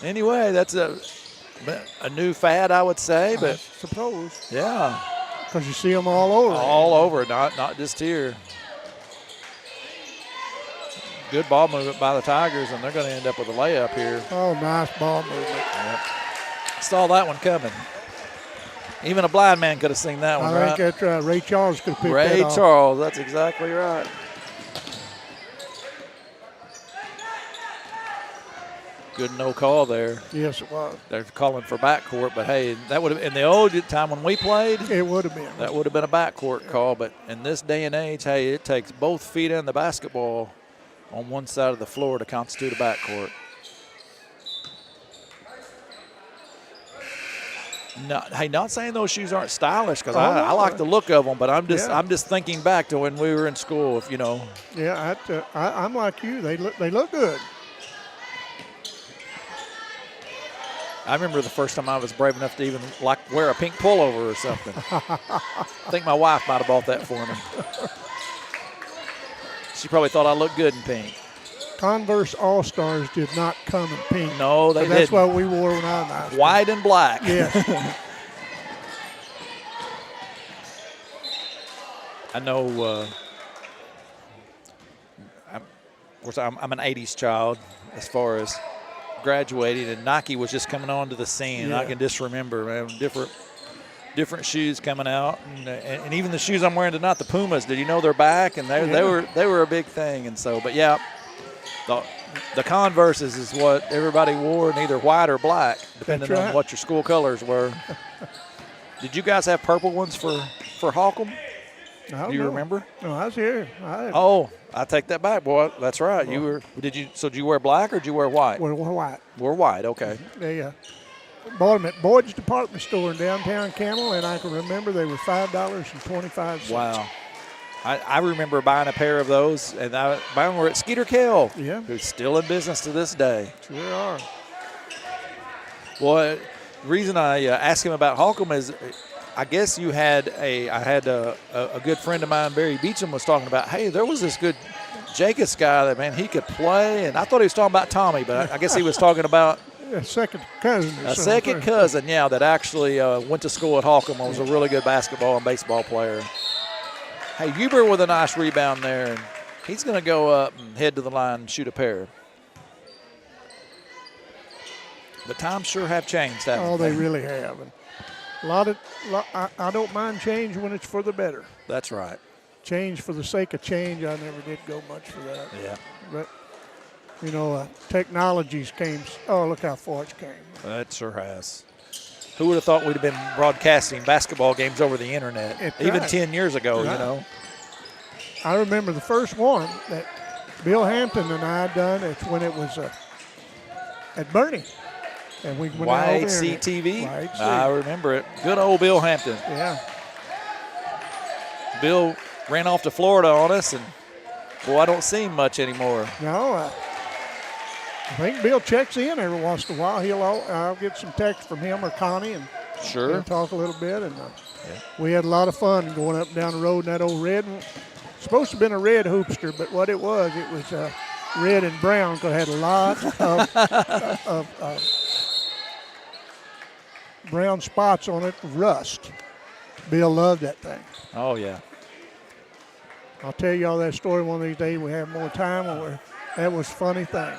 Anyway, that's a new fad, I would say. But I suppose. Yeah. Because you see them all over. All over, not just here. Good ball movement by the Tigers, and they're going to end up with a layup here. Oh, nice ball movement. Yep. Saw that one coming. Even a blind man could have seen that one, right? I think that's right. Ray Charles could have picked that Ray off. Charles, that's exactly right. Good no call there. Yes, it was. They're calling for backcourt, but hey, that would have in the old time when we played. It would have been. That would have been a backcourt call, but in this day and age, hey, it takes both feet and the basketball on one side of the floor to constitute a backcourt. Not saying those shoes aren't stylish, because I like the look of them, but I'm just thinking back to when we were in school, if you know. Yeah, I'm like you. They look good. I remember the first time I was brave enough to even wear a pink pullover or something. I think my wife might have bought that for me. She probably thought I looked good in pink. Converse All-Stars did not come in pink. No, they didn't. That's what we wore when I was in high school. White and black. Yeah. I know course, I'm an 80s child as far as graduating, and Nike was just coming onto the scene. Yeah. I can just remember, man, different shoes coming out, and even the shoes I'm wearing tonight, the Pumas. Did you know they're back? And they were a big thing. And so, but yeah, the Converses is what everybody wore, in either white or black, depending That's right. on what your school colors were. Did you guys have purple ones for Holcomb? Do you remember? No, I was here. Oh, I take that back, boy. That's right. You were. Did you wear black or did you wear white? We're white. We're white. Okay. They bought them at Boyd's Department Store in downtown Camel, and I can remember they were $5.25. Wow. I remember buying a pair of those, and mine were at Skeeter Kell, who's still in business to this day. Sure are. Well, the reason I asked him about Holcomb is I guess I had a good friend of mine, Barry Beecham, was talking about, hey, there was this good Jacobs guy that, man, he could play. And I thought he was talking about Tommy, but I guess he was talking about a second cousin. A second cousin, yeah, that actually went to school at Holcomb and was a really good basketball and baseball player. Hey, Huber with a nice rebound there, and he's going to go up and head to the line and shoot a pair. But times sure have changed, haven't Oh, they really have. And I don't mind change when it's for the better. That's right. Change for the sake of change, I never did go much for that. Yeah. But, technologies came. Oh, look how far it's came. That sure has. Who would have thought we'd have been broadcasting basketball games over the internet, even 10 years ago, you know? I remember the first one that Bill Hampton and I had done. It's when it was at Bernie. And we went YHC-TV. I remember it. Good old Bill Hampton. Yeah. Bill ran off to Florida on us, and, boy, I don't see him much anymore. No, I think Bill checks in every once in a while. I'll get some text from him or Connie and talk a little bit. And we had a lot of fun going up and down the road in that old red one. Supposed to have been a red hoopster, but what it was red and brown because it had a lot of brown spots on it, rust. Bill loved that thing. Oh, yeah. I'll tell y'all that story one of these days. We have more time. That was funny thing.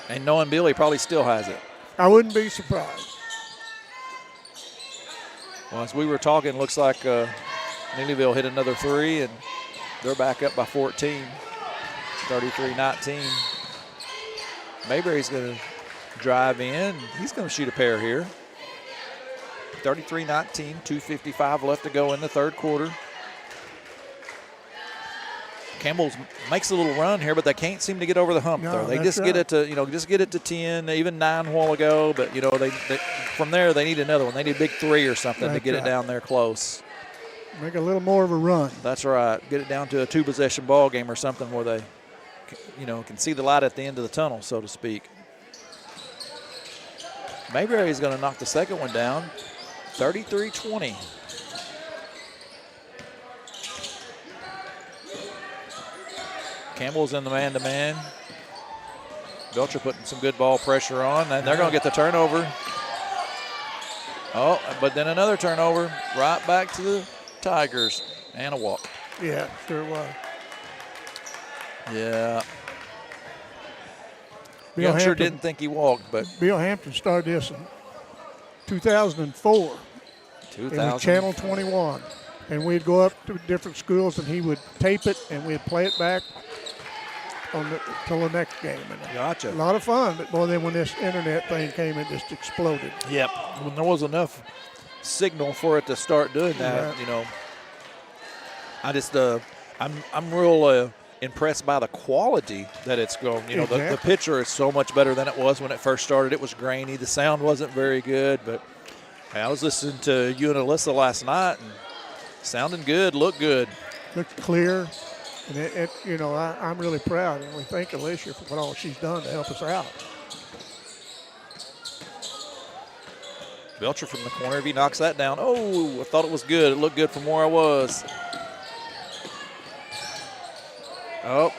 And knowing Bill, he probably still has it. I wouldn't be surprised. Well, as we were talking, looks like Neelyville hit another three, and they're back up by 14, 33-19. Mayberry's going to drive in. He's going to shoot a pair here. 33-19, 2:55 left to go in the third quarter. Campbell makes a little run here, but they can't seem to get over the hump. They just get it to 10, even 9 a while ago. But they from there they need another one. They need a big three or something to get it down there close. Make a little more of a run. That's right. Get it down to a 2-possession ball game or something where they, can see the light at the end of the tunnel, so to speak. Mayberry's going to knock the second one down, 33-20. Campbell's in the man-to-man. Belcher putting some good ball pressure on, and they're going to get the turnover. Oh, but then another turnover right back to the Tigers, and a walk. Yeah, sure was. Yeah. Bill sure didn't think he walked, but Bill Hampton started this in 2004. It was Channel 21. And we'd go up to different schools, and he would tape it, and we'd play it back till the next game. And gotcha. A lot of fun, but boy, then when this internet thing came, it just exploded. Yep. When there was enough signal for it to start doing that, I just I'm real impressed by the quality that it's going. The picture is so much better than it was when it first started. It was grainy. The sound wasn't very good, but I was listening to you and Alyssa last night, and sounding good, looked good. Looked clear. And I'm really proud, and we thank Alicia for what all she's done to help us out. Belcher from the corner, if he knocks that down. Oh, I thought it was good. It looked good from where I was. Oh.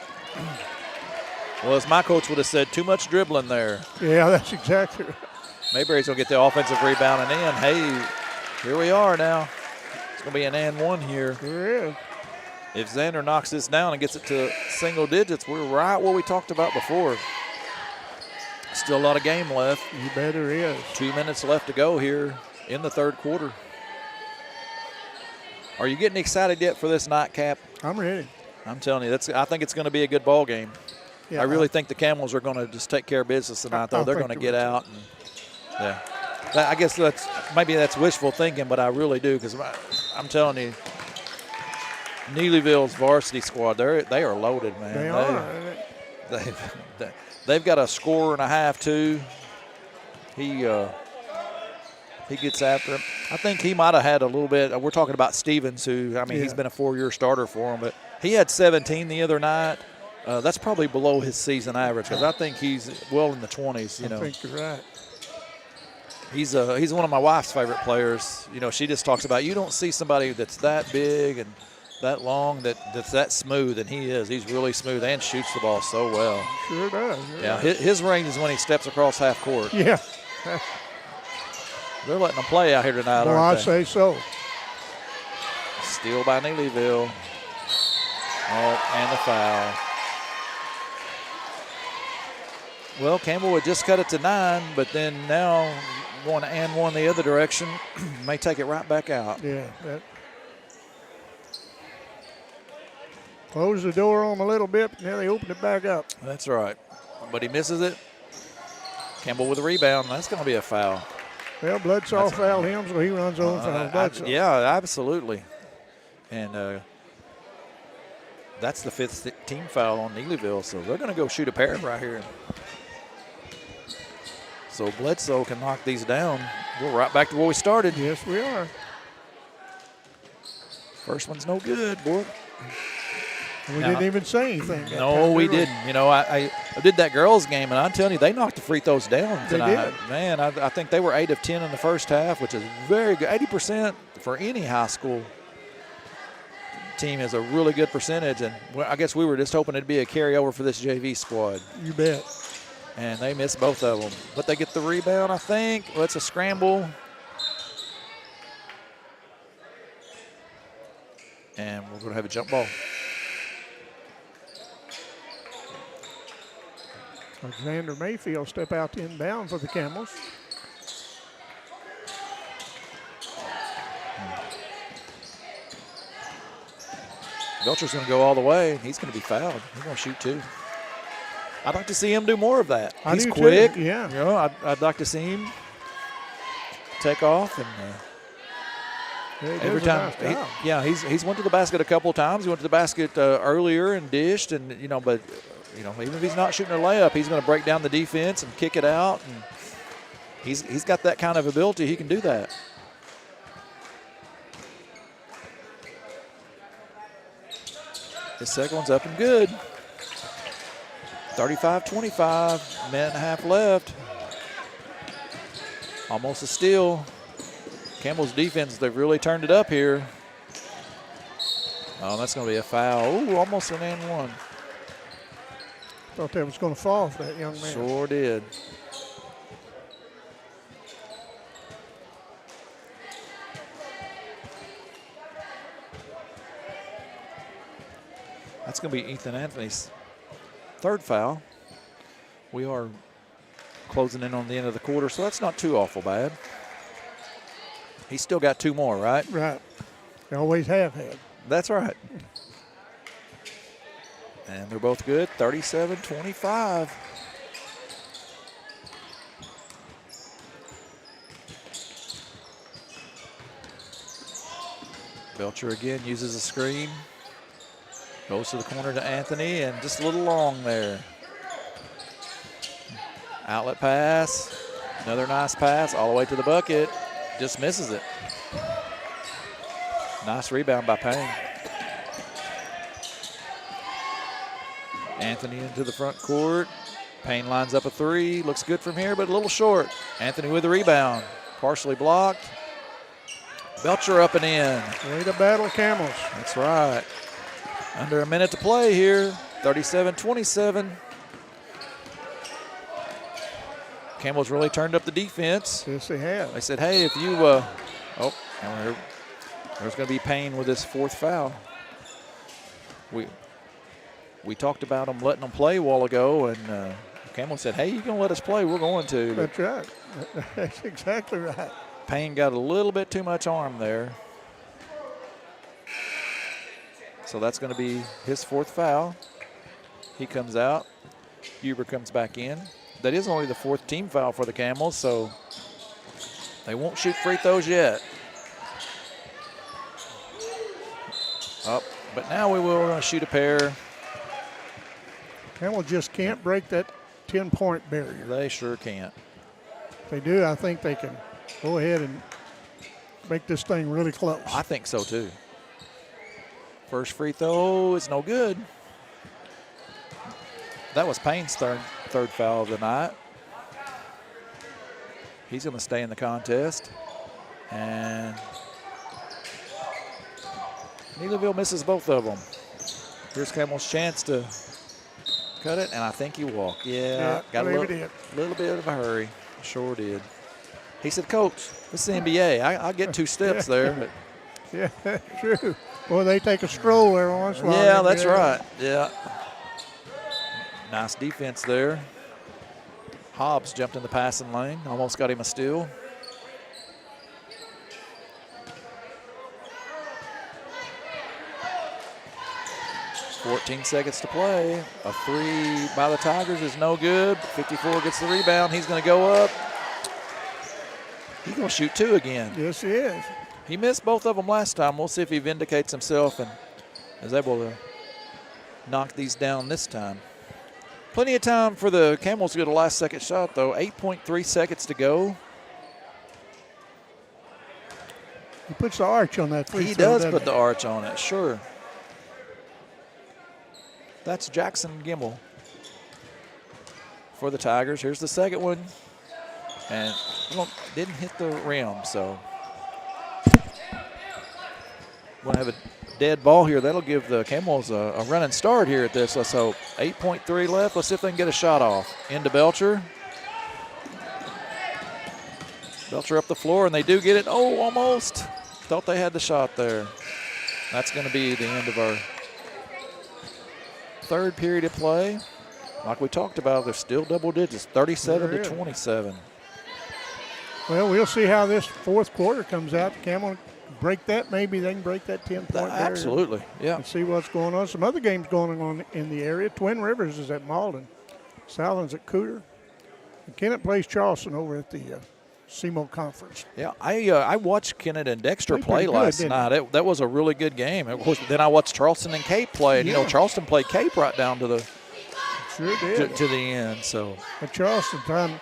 Well, as my coach would have said, too much dribbling there. Yeah, that's exactly right. Mayberry's going to get the offensive rebound and in. Hey, here we are now. It's going to be an and one here. There is. If Xander knocks this down and gets it to single digits, we're right where we talked about before. Still a lot of game left. You bet there is. 2 minutes left to go here in the third quarter. Are you getting excited yet for this nightcap? I'm ready. I'm telling you, I think it's going to be a good ball game. Yeah, I really think the Camels are going to just take care of business tonight, though. They're going to get out. And, yeah. I guess maybe that's wishful thinking, but I really do, because I'm telling you, Neelyville's varsity squad, they are loaded, man. They are. They've got a scorer and a half, too. He gets after him. I think he might have had a little bit. We're talking about Stevens, who, he's been a 4-year starter for him, but he had 17 the other night. That's probably below his season average, because I think he's well in the 20s. I think you're right. He's one of my wife's favorite players. She just talks about, you don't see somebody that's that big and that long that's that smooth, and he is. He's really smooth and shoots the ball so well. Sure does. Yeah, his range is when he steps across half court. Yeah. They're letting them play out here tonight, Well, aren't I they? say so. Steal by Neelyville. Oh, and the foul. Well, Campbell would just cut it to 9, but then now one the other direction may take it right back out. Yeah. Close the door on them a little bit, but now they open it back up. That's right. But he misses it. Campbell with a rebound. That's going to be a foul. Well, Bloodsaw fouled him, so he runs over foul Bloodsaw. Yeah, absolutely. And that's the 5th team foul on Neelyville, so they're going to go shoot a pair right here. So Bledsoe can knock these down. We're right back to where we started. Yes, we are. First one's no good, boy. We didn't even say anything. No, we didn't. I did that girls game, and I'm telling you, they knocked the free throws down tonight. They did. Man, I think they were 8 of 10 in the first half, which is very good. 80% for any high school team is a really good percentage, and I guess we were just hoping it'd be a carryover for this JV squad. You bet. And they missed both of them. But they get the rebound, I think. Well, it's a scramble. And we're going to have a jump ball. Alexander Mayfield step out to inbound for the Camels. Belcher's going to go all the way. He's going to be fouled. He's going to shoot 2. I'd like to see him do more of that. He's quick. Too. Yeah. I'd like to see him take off and every time. He's went to the basket a couple of times. He went to the basket earlier and dished, and but even if he's not shooting a layup, he's going to break down the defense and kick it out. And he's got that kind of ability. He can do that. His second one's up and good. 35-25, minute and a half left. Almost a steal. Campbell's defense, they've really turned it up here. Oh, that's going to be a foul. Ooh, almost an and one. Thought that was going to fall for that young man. Sure did. That's going to be Ethan Anthony's 3rd foul. We are closing in on the end of the quarter, so that's not too awful bad. He's still got 2 more, right? Right. They always have had. That's right. And they're both good, 37-25. Belcher again uses a screen. Goes to the corner to Anthony, and just a little long there. Outlet pass. Another nice pass all the way to the bucket. Just misses it. Nice rebound by Payne. Anthony into the front court. Payne lines up a 3. Looks good from here, but a little short. Anthony with the rebound. Partially blocked. Belcher up and in. Way to battle Camels. That's right. Under a minute to play here. 37-27. Campbell's really turned up the defense. Yes, they have. They said, hey, if you and there's going to be Payne with his 4th foul. we talked about them letting them play a while ago, and Campbell said, hey, you're going to let us play, we're going to. That's right. That's exactly right. Payne got a little bit too much arm there. So that's going to be his 4th foul. He comes out. Huber comes back in. That is only the 4th team foul for the Camels, so they won't shoot free throws yet. Up, but now we will. We're going to shoot a pair. Camel just can't break that 10-point barrier. They sure can't. If they do, I think they can go ahead and make this thing really close. I think so, too. First free throw is no good. That was Payne's third foul of the night. He's going to stay in the contest. And Neelyville misses both of them. Here's Campbell's chance to cut it, and I think he walked. Yeah, got a little bit of a hurry. Sure did. He said, Coach, this is the NBA. I get 2 steps there. But yeah, that's true. Boy, they take a stroll there once. Yeah, that's right. Yeah. Nice defense there. Hobbs jumped in the passing lane. Almost got him a steal. .14 seconds to play. A 3 by the Tigers is no good. 54 gets the rebound. He's going to go up. He's going to shoot 2 again. Yes, he is. He missed both of them last time. We'll see if he vindicates himself and is able to knock these down this time. Plenty of time for the Camels to get a last-second shot, though. 8.3 seconds to go. He puts the arch on that free throw. He does put the arch on it, sure. That's Jackson Gimbel for the Tigers. Here's the second one. And didn't hit the rim, so we're going to have a dead ball here. That'll give the Camels a running start here at this. Let's hope. 8.3 left. Let's see if they can get a shot off. Into Belcher. Belcher up the floor, and they do get it. Oh, almost. Thought they had the shot there. That's going to be the end of our 3rd period of play. Like we talked about, they're still double digits, 37-27. Well, we'll see how this 4th quarter comes out. Camel break that. Maybe they can break that 10-point barrier. Absolutely, yeah. And see what's going on. Some other games going on in the area. Twin Rivers is at Malden. Southland's at Cooter. And Kennett plays Charleston over at the SEMO Conference. Yeah, I watched Kennett and Dexter play last night. That was a really good game. Of course, then I watched Charleston and Cape play. And, Charleston played Cape right down to the to the end. So at Charleston time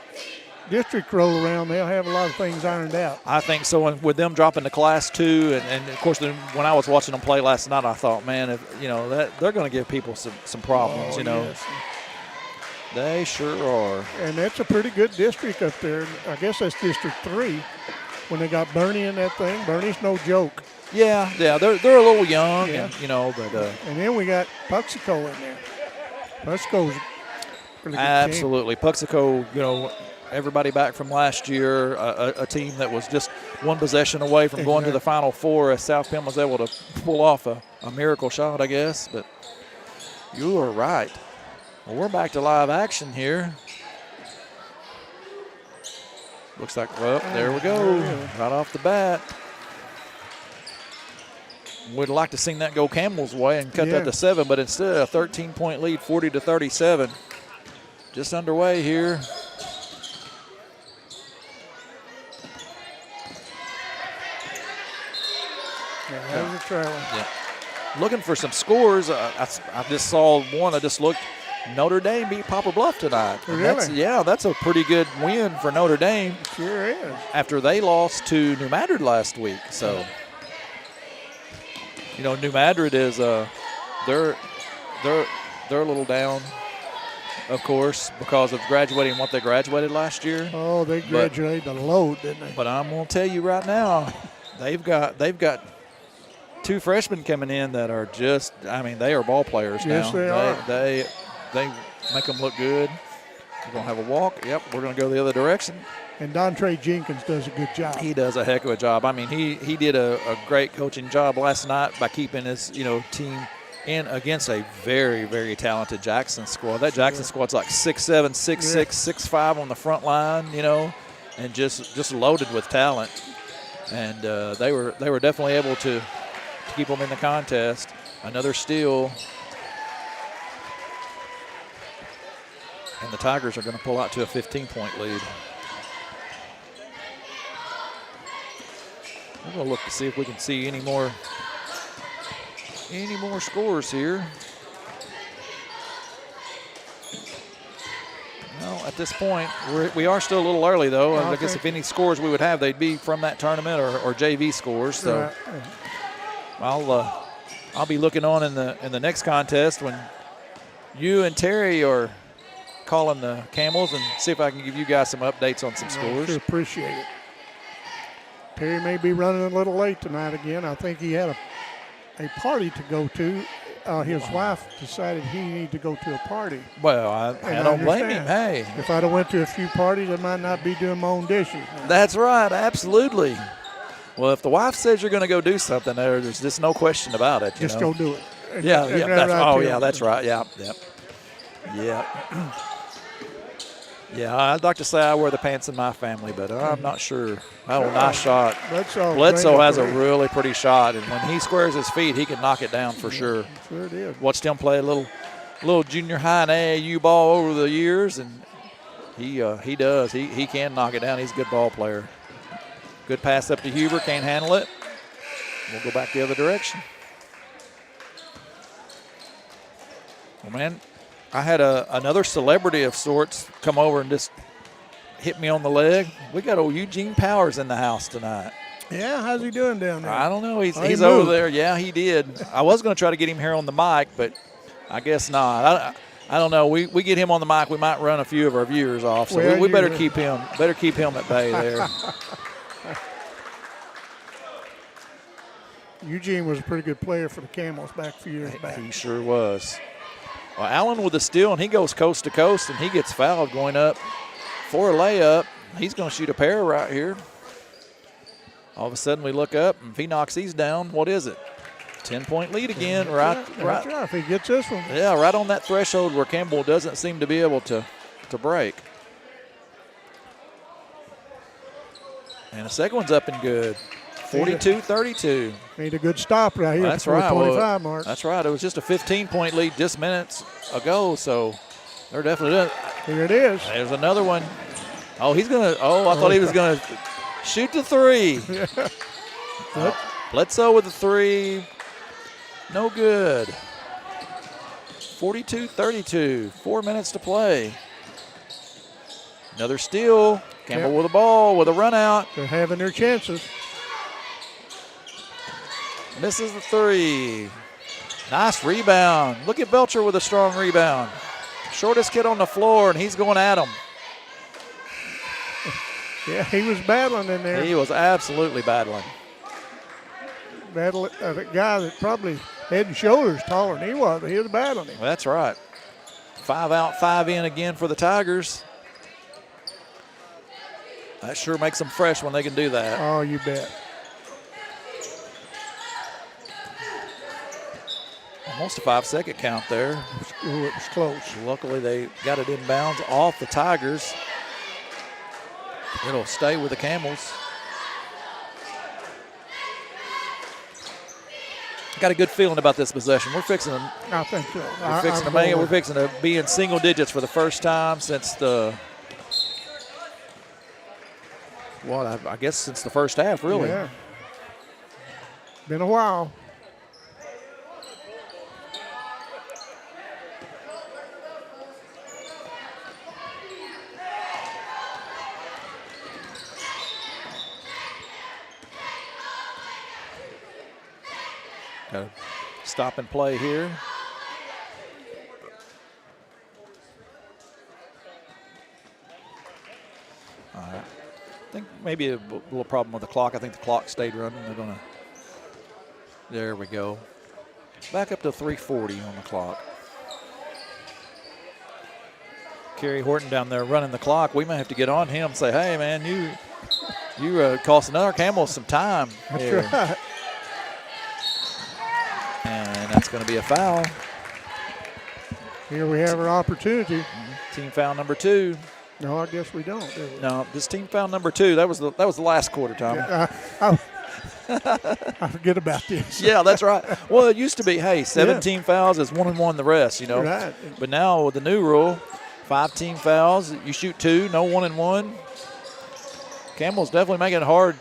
district roll around, they'll have a lot of things ironed out. I think so. And with them dropping to Class 2, and of course, when I was watching them play last night, I thought, man, that they're going to give people some problems. Yes. They sure are. And that's a pretty good district up there. I guess that's District 3 when they got Bernie in that thing. Bernie's no joke. Yeah, they're a little young, and, but. And then we got Puxico in there. Puxico's a really good absolutely. Team. Puxico, everybody back from last year, a team that was just one possession away from going to the Final Four, as South Bend was able to pull off a miracle shot, I guess. But you are right. Well, we're back to live action here. Looks like, well, there we go. Right off the bat. We'd like to see that go Campbell's way and cut that to 7, but instead a 13-point lead, 40-37. Just underway here. There's a trailer. Yeah. Looking for some scores. I just saw one. I just looked. Notre Dame beat Poplar Bluff tonight. Really? That's a pretty good win for Notre Dame. Sure is. After they lost to New Madrid last week. So, New Madrid is they're a little down, of course, because of graduating what they graduated last year. Oh, they graduated a load, didn't they? But I'm going to tell you right now, they've got 2 freshmen coming in that are just, they are ball players now. Yes, they are. They make them look good. We're going to have a walk. Yep, we're going to go the other direction. And Dontre Jenkins does a good job. He does a heck of a job. He did a great coaching job last night by keeping his, team in against a very, very talented Jackson squad. That Jackson squad's like 6'7", 6'6", 6'5" on the front line, you know, and just loaded with talent. And they were definitely able to keep them in the contest. Another steal. And the Tigers are going to pull out to a 15-point lead. We're going to look to see if we can see any more scores here. No, at this point, we are still a little early, though. Okay. I guess if any scores we would have, they'd be from that tournament or JV scores. So I'll be looking on in the next contest when you and Terry are calling the Camels and see if I can give you guys some updates on some scores. Sure appreciate it. Terry may be running a little late tonight again. I think he had a party to go to. His wife decided he needed to go to a party. Well, I don't blame him. Hey, if I'd have went to a few parties, I might not be doing my own dishes. That's right, absolutely. Well, if the wife says you're going to go do something, there's just no question about it. Just go do it. Yeah. That's right. Yeah. Yeah, I'd like to say I wear the pants in my family, but I'm not sure. Oh, nice shot. Bledsoe has a really pretty shot, and when he squares his feet, he can knock it down for sure. Sure did. Watched him play a little junior high and AAU ball over the years, and he does. He can knock it down. He's a good ball player. Good pass up to Huber, can't handle it. We'll go back the other direction. Well, man, I had another celebrity of sorts come over and just hit me on the leg. We got old Eugene Powers in the house tonight. Yeah, how's he doing down there? I don't know. He's over there. Yeah, he did. I was going to try to get him here on the mic, but I guess not. I don't know. We get him on the mic, we might run a few of our viewers off. So we better keep him. Better keep him at bay there. Eugene was a pretty good player for the Camels back a few years back. He sure was. Well, Allen with the steal, and he goes coast to coast, and he gets fouled going up for a layup. He's going to shoot a pair right here. All of a sudden we look up, and if he knocks these down, what is it? 10-point lead again. Right. If he gets this one. Yeah, right on that threshold where Campbell doesn't seem to be able to break. And the second one's up and good. 42-32. Need a good stop right here. That's right. 25 mark. That's right. It was just a 15-point lead just minutes ago, so they're definitely doing it. Here it is. There's another one. Oh, he's going to – I thought he was going to shoot the three. Bledsoe with the three. No good. 42-32. 4 minutes to play. Another steal. Campbell with the ball with a run out. They're having their chances. Misses the three. Nice rebound. Look at Belcher with a strong rebound. Shortest kid on the floor, and he's going at him. Yeah, he was battling in there. He was absolutely battling. A guy that probably head and shoulders taller than he was, but he was battling him. Well, that's right. 5 out, 5 in again for the Tigers. That sure makes them fresh when they can do that. Oh, you bet. Almost a 5-second count there. It was close. Luckily, they got it inbounds off the Tigers. It'll stay with the Camels. Got a good feeling about this possession. We're fixing to. I think so. We're fixing to be in single digits for the first time since I guess since the first half, really. Yeah. Been a while. Got to stop and play here. All right. I think maybe a little problem with the clock. I think the clock stayed running. They're going to. There we go. Back up to 3:40 on the clock. Kerry Horton down there running the clock. We may have to get on him and say, hey, man, you cost another Camel some time here. That's right. And That's going to be a foul. Here we have our opportunity. Team foul number 2. No, I guess we don't, do we? No, this team foul number 2. That was the last quarter, Tommy. I forget about this. Yeah, that's right. Well, it used to be, hey, 17 fouls is 1-1 the rest, you know. Right. But now with the new rule, 5 team fouls, you shoot 2, no 1-1. Campbell's definitely making it hard.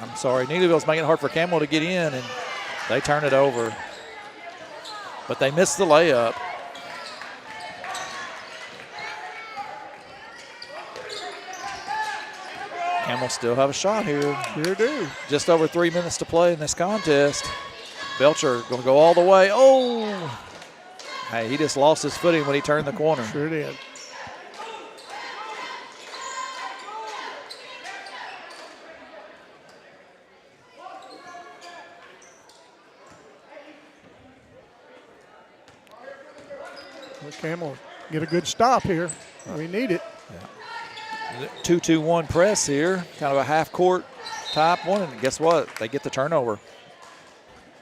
I'm sorry, Neelyville's making it hard for Campbell to get in, and they turn it over. But they missed the layup. Camels still have a shot here. Sure do. Just over 3 minutes to play in this contest. Belcher going to go all the way. Oh! Hey, he just lost his footing when he turned the corner. Sure did. The Camels get a good stop here. We need it. 2-2-1 press here, kind of a half-court type one, and guess what? They get the turnover.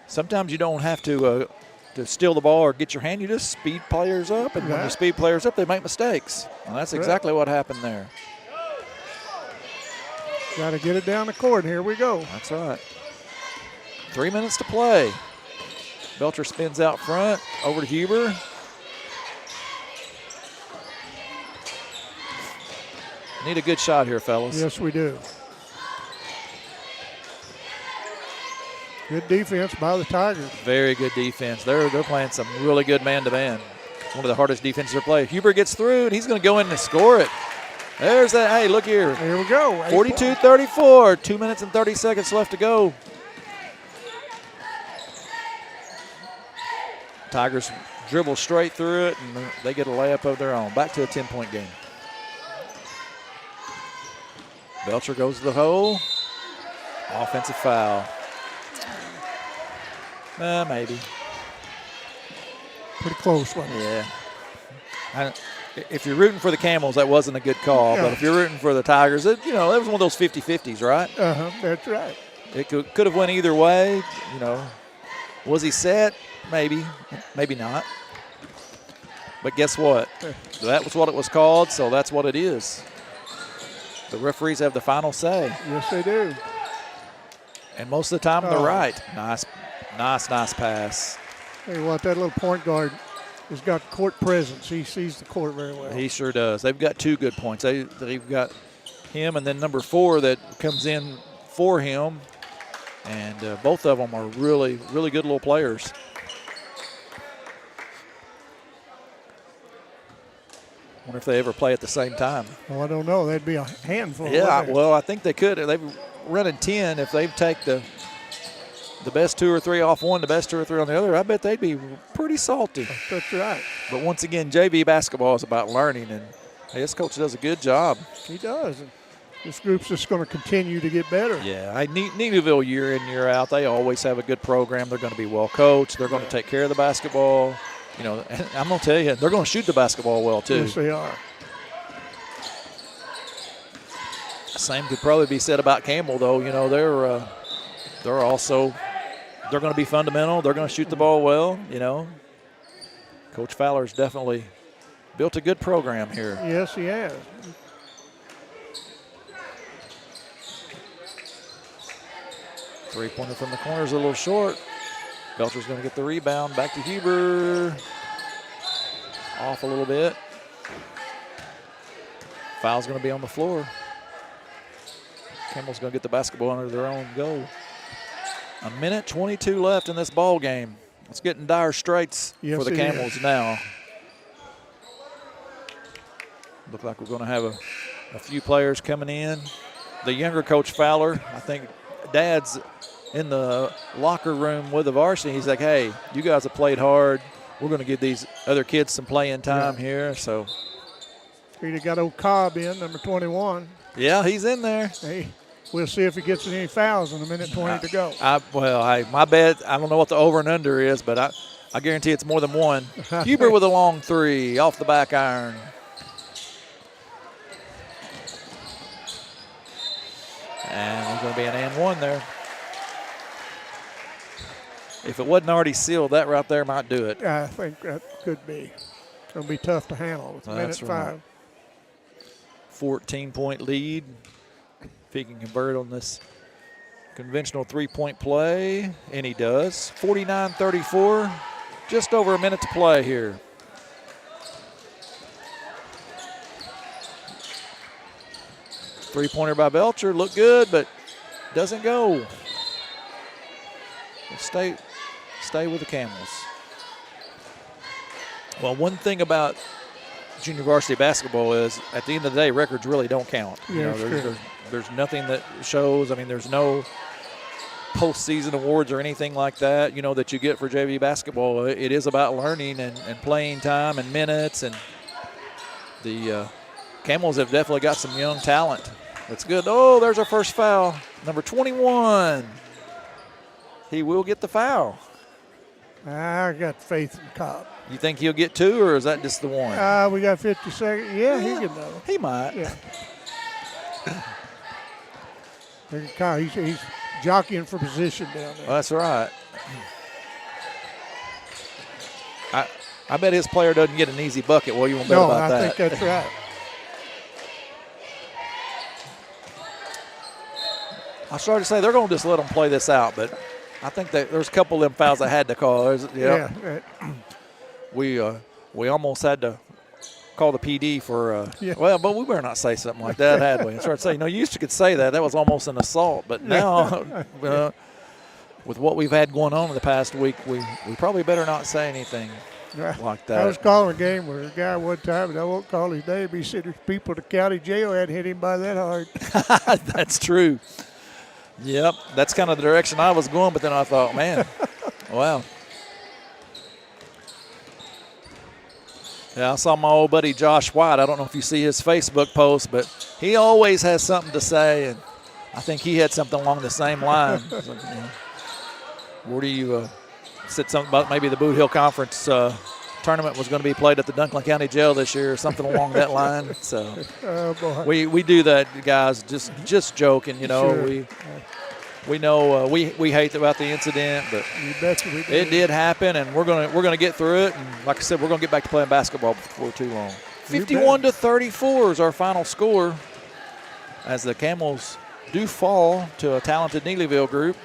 Sometimes you don't have to steal the ball or get your hand. You just speed players up, and when you speed players up, they make mistakes. And that's exactly what happened there. Got to get it down the court. Here we go. That's right. 3 minutes to play. Belcher spins out front, over to Huber. Need a good shot here, fellas. Yes, we do. Good defense by the Tigers. Very good defense. They're playing some really good man-to-man. One of the hardest defenses to play. Huber gets through, and he's going to go in and score it. There's that. Hey, look here. Here we go. 42-34. 2 minutes and 30 seconds left to go. Tigers dribble straight through it, and they get a layup of their own. Back to a 10-point game. Belcher goes to the hole. Offensive foul. Maybe. Pretty close one. Yeah. If you're rooting for the Camels, that wasn't a good call. Yeah. But if you're rooting for the Tigers, that was one of those 50-50s, right? That's right. It could have went either way. Was he set? Maybe. Maybe not. But guess what? That was what it was called, so that's what it is. The referees have the final say. Yes, they do. And most of the time, they're right. Nice pass. Hey, what, that little point guard has got court presence. He sees the court very well. He sure does. They've got 2 good points. They've got him and then number 4 that comes in for him. And both of them are really, really good little players. Wonder if they ever play at the same time. Well, I don't know. That'd be a handful. Yeah, well, I think they could. They've running 10. If they take the best 2 or 3 off one, the best 2 or 3 on the other, I bet they'd be pretty salty. That's right. But once again, JV basketball is about learning, and this coach does a good job. He does. And this group's just going to continue to get better. Yeah, Neelyville year in, year out, they always have a good program. They're going to be well coached. They're going to take care of the basketball. And I'm going to tell you, they're going to shoot the basketball well, too. Yes, they are. Same could probably be said about Campbell, though. They're going to be fundamental. They're going to shoot the ball well, Coach Fowler's definitely built a good program here. Yes, he has. Three-pointer from the corner is a little short. Belcher's going to get the rebound. Back to Huber. Off a little bit. Foul's going to be on the floor. Campbell's going to get the basketball under their own goal. 1:22 left in this ball game. It's getting dire straits for the Camels now. Look like we're going to have a few players coming in. The younger Coach Fowler, I think Dad's in the locker room with the varsity. He's like, hey, you guys have played hard. We're going to give these other kids some playing time here. So He got old Cobb in, number 21. Yeah, he's in there. Hey, we'll see if he gets any fouls in 1:20 to go. My bet, I don't know what the over and under is, but I guarantee it's more than one. Huber with a long 3 off the back iron. And there's going to be an and one there. If it wasn't already sealed, that right there might do it. I think that could be. It's going to be tough to handle with That's minute right. 5. 14-point lead. If he can convert on this conventional three-point play, and he does. 49-34, just over a minute to play here. Three-pointer by Belcher, looked good, but doesn't go. Stay with the Camels. Well, one thing about junior varsity basketball is, at the end of the day, records really don't count. Yeah, There's nothing that shows. I mean, there's no postseason awards or anything like that, that you get for JV basketball. It is about learning and playing time and minutes, and the Camels have definitely got some young talent. That's good. Oh, there's our first foul. Number 21. He will get the foul. I got faith in Cobb. You think he'll get 2, or is that just the one? We got 50 seconds. Yeah, he can know. He might. Yeah. Look at Cobb. He's jockeying for position down there. Well, that's right. I bet his player doesn't get an easy bucket. Well, you won't bet about that. I think that's right. I started to say they're going to just let them play this out, but I think that there's a couple of them fouls I had to call. Yeah. We almost had to call the PD for Yeah. well, but we better not say something like that, had we? I started saying, you used to could say that. That was almost an assault, but now with what we've had going on in the past week, we probably better not say anything like that. I was calling a game where a guy one time, and I won't call his name, he said there's people at the county jail hadn't hit him by that hard. That's true. Yep, that's kind of the direction I was going, but then I thought, man, wow. Yeah, I saw my old buddy Josh White. I don't know if you see his Facebook post, but he always has something to say, and I think he had something along the same line. Where do you said something about maybe the Boot Hill Conference tournament was going to be played at the Dunklin County Jail this year, or something along that line. So we do that, guys. Just joking, Sure. We know we hate about the incident, but You betcha we it did happen, and we're gonna get through it. And like I said, we're gonna get back to playing basketball before too long. 51-34 is our final score, as the Camels do fall to a talented Neelyville group.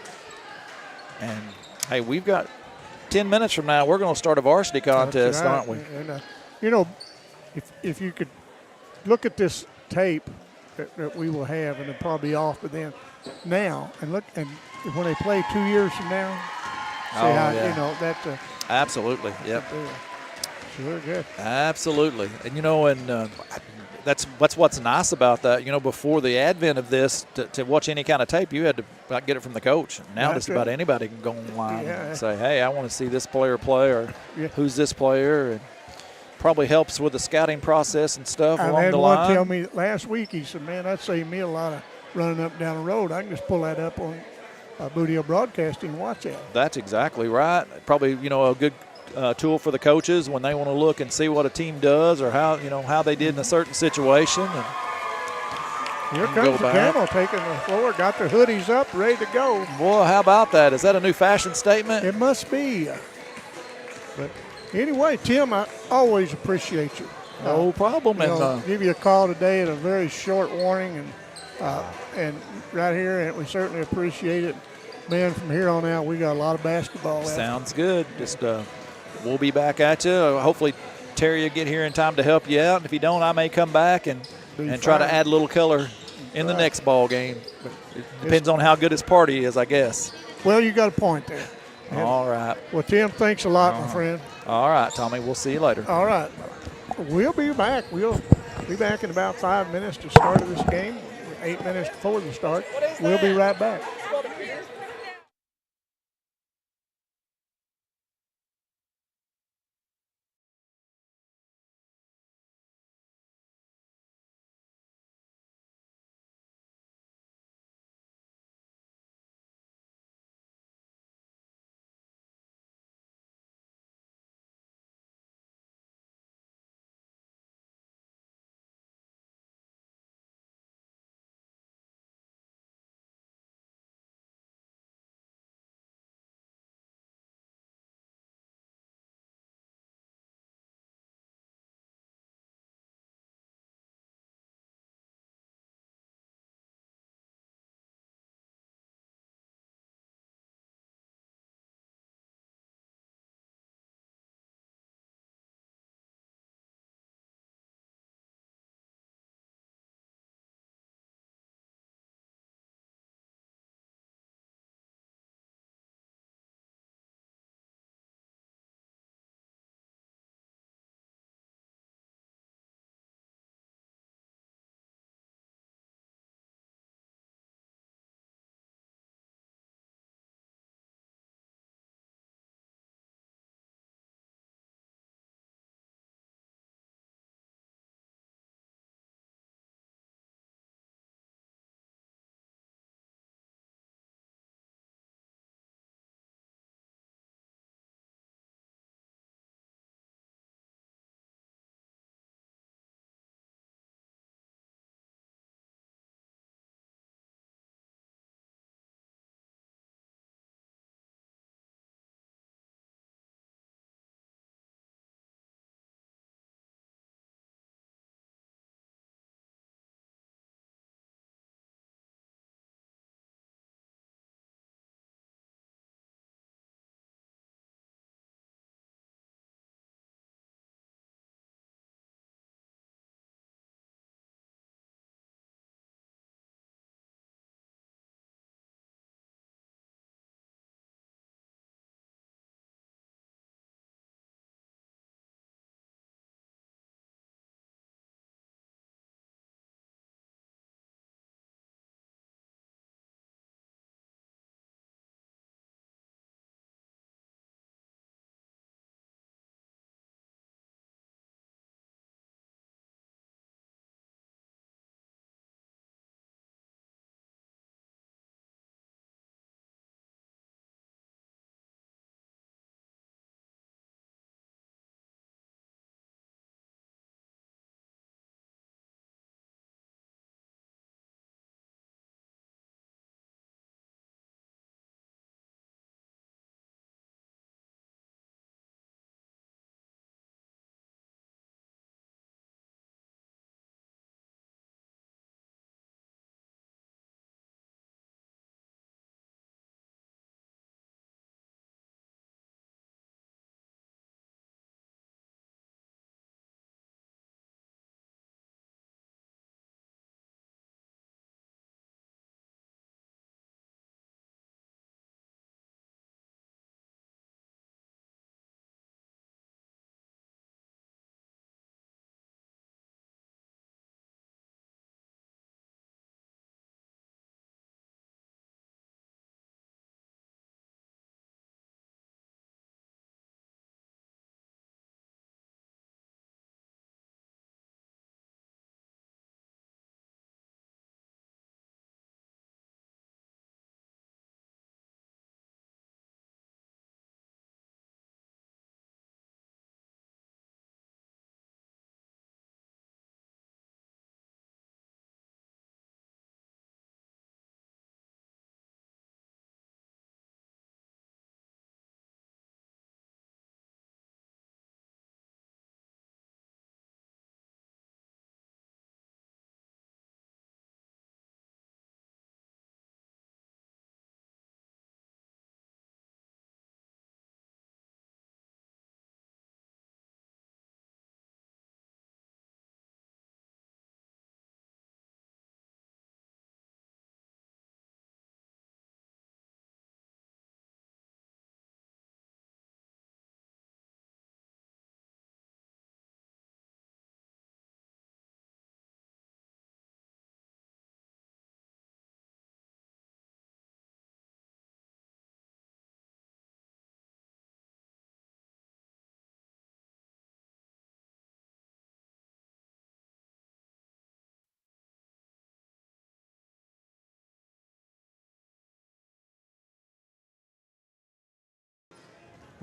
And hey, we've got 10 minutes from now, we're going to start a varsity contest, right. aren't we? And, if you could look at this tape that we will have, and it'll probably be off, but then now, and look, and when they play 2 years from now, that's Absolutely, yep. Sure, good. Absolutely. And, that's what's nice about that. Before the advent of this, to watch any kind of tape, you had to get it from the coach. Now just about anybody can go online and say, hey, I want to see this player play, or who's this player, and probably helps with the scouting process and stuff along the line. I had one tell me last week, he said, man, that'd save me a lot of running up and down the road. I can just pull that up on Boot Hill Broadcasting and watch that. That's exactly right. Probably, a good tool for the coaches when they want to look and see what a team does, or how they did in a certain situation. And here comes the Camel taking the floor, got their hoodies up, ready to go. Boy, how about that? Is that a new fashion statement? It must be. But anyway, Tim, I always appreciate you. No problem. And give you a call today at a very short warning, and right here, and we certainly appreciate it. Man, from here on out, we got a lot of basketball left. Sounds good. Just we'll be back at you. Hopefully, Terry will get here in time to help you out. And if he don't, I may come back and try to add a little color in the next ball game. It depends on how good his party is, I guess. Well, you got a point there. All right. Well, Tim, thanks a lot, my friend. All right, Tommy. We'll see you later. All right. We'll be back. We'll be back in about 5 minutes to start of this game. 8 minutes before the start. We'll be right back.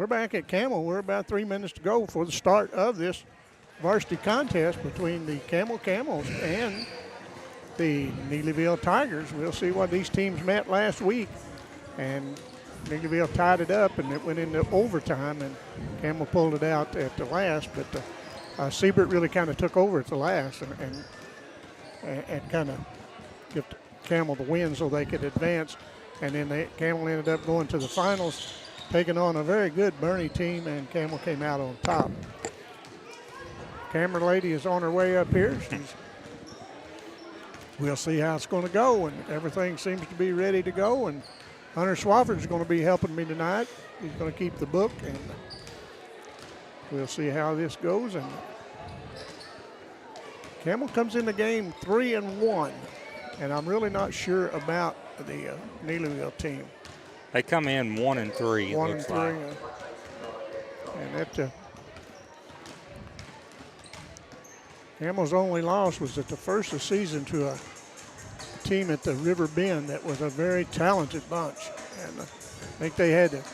We're back at Camel. We're about 3 minutes to go for the start of this varsity contest between the Camels and the Neelyville Tigers. We'll see what these teams met last week. And Neelyville tied it up, and it went into overtime, and Campbell pulled it out at the last. But Siebert really kind of took over at the last and kind of give Campbell the win so they could advance. And then Campbell ended up going to the finals, taking on a very good Bernie team, and Campbell came out on top. Camera lady is on her way up here. We'll see how it's going to go, and everything seems to be ready to go. And Hunter Swafford is going to be helping me tonight. He's going to keep the book, and we'll see how this goes. And Campbell comes in the game 3-1, and I'm really not sure about the Neelyville team. They come in 1-3. 1-3, and that Campbell's only loss was at the first of the season to a team at the River Bend that was a very talented bunch. And I think they had a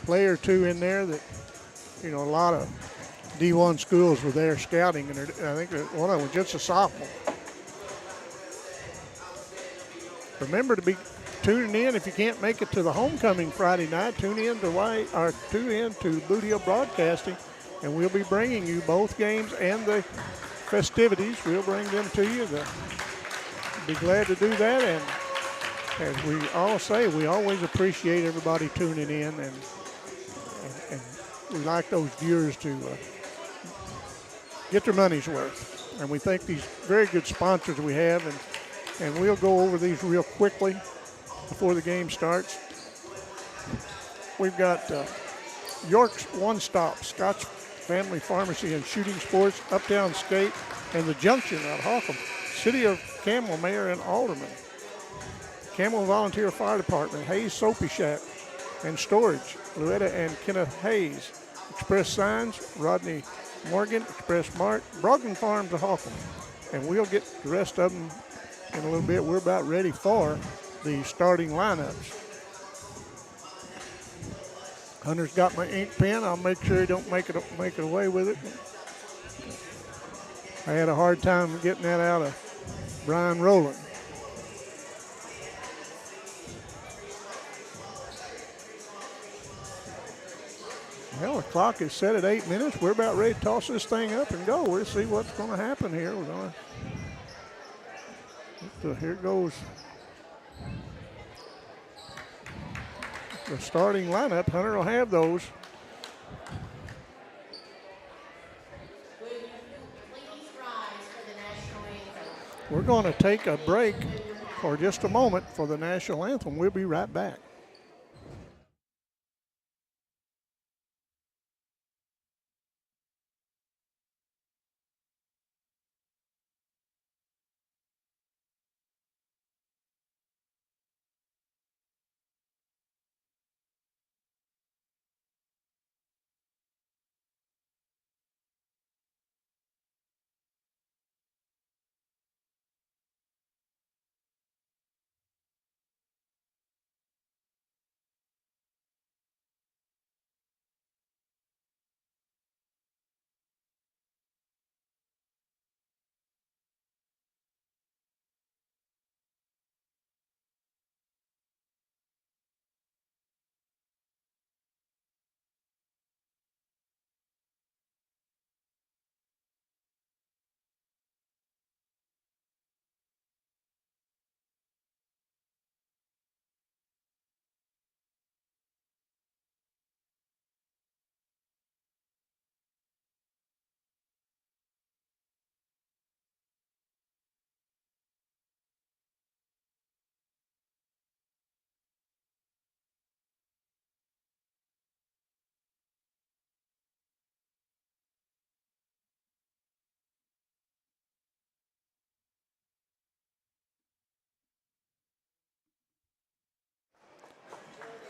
player or two in there that, a lot of D1 schools were there scouting, and I think one of them was just a sophomore. Remember to be tuning in if you can't make it to the homecoming Friday night. Tune in to Boothill Broadcasting, and we'll be bringing you both games and the festivities. We'll bring them to you. Be glad to do that, and as we all say, we always appreciate everybody tuning in, and we like those viewers to get their money's worth. And we thank these very good sponsors we have, and we'll go over these real quickly before the game starts. We've got York's One Stop, Scotch Family Pharmacy and Shooting Sports, Uptown Skate, and the Junction out of Holcomb. City of Campbell Mayor and Alderman. Campbell Volunteer Fire Department, Hayes Soapy Shack and Storage, Louetta and Kenneth Hayes. Express Signs, Rodney Morgan, Express Mart, Brogdon Farms of Holcomb. And we'll get the rest of them in a little bit. We're about ready for the starting lineups. Hunter's got my ink pen. I'll make sure he don't make it away with it. I had a hard time getting that out of Brian Rowland. Well, the clock is set at 8 minutes. We're about ready to toss this thing up and go. We'll see what's going to happen here. Here goes the starting lineup. Hunter will have those. We're going to take a break for just a moment for the national anthem. We'll be right back.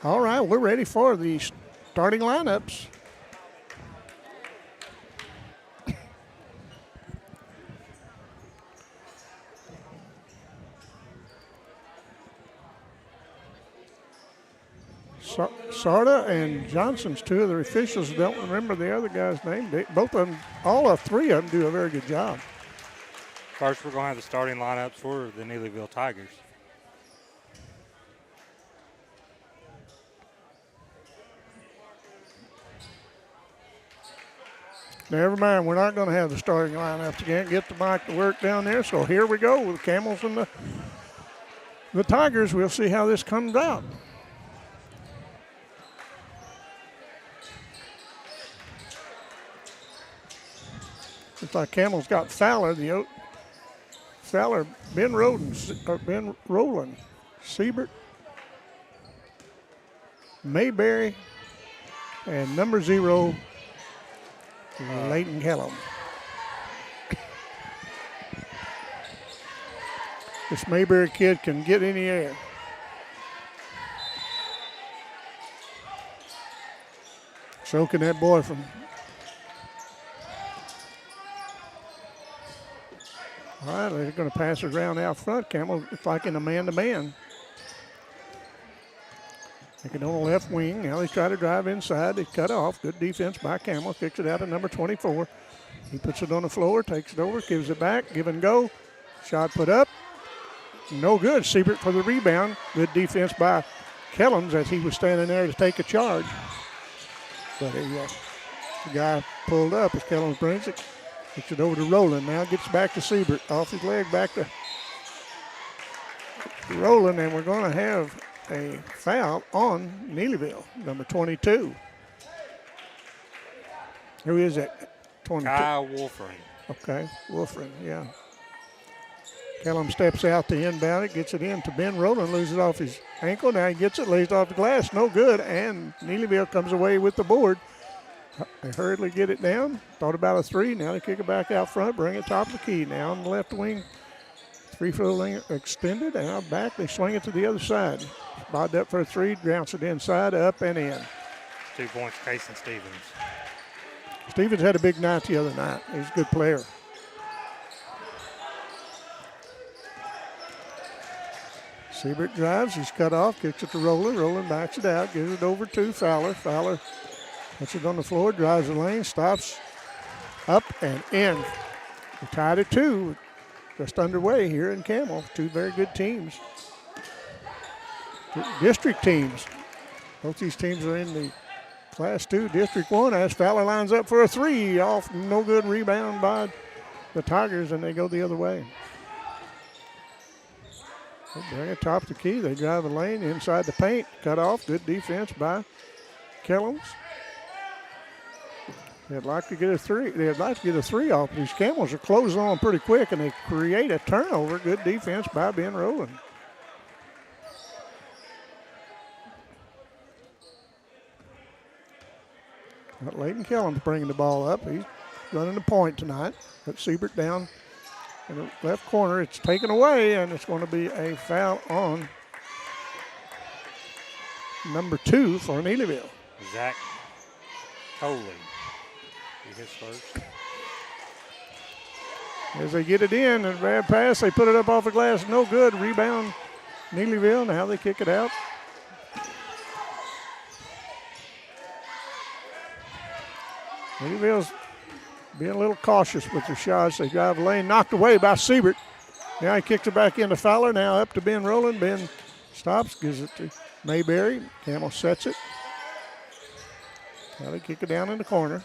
All right, we're ready for the starting lineups. Sarda and Johnson's two of the officials. Don't remember the other guy's name. Both of them, three of them do a very good job. First, we're going to have the starting lineups for the Neelyville Tigers. Never mind, we're not going to have the starting lineups. You can't get the mic to work down there, so here we go with the Camels and the Tigers. We'll see how this comes out. Looks like Camels got Fowler, Ben Rowland, Siebert, Mayberry, and number 0, Leighton Kellum. This Mayberry kid can get in the air. So can that boy from. All right, they're going to pass it around out front. Campbell, it's like in a man-to-man. They get on the left wing. Now they try to drive inside. They cut off. Good defense by Campbell. Kicks it out to number 24. He puts it on the floor, takes it over, gives it back, give and go. Shot put up. No good. Siebert for the rebound. Good defense by Kellums as he was standing there to take a charge. But the guy pulled up as Kellums brings it. Kicks it over to Rowland. Now gets back to Siebert. Off his leg back to Rowland. And we're going to have a foul on Neelyville, number 22. Who is that? 22. Kyle Wolfring. Okay, Wolfring, yeah. Kellum steps out to inbound it, gets it in to Ben Rowland, loses off his ankle. Now he gets it, lays it off the glass, no good, and Neelyville comes away with the board. They hurriedly get it down, thought about a three, now they kick it back out front, bring it top of the key. Now on the left wing, 3-foot lane extended, and out back, they swing it to the other side. Spotted up for a three, bounce it inside, up and in. 2 points, Casey Stevens. Stevens had a big night the other night. He's a good player. Siebert drives, he's cut off, kicks it to Rowland. Rowland backs it out, gives it over to Fowler. Fowler puts it on the floor, drives the lane, stops, up and in. We're tied at 2, just underway here in Camel. 2 very good teams. District teams. Both these teams are in the Class 2, District 1, as Fowler lines up for a three. Off, no good, rebound by the Tigers, and they go the other way. They bring it top of the key. They drive the lane inside the paint. Cut off. Good defense by Kellums. They'd like to get a three. They'd like to get a three off. These Camels are closing on pretty quick, and they create a turnover. Good defense by Ben Rowland. But Leighton Kellum's bringing the ball up. He's running the point tonight. Put Siebert down in the left corner. It's taken away, and it's going to be a foul on number 2 for Neelyville. Zach Coley. He hits first. As they get it in, and a bad pass, they put it up off the glass. No good. Rebound Neelyville. Now they kick it out. Neelyville's being a little cautious with their shots. They drive the lane, knocked away by Siebert. Now he kicks it back into Fowler. Now up to Ben Rowland. Ben stops, gives it to Mayberry. Camel sets it. Now they kick it down in the corner.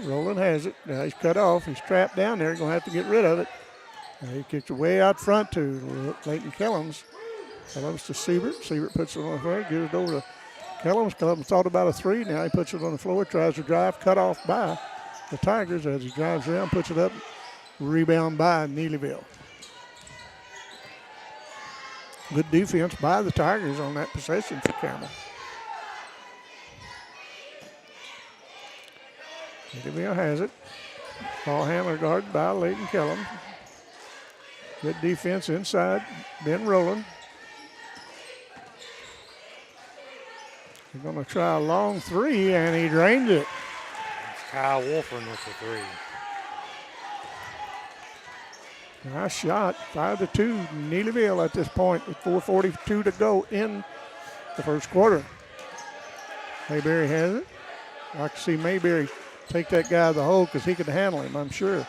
Rowland has it. Now he's cut off. He's trapped down there. Going to have to get rid of it. Now he kicks it way out front to Leighton Kellums. Kellums to Siebert. Siebert puts it on the floor, gives it over to Kellums. Kellums thought about a three. Now he puts it on the floor, tries to drive, cut off by the Tigers as he drives around, puts it up, rebound by Neelyville. Good defense by the Tigers on that possession for Campbell. Neelyville has it. Ball handler guarded by Leighton Kellum. Good defense inside. Ben Rowland. He's going to try a long three, and he drained it. It's Kyle Wolfern with the three. Nice shot. 5-2 Neelyville at this point with 4:42 to go in the first quarter. Mayberry has it. I can see Mayberry take that guy to the hole because he could handle him, I'm sure.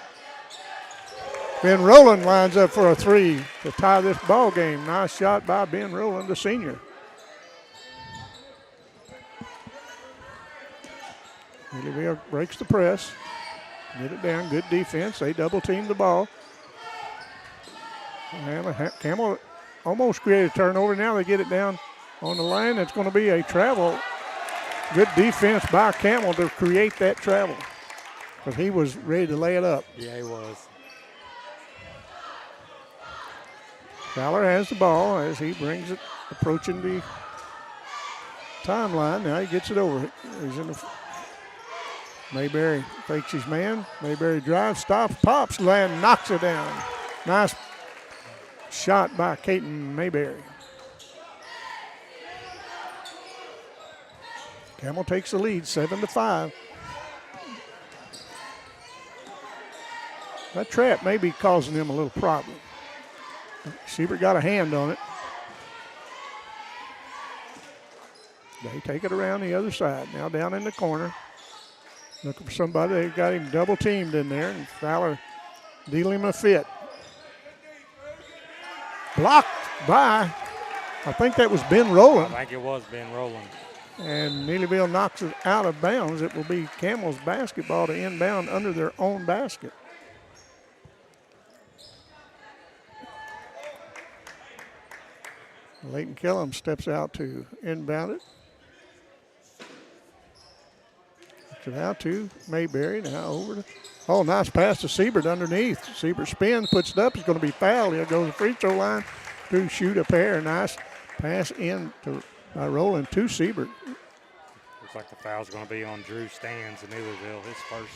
Ben Rowland lines up for a three to tie this ball game. Nice shot by Ben Rowland, the senior. Neelyville breaks the press. Get it down. Good defense. They double team the ball. And Campbell almost created a turnover. Now they get it down on the line. It's going to be a travel. Good defense by Campbell to create that travel because he was ready to lay it up. Yeah, he was. Fowler has the ball as he brings it, approaching the timeline. Now he gets it over. He's in the. Mayberry fakes his man. Mayberry drives, stops, pops, land, knocks it down. Nice shot by Caton Mayberry. Campbell takes the lead, 7-5. That trap may be causing them a little problem. Siebert got a hand on it. They take it around the other side. Now down in the corner. Looking for somebody. They've got him double teamed in there, and Fowler dealing him a fit. Blocked by, I think that was Ben Rowland. I think it was Ben Rowland. And Neelyville knocks it out of bounds. It will be Campbell's basketball to inbound under their own basket. Leighton Kellum steps out to inbound it. Gets it out to Mayberry. Now over to, oh, nice pass to Siebert underneath. Siebert spins, puts it up. He's going to be fouled. He'll go to the free throw line to shoot a pair. Nice pass in by Rowland to Siebert. Looks like the foul's going to be on Drew Stans in Neelyville, his first.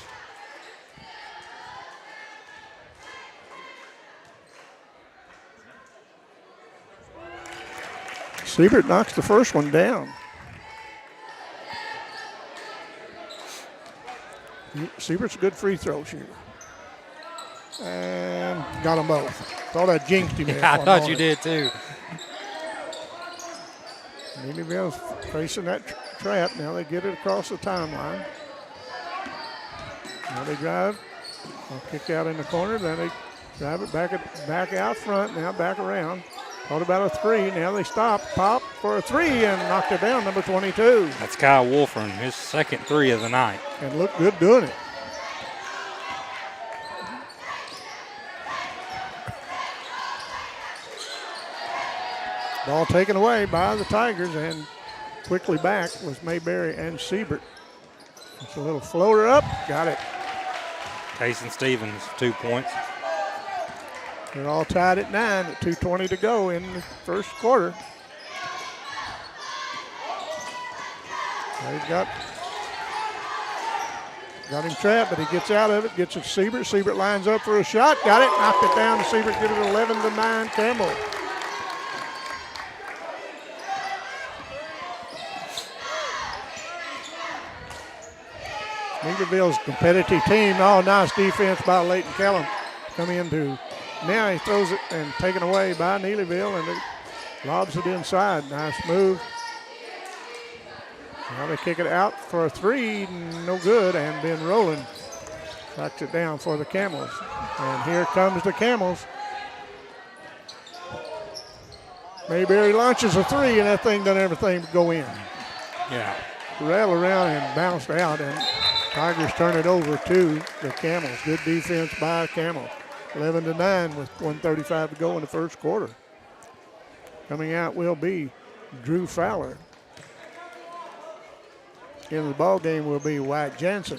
Siebert knocks the first one down. Siebert's a good free throw shooter. And got them both. Thought I jinxed him. Yeah, I thought you did too. Neelyville's facing that trap. Now they get it across the timeline. Now they drive. Kick out in the corner. Then they drive it back out front. Now back around. Thought about a three. Now they stop. Pop for a three and knocked it down, number 22. That's Kyle Wolfern, his second three of the night. And looked good doing it. Ball taken away by the Tigers, and quickly back was Mayberry and Siebert. It's a little floater up. Got it. Cason Stevens, 2 points. They're all tied at 9 at 2:20 to go in the first quarter. They've got him trapped, but he gets out of it, gets it to Siebert. Siebert lines up for a shot, got it, knocked it down. Siebert gives it 11-9 Campbell. Neelyville's competitive team. Oh, nice defense by Leighton Kellum. Come into. Now he throws it and taken away by Neelyville, and it lobs it inside. Nice move. Now they kick it out for a three, no good, and Ben Rowland knocks it down for the Camels. And here comes the Camels. Mayberry launches a three, and that thing done everything but go in. Yeah. Rattled around and bounced out, and Tigers turn it over to the Camels. Good defense by Camel. 11-9 with 1:35 to go in the first quarter. Coming out will be Drew Fowler. In the ball game will be Wyatt Jansen.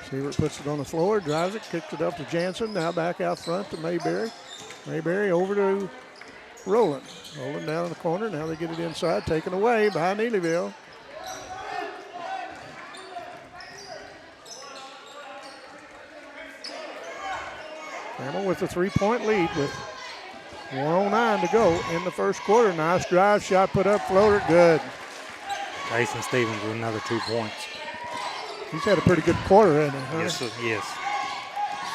Siebert puts it on the floor, drives it, kicks it up to Jansen. Now back out front to Mayberry. Mayberry over to Rowland. Rowland down in the corner. Now they get it inside, taken away by Neelyville. Campbell with a 3-point lead with 1:09 to go in the first quarter. Nice drive, shot put up, floater, good. Cason Stevens with another 2 points. He's had a pretty good quarter, hasn't he? Huh? Yes, yes.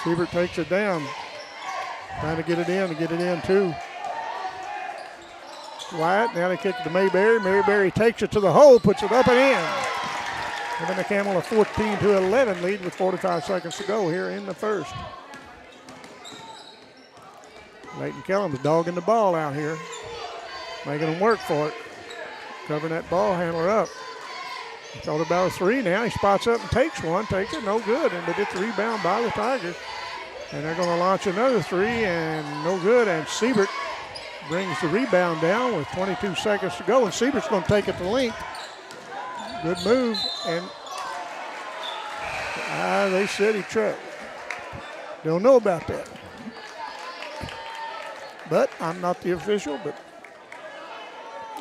Siebert takes it down. Trying to get it in too. Wyatt. Now they kick it to Mayberry. Mayberry takes it to the hole, puts it up and in. Giving the Camel a 14-11 lead with 45 seconds to go here in the first. Leighton Kellum's dogging the ball out here, making them work for it. Covering that ball handler up. He thought about a three now. He spots up and takes one. Takes it, no good. But it's a rebound by the Tigers. And they're going to launch another three, and no good. And Siebert brings the rebound down with 22 seconds to go. And Siebert's going to take it to length. Good move. And they said he tried. Don't know about that. But I'm not the official, but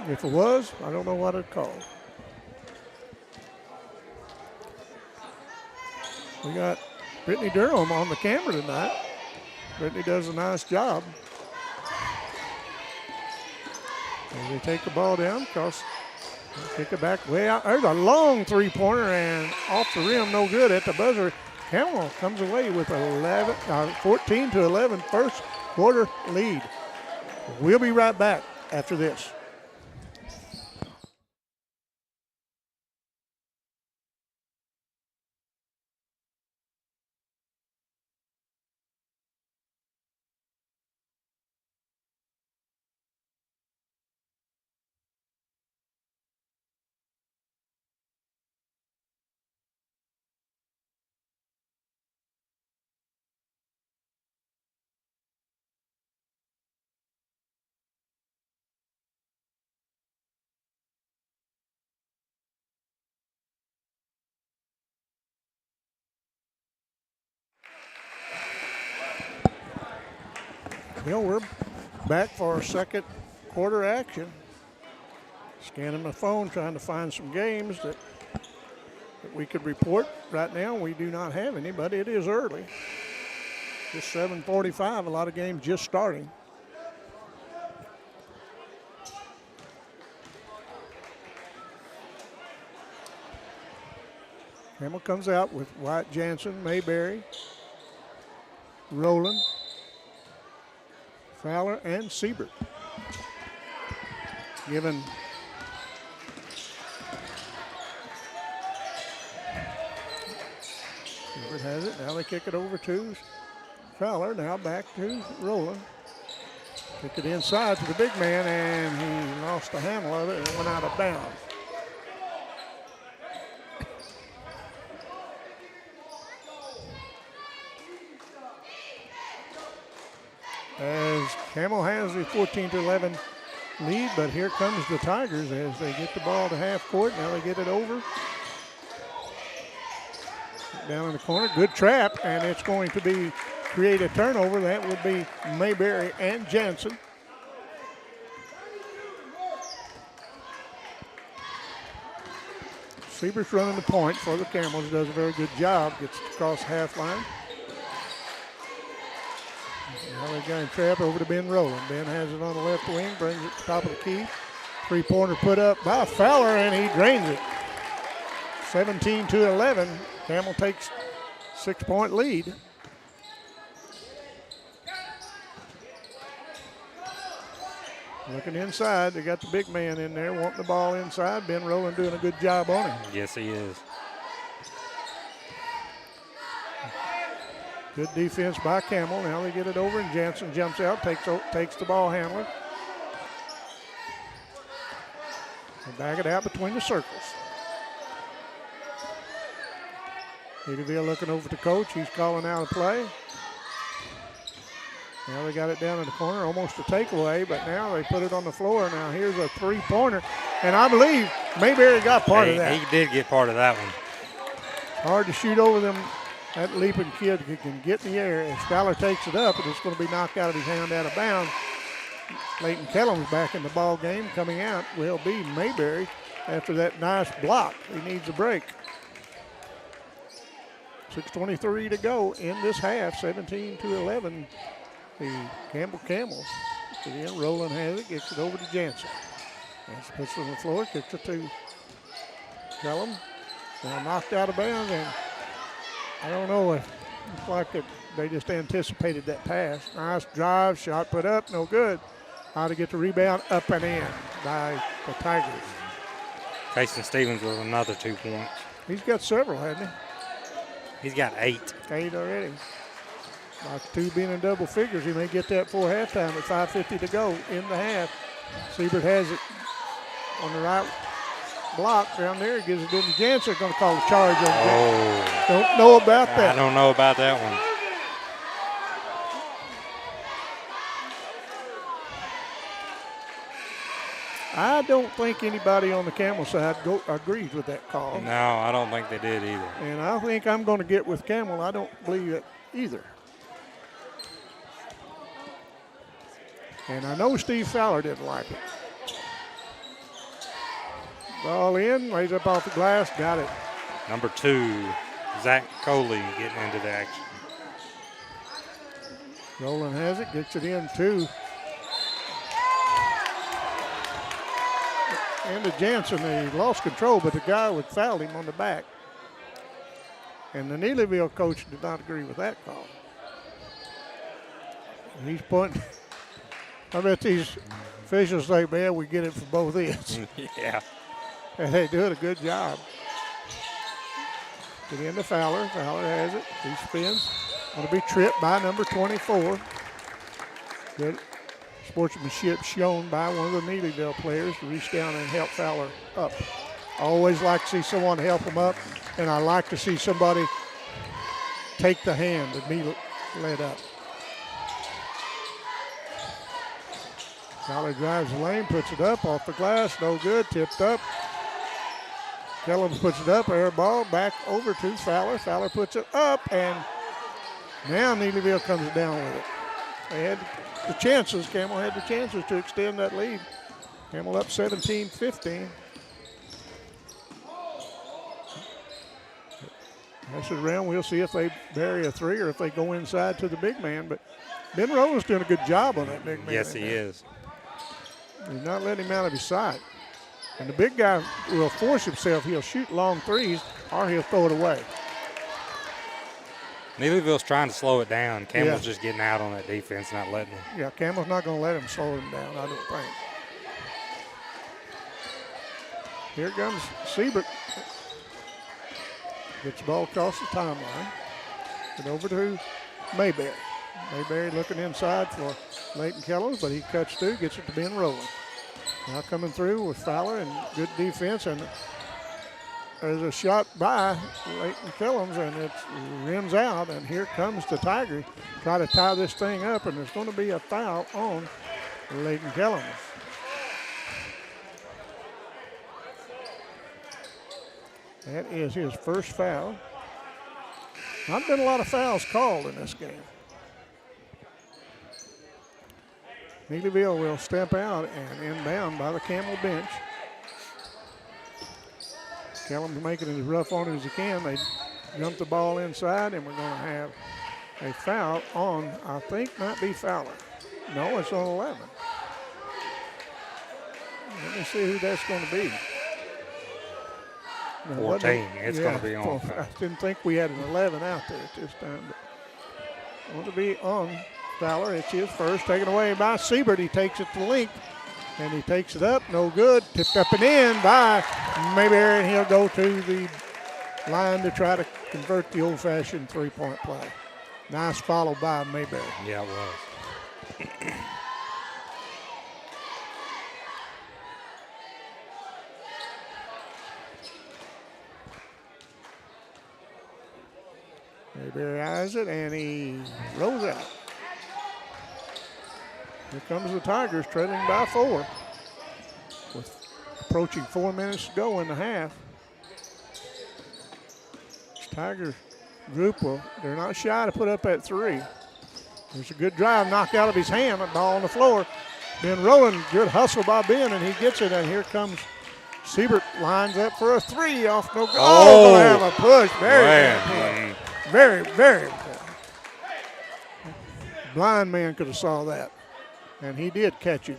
if it was, I don't know what I'd call. We got Brittany Durham on the camera tonight. Brittany does a nice job. And they take the ball down, kick it back way out. There's a long three-pointer and off the rim, no good at the buzzer. Campbell comes away with 14-11 first quarter lead. We'll be right back after this. Well, we're back for our second quarter action. Scanning my phone, trying to find some games that we could report. Right now, we do not have any, but it is early. Just 7:45, a lot of games just starting. Campbell comes out with Wyatt Jansen, Mayberry, Rowland, Fowler, and Siebert. Given Siebert has it. Now they kick it over to Fowler. Now back to Rowland. Kick it inside to the big man, and he lost the handle of it and it went out of bounds. As Camel has the 14-11 lead, but here comes the Tigers as they get the ball to half court. Now they get it over. Down in the corner, good trap, and it's going to be create a turnover. That would be Mayberry and Jansen. Siebert's running the point for the Camels, does a very good job, gets across the half line. Now they got him trapped over to Ben Rowland. Ben has it on the left wing, brings it to the top of the key. Three-pointer put up by Fowler, and he drains it. 17-11. Camel takes 6-point lead. Looking inside, they got the big man in there wanting the ball inside. Ben Rowland doing a good job on him. Yes, he is. Good defense by Campbell. Now they get it over, and Jansen jumps out, takes the ball handler. And back it out between the circles. Neelyville looking over to coach. He's calling out a play. Now they got it down in the corner, almost a takeaway, but now they put it on the floor. Now here's a three-pointer, and I believe Mayberry got part of that. He did get part of that one. Hard to shoot over them. That leaping kid can get in the air. If Fowler takes it up, and it's going to be knocked out of his hand out of bounds. Leighton Kellum's back in the ball game. Coming out will be Mayberry after that nice block. He needs a break. 6:23 to go in this half. 17-11. The Campbell Camels. Again, Rowland has it, gets it over to Jansen. Jansen puts it on the floor, kicks it to Kellum. Now knocked out of bounds, and I don't know if it's like they just anticipated that pass. Nice drive, shot put up, no good. How to get the rebound up and in by the Tigers. Jason Stevens with another 2 points. He's got several, hasn't he? He's got 8. 8 already. Like 2 being in double figures, he may get that before halftime at 5:50 to go in the half. Siebert has it on the right block down there. Gives it into Jansen. Going to call a charge on Jansen. Don't know about that. I don't know about that one. I don't think anybody on the Camel side agrees with that call. No, I don't think they did either. And I think I'm going to get with Campbell. I don't believe it either. And I know Steve Fowler didn't like it. Ball in, lays up off the glass, got it. Number 2, Zach Coley getting into the action. Roland has it, gets it in too. And to Jansen, he lost control, but the guy would foul him on the back. And the Neelyville coach did not agree with that call. And he's pointing. I bet these officials say, man, we get it for both ends. Yeah. And they do it a good job. Get into Fowler. Fowler has it. He spins. Going to be tripped by number 24. Good sportsmanship shown by one of the Neelyville players to reach down and help Fowler up. I always like to see someone help him up, and I like to see somebody take the hand and be led up. Fowler drives the lane, puts it up off the glass, no good, tipped up. Kellums puts it up, air ball, back over to Fowler. Fowler puts it up, and now Neelyville comes down with it. They had the chances, Camel had the chances to extend that lead. Camel up 17-15. Pass it around, we'll see if they bury a 3 or if they go inside to the big man, but Ben Rowland's doing a good job on that big man. Yes, he is. He's not letting him out of his sight. And the big guy will force himself. He'll shoot long threes or he'll throw it away. Neelyville's trying to slow it down. Campbell's just getting out on that defense, not letting him. Yeah, Campbell's not going to let him slow him down, I don't think. Here comes Siebert. Gets the ball across the timeline. Get over to Mayberry. Mayberry looking inside for Leighton Kellums, but he cuts through, gets it to Ben Rowland. Now coming through with Fowler and good defense, and there's a shot by Leighton Kellums, and it rims out, and here comes the Tigers. Try to tie this thing up, and there's going to be a foul on Leighton Kellums. That is his first foul. Not been a lot of fouls called in this game. Neelyville will step out and inbound by the Camel bench. Kellums making it as rough on it as he can. They jump the ball inside, and we're going to have a foul on, I think, might be Fowler. No, it's on 11. Let me see who that's going to be. No, 14. It's going to be on. I didn't think we had an 11 out there at this time. But going to be on Fowler. It's his first, taken away by Siebert. He takes it to length, and he takes it up. No good. Tipped up and in by Mayberry, and he'll go to the line to try to convert the old-fashioned three-point play. Nice follow by Mayberry. Yeah, it was. Mayberry eyes it, and he rolls out. Here comes the Tigers, trailing by 4. With approaching 4 minutes to go in the half. This Tiger group, they're not shy to put up that 3. There's a good drive, knocked out of his hand, a ball on the floor. Ben Rowland, good hustle by Ben, and he gets it, and here comes Siebert, lines up for a 3 off no good. Oh, gonna have a push. Very, very important. Blind man could have saw that, and he did catch him.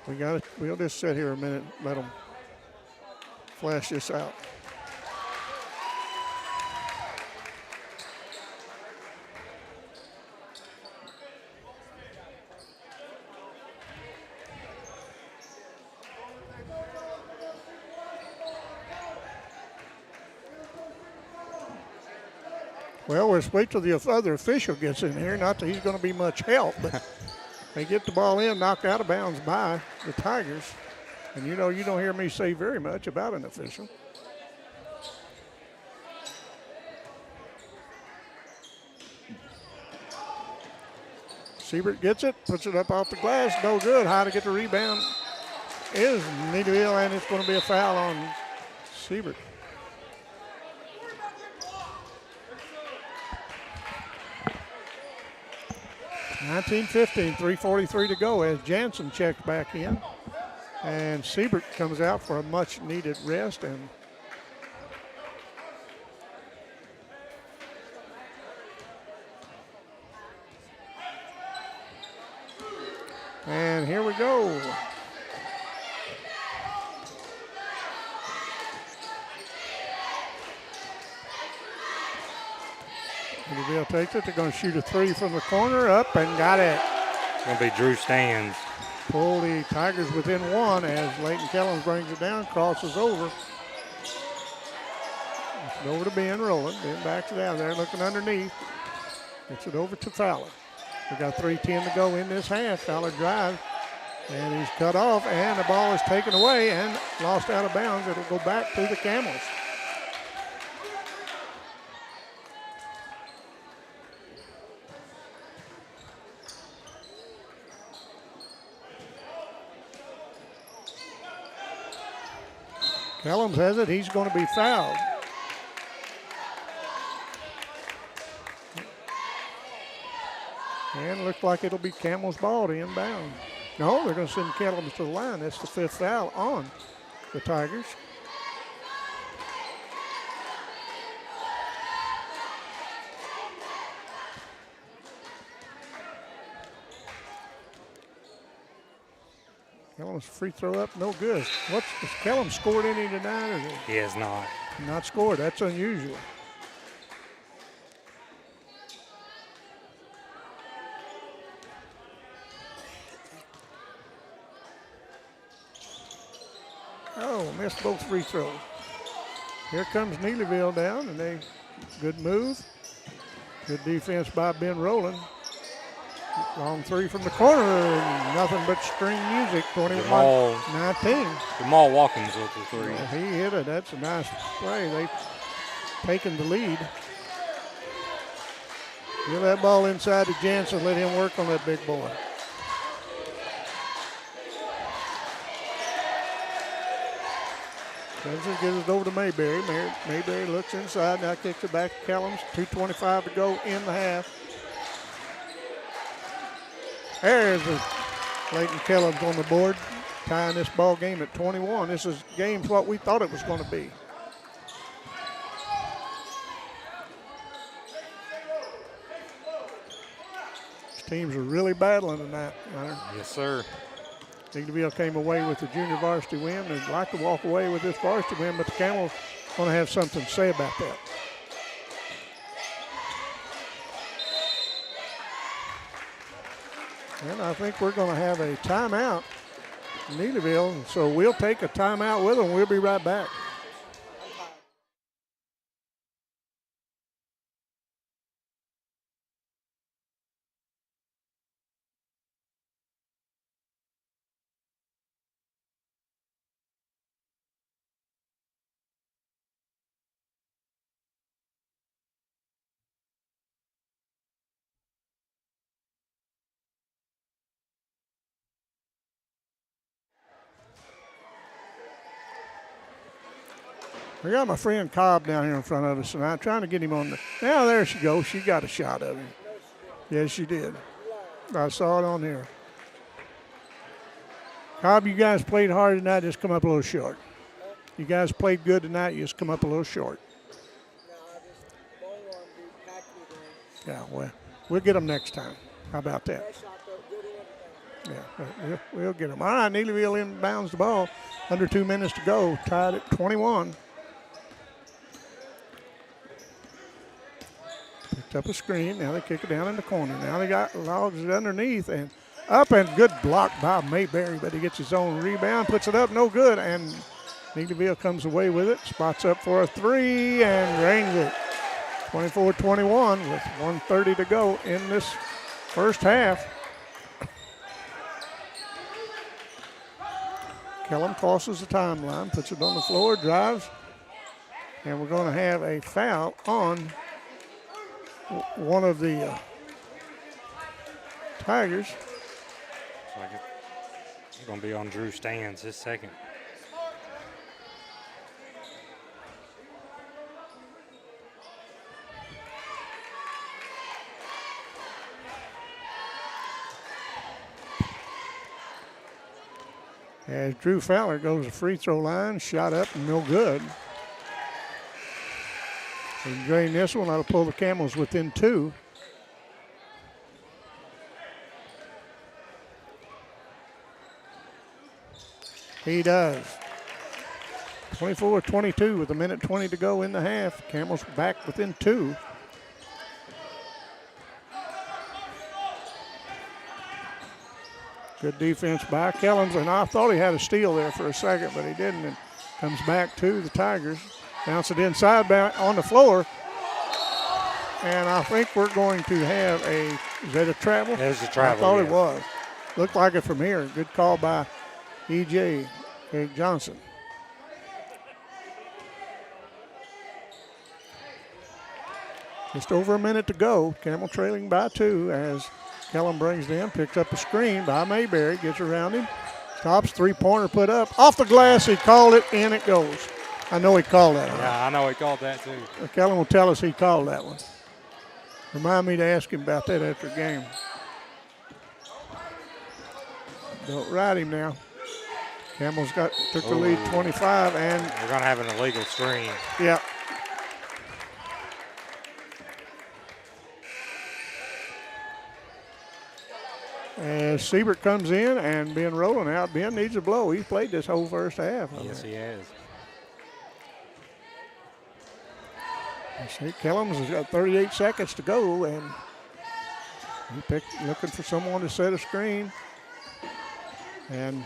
We'll just sit here a minute, let them flash this out. Well, we'll wait till the other official gets in here. Not that he's going to be much help, but they get the ball in, knocked out of bounds by the Tigers. And you know, you don't hear me say very much about an official. Siebert gets it, puts it up off the glass, no good. How to get the rebound is Neelyville, and it's going to be a foul on Siebert. (19-15), 3:43 to go as Jansen checks back in. And Siebert comes out for a much-needed rest. And here we go. Neelyville takes it. They're going to shoot a three from the corner, up and got it. It's going to be Drew Stands. Pull the Tigers within one as Leighton Kellums brings it down, crosses over. Gets it over to Ben Rowland. Ben backs it down there, looking underneath. Gets it over to Fowler. We got 3:10 to go in this half. Fowler drives, and he's cut off, and the ball is taken away and lost out of bounds. It'll go back to the Camels. Kellums has it. He's going to be fouled. And looks like it'll be Camel's ball to inbound. No, they're going to send Kellums to the line. That's the fifth foul on the Tigers. Kellums free throw up, no good. Has Kellums scored any tonight? Or He has not. not scored? That's unusual. Oh, missed both free throws. Here comes Neelyville down, and good move. Good defense by Ben Rowland. Long three from the corner, and nothing but string music, 21-19. Jamal Watkins with the three. Well, he hit it. That's a nice play. They've taken the lead. Give that ball inside to Jansen. Let him work on that big boy. Jansen gives it over to Mayberry. Mayberry looks inside. Now kicks it back to Kellums. 2:25 to go in the half. There's Leighton Kellums on the board, tying this ball game at 21. This game's what we thought it was going to be. These teams are really battling tonight, Hunter. Yes, sir. Neelyville came away with the junior varsity win. They'd like to walk away with this varsity win, but the Camels want to have something to say about that. And I think we're going to have a timeout in Neelyville, so we'll take a timeout with them. We'll be right back. I got my friend Cobb down here in front of us, and I'm trying to get him on the. Now there she goes. She got a shot of him. Yes, she did. I saw it on there. Cobb, you guys played hard tonight. Just come up a little short. You guys played good tonight. You just come up a little short. Yeah, well, we'll get them next time. How about that? Yeah, we'll get them. All right, Neelyville inbounds the ball. Under 2 minutes to go, tied at 21. Picked up a screen. Now they kick it down in the corner. Now they got logs it underneath and up, and good block by Mayberry, but he gets his own rebound, puts it up, no good, and Neelyville comes away with it, spots up for a three, and rings it. 24-21 with 1:30 to go in this first half. Kellum crosses the timeline, puts it on the floor, drives, and we're going to have a foul on one of the Tigers. Looks like it's going to be on Drew Stands, his second. As Drew Fowler goes to free throw line, shot up and no good. So drain this one, that'll pull the Camels within 2. He does. 24-22 with 1:20 to go in the half. Camels back within 2. Good defense by Kellums, and I thought he had a steal there for a second, but he didn't. And comes back to the Tigers. Bounce it inside back on the floor. And I think we're going to have is that a travel? There's a travel. I thought yeah. it was. Looked like it from here. Good call by E.J. Craig Johnson. Just over a minute to go. Camel trailing by 2 as Kellum brings it in, picks up a screen by Mayberry, gets around him, stops, three-pointer put up. Off the glass, he called it, in it goes. I know he called that one. Yeah, I know he called that too. Kellum will tell us he called that one. Remind me to ask him about that after the game. Don't ride him now. Campbell's took the lead 25, and we're going to have an illegal screen. Yeah. As Siebert comes in and Ben rolling out, Ben needs a blow. He's played this whole first half. Yes, he has. Kellums has got 38 seconds to go, and he looking for someone to set a screen. And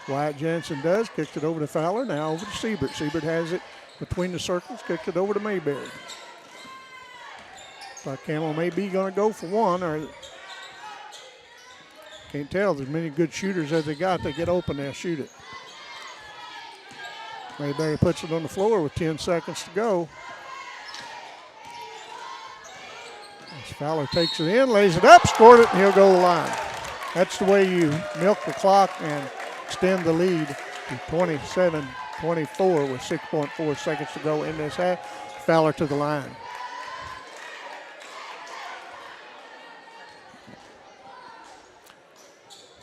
Wyatt Jensen does, kicks it over to Fowler, now over to Siebert. Siebert has it between the circles, kicked it over to Mayberry. But Camel may be going to go for one, or can't tell. There's many good shooters as they got. They get open, they'll shoot it. Mayberry puts it on the floor with 10 seconds to go. As Fowler takes it in, lays it up, scored it, and he'll go to the line. That's the way you milk the clock and extend the lead to 27-24 with 6.4 seconds to go in this half. Fowler to the line.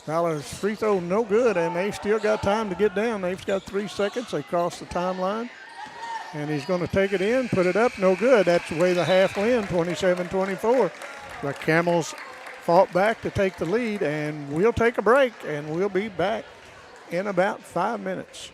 Fowler's free throw no good, and they still got time to get down. They've got 3 seconds. They cross the timeline, and he's going to take it in, put it up, no good. That's the way the half win, 27-24. The Camels fought back to take the lead, and we'll take a break, and we'll be back in about 5 minutes.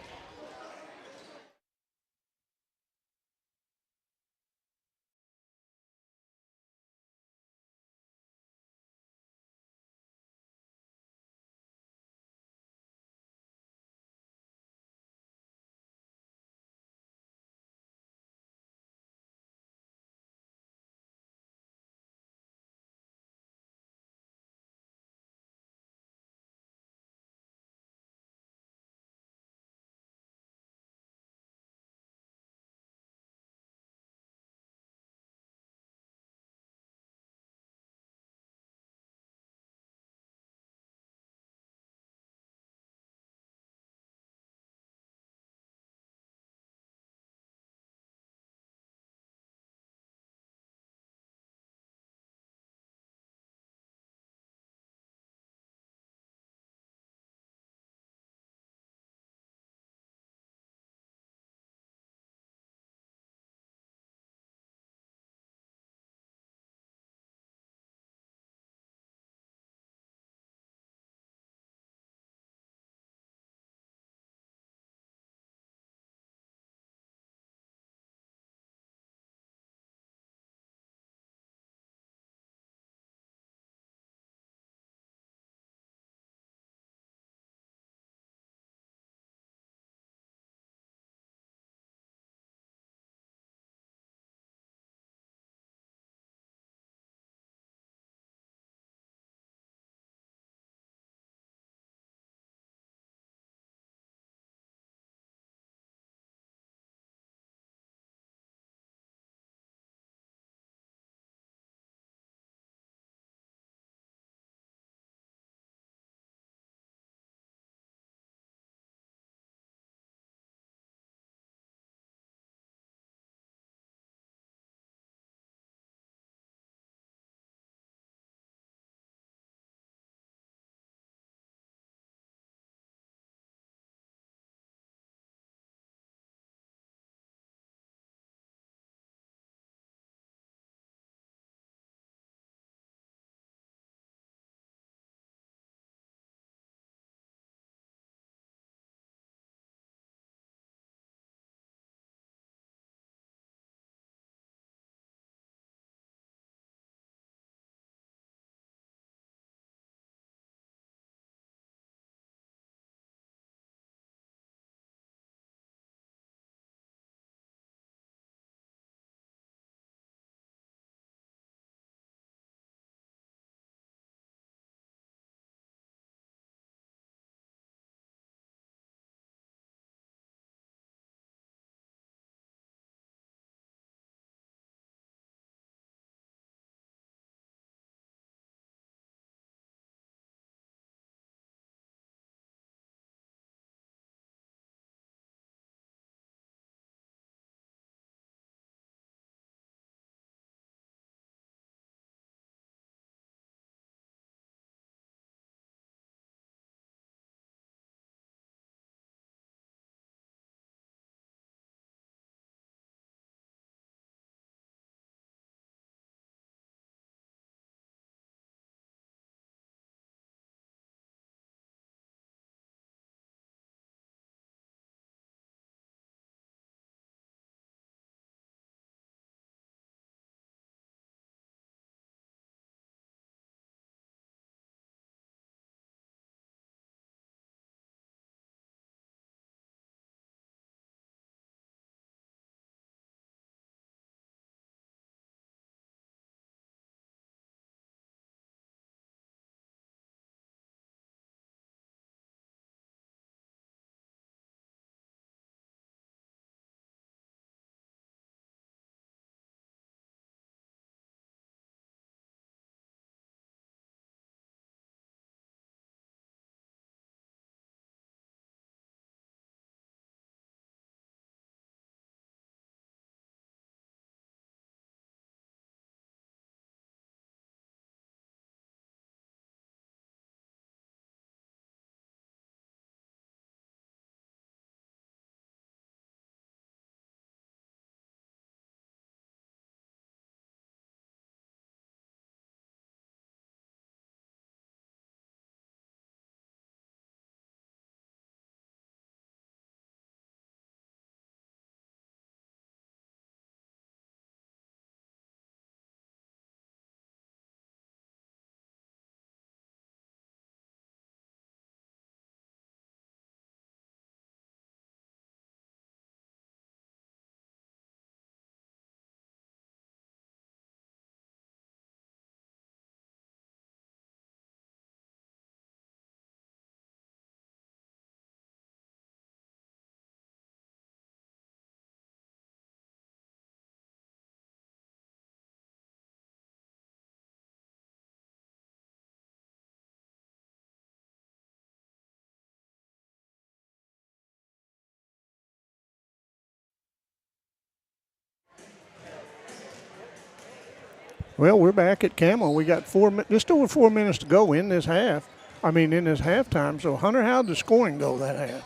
Well, we're back at Camel. We got just over 4 minutes to go in this half. In this halftime. So, Hunter, how'd the scoring go that half?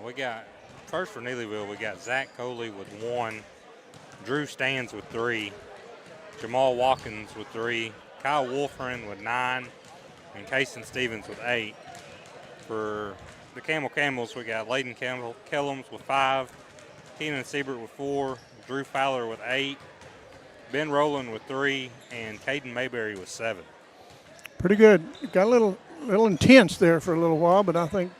We got, first for Neelyville, we got Zach Coley with 1, Drew Stands with 3, Jamal Watkins with 3, Kyle Wolfren with 9, and Kason Stevens with 8. For the Camels, we got Layden Kellums with 5, Keenan Siebert with 4, Drew Fowler with 8, Ben Rowland with 3, and Caden Mayberry with 7. Pretty good. Got a little intense there for a little while, but I think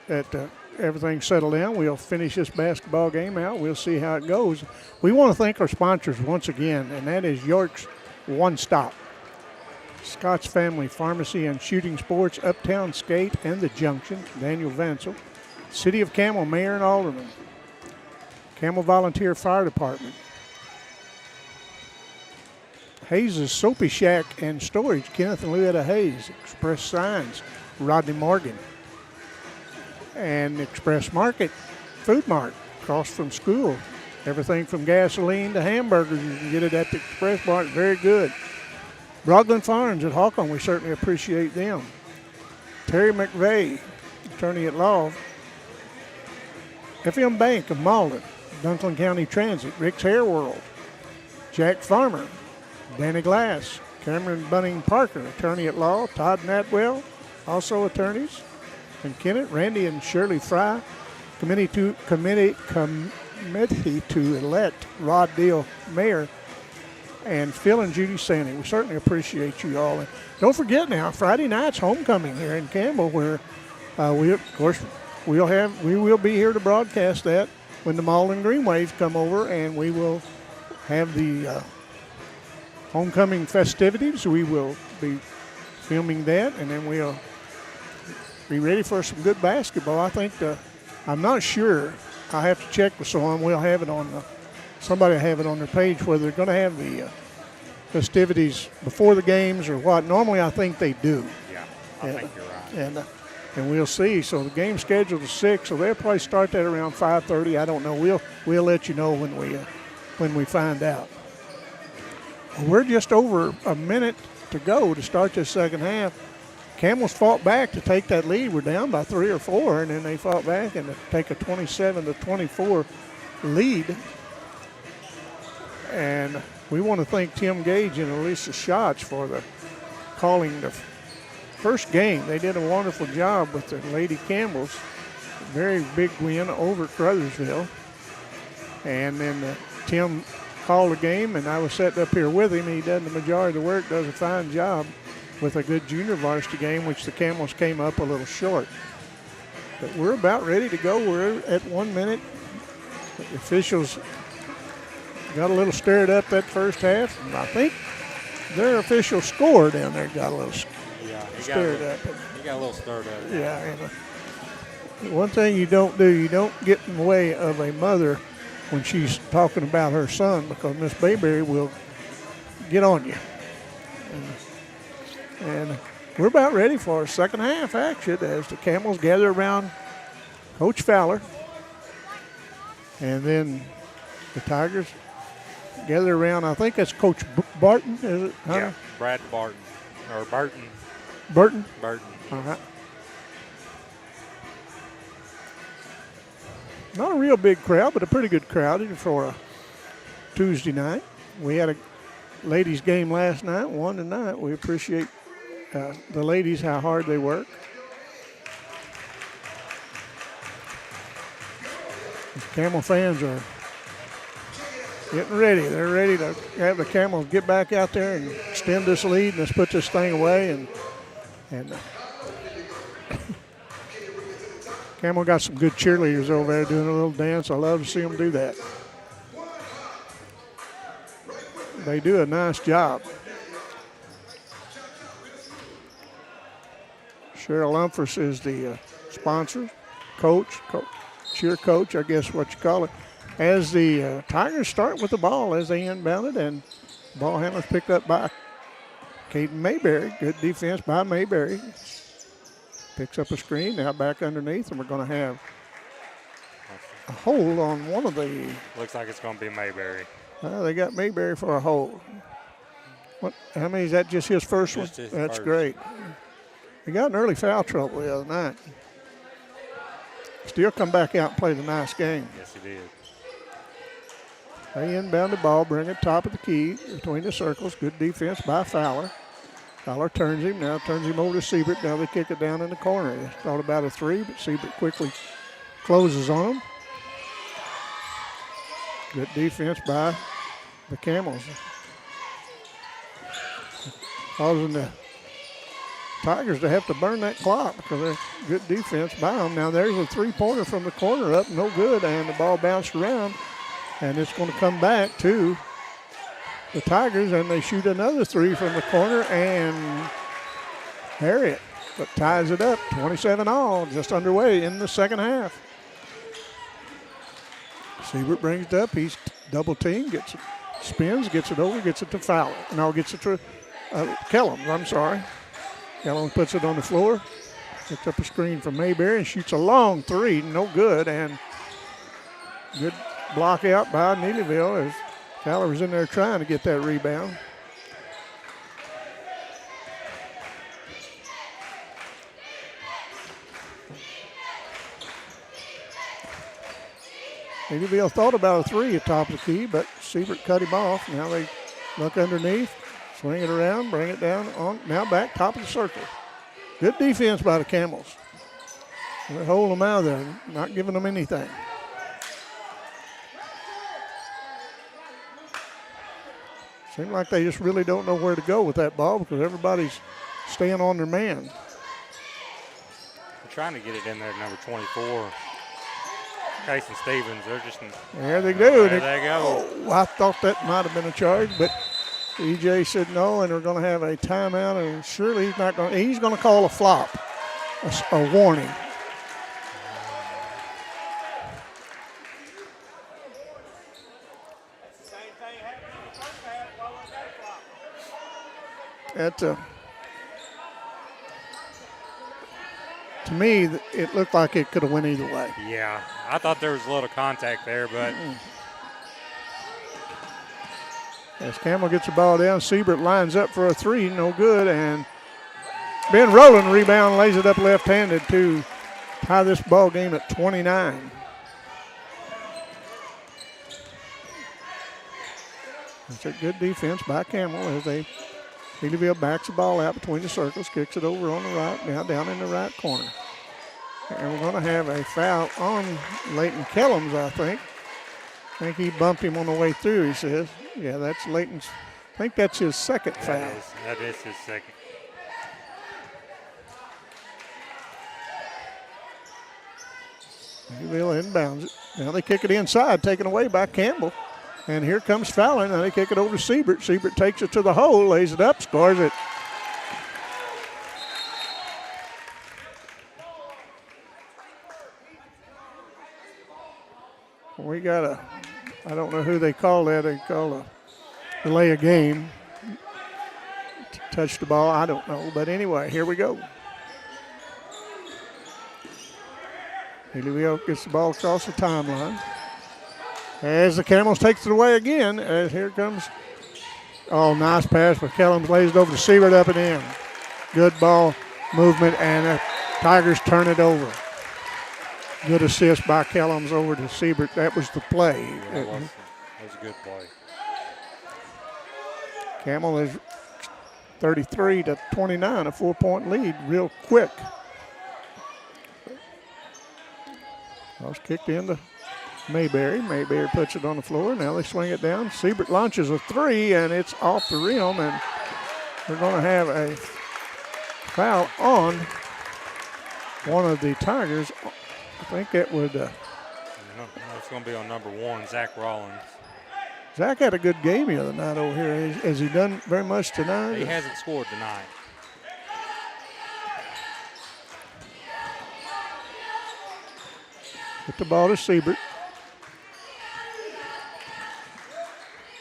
that everything's settled down. We'll finish this basketball game out. We'll see how it goes. We want to thank our sponsors once again, and that is York's One Stop, Scott's Family Pharmacy and Shooting Sports, Uptown Skate and the Junction, Daniel Vansel, City of Camel, Mayor and Alderman, Camel Volunteer Fire Department, Hayes' Soapy Shack and Storage, Kenneth and Louetta Hayes, Express Signs, Rodney Morgan, and Express Market, Food Mart, across from school. Everything from gasoline to hamburgers, you can get it at the Express Mart, very good. Broadland Farms at Hawcombe, we certainly appreciate them. Terry McVeigh, attorney at law. FM Bank of Malden, Dunklin County Transit, Rick's Hair World, Jack Farmer, Danny Glass, Cameron Bunning Parker, attorney at law, Todd Natwell, also attorneys, and Kennett, Randy and Shirley Fry, committee to elect Rod Deal Mayor, and Phil and Judy Sandy. We certainly appreciate you all. And don't forget now, Friday night's homecoming here in Campbell, where we will be here to broadcast that when the Malden Green Waves come over, and we will have the homecoming festivities. We will be filming that, and then we'll be ready for some good basketball. I think I'm not sure. I have to check with someone. We'll have it on somebody will have it on their page whether they're going to have the festivities before the games or what. Normally, I think they do. Yeah, I think you're right. And we'll see. So the game's scheduled to 6, so they'll probably start that around 5:30. I don't know. We'll let you know when we find out. We're just over a minute to go to start this second half. Camels fought back to take that lead. We're down by 3 or 4, and then they fought back and to take a 27-24 lead. And we want to thank Tim Gage and Elisa Schatz for calling the first game. They did a wonderful job with the Lady Camels. Very big win over Caruthersville. And then Tim called the game, and I was sitting up here with him. He does the majority of the work, does a fine job with a good junior varsity game, which the Camels came up a little short. But we're about ready to go. We're at 1 minute. The officials got a little stirred up that first half. And I think their official score down there got a little stirred up. He got a little stirred up. Yeah. And one thing you don't do, you don't get in the way of a mother when she's talking about her son, because Miss Bayberry will get on you. And we're about ready for our second half action as the Camels gather around Coach Fowler. And then the Tigers gather around, I think that's Coach Barton, is it? Hunter? Yeah, Brad Barton. Or Burton. Burton? Burton. All right. Not a real big crowd, but a pretty good crowd for a Tuesday night. We had a ladies' game last night, won tonight. We appreciate the ladies, how hard they work. The Camel fans are getting ready. They're ready to have the Camels get back out there and extend this lead, and let's put this thing away. And Camel got some good cheerleaders over there doing a little dance. I love to see them do that. They do a nice job. Cheryl Umphris is the sponsor, cheer coach, I guess what you call it. As the Tigers start with the ball as they inbound it, and ball handler's picked up by Caden Mayberry. Good defense by Mayberry. Picks up a screen, now back underneath, and we're going to have a hold on one of the. Looks like it's going to be Mayberry. They got Mayberry for a hold. How many is that? Just his first Just one? his That's first. great. He got in early foul trouble the other night. Still come back out and played a nice game. Yes, he did. They inbound the ball, bring it top of the key between the circles. Good defense by Fowler. Fowler turns him, now turns him over to Siebert. Now they kick it down in the corner. They thought about a three, but Siebert quickly closes on him. Good defense by the Camels. Causing the Tigers to have to burn that clock because they're good defense by them. Now there's a three-pointer from the corner up, no good, and the ball bounced around, and it's going to come back to the Tigers, and they shoot another three from the corner, and Harriet but ties it up, 27 all, just underway in the second half. Siebert brings it up, he's double teamed, gets it, spins, gets it over, gets it to Fowler. No, gets it to Kellums, I'm sorry. Kellums puts it on the floor, picks up a screen from Mayberry and shoots a long three, no good, and good block out by Neelyville as Fowler was in there trying to get that rebound. Neelyville thought about a three at top of the key, but Siebert cut him off. Now they look underneath. Swing it around, bring it down, on now back, top of the circle. Good defense by the Camels. They hold them out there, not giving them anything. Seems like they just really don't know where to go with that ball because everybody's staying on their man. They're trying to get it in there at number 24. Case and Stevens, they're just There they do. There they go. Oh, I thought that might have been a charge, but EJ said no, and they're going to have a timeout, and surely he's not going. He's going to call a flop, a warning. To me, it looked like it could have went either way. Yeah, I thought there was a little contact there, but as Campbell gets the ball down, Siebert lines up for a three, no good, and Ben Rowland rebound, lays it up left-handed to tie this ball game at 29. It's a good defense by Campbell as Neelyville backs the ball out between the circles, kicks it over on the right, now down in the right corner. And we're going to have a foul on Leighton Kellums, I think. I think he bumped him on the way through, he says. Yeah, that's Leighton's. I think that's his second foul. That is his second. Neelyville inbounds it. Now they kick it inside, taken away by Campbell. And here comes Fowler. Now they kick it over to Siebert. Siebert takes it to the hole, lays it up, scores it. We got I don't know who they call that. They call a delay a game. Touch the ball, I don't know. But anyway, here we go. Neelyville gets the ball across the timeline. As the Camels takes it away again, as here comes, nice pass, but Kellums lays it over to Siebert up and in. Good ball movement, and the Tigers turn it over. Good assist by Kellums over to Siebert. That was the play. Yeah, that was a good play. Camel is 33 to 29, a 4-point lead, real quick. That was kicked into Mayberry. Mayberry puts it on the floor. Now they swing it down. Siebert launches a three, and it's off the rim, and we're going to have a foul on one of the Tigers. I think it would. It's going to be on number 1, Zach Rollins. Zach had a good game the other night over here. Has he done very much tonight? He hasn't scored tonight. Get the ball to Siebert.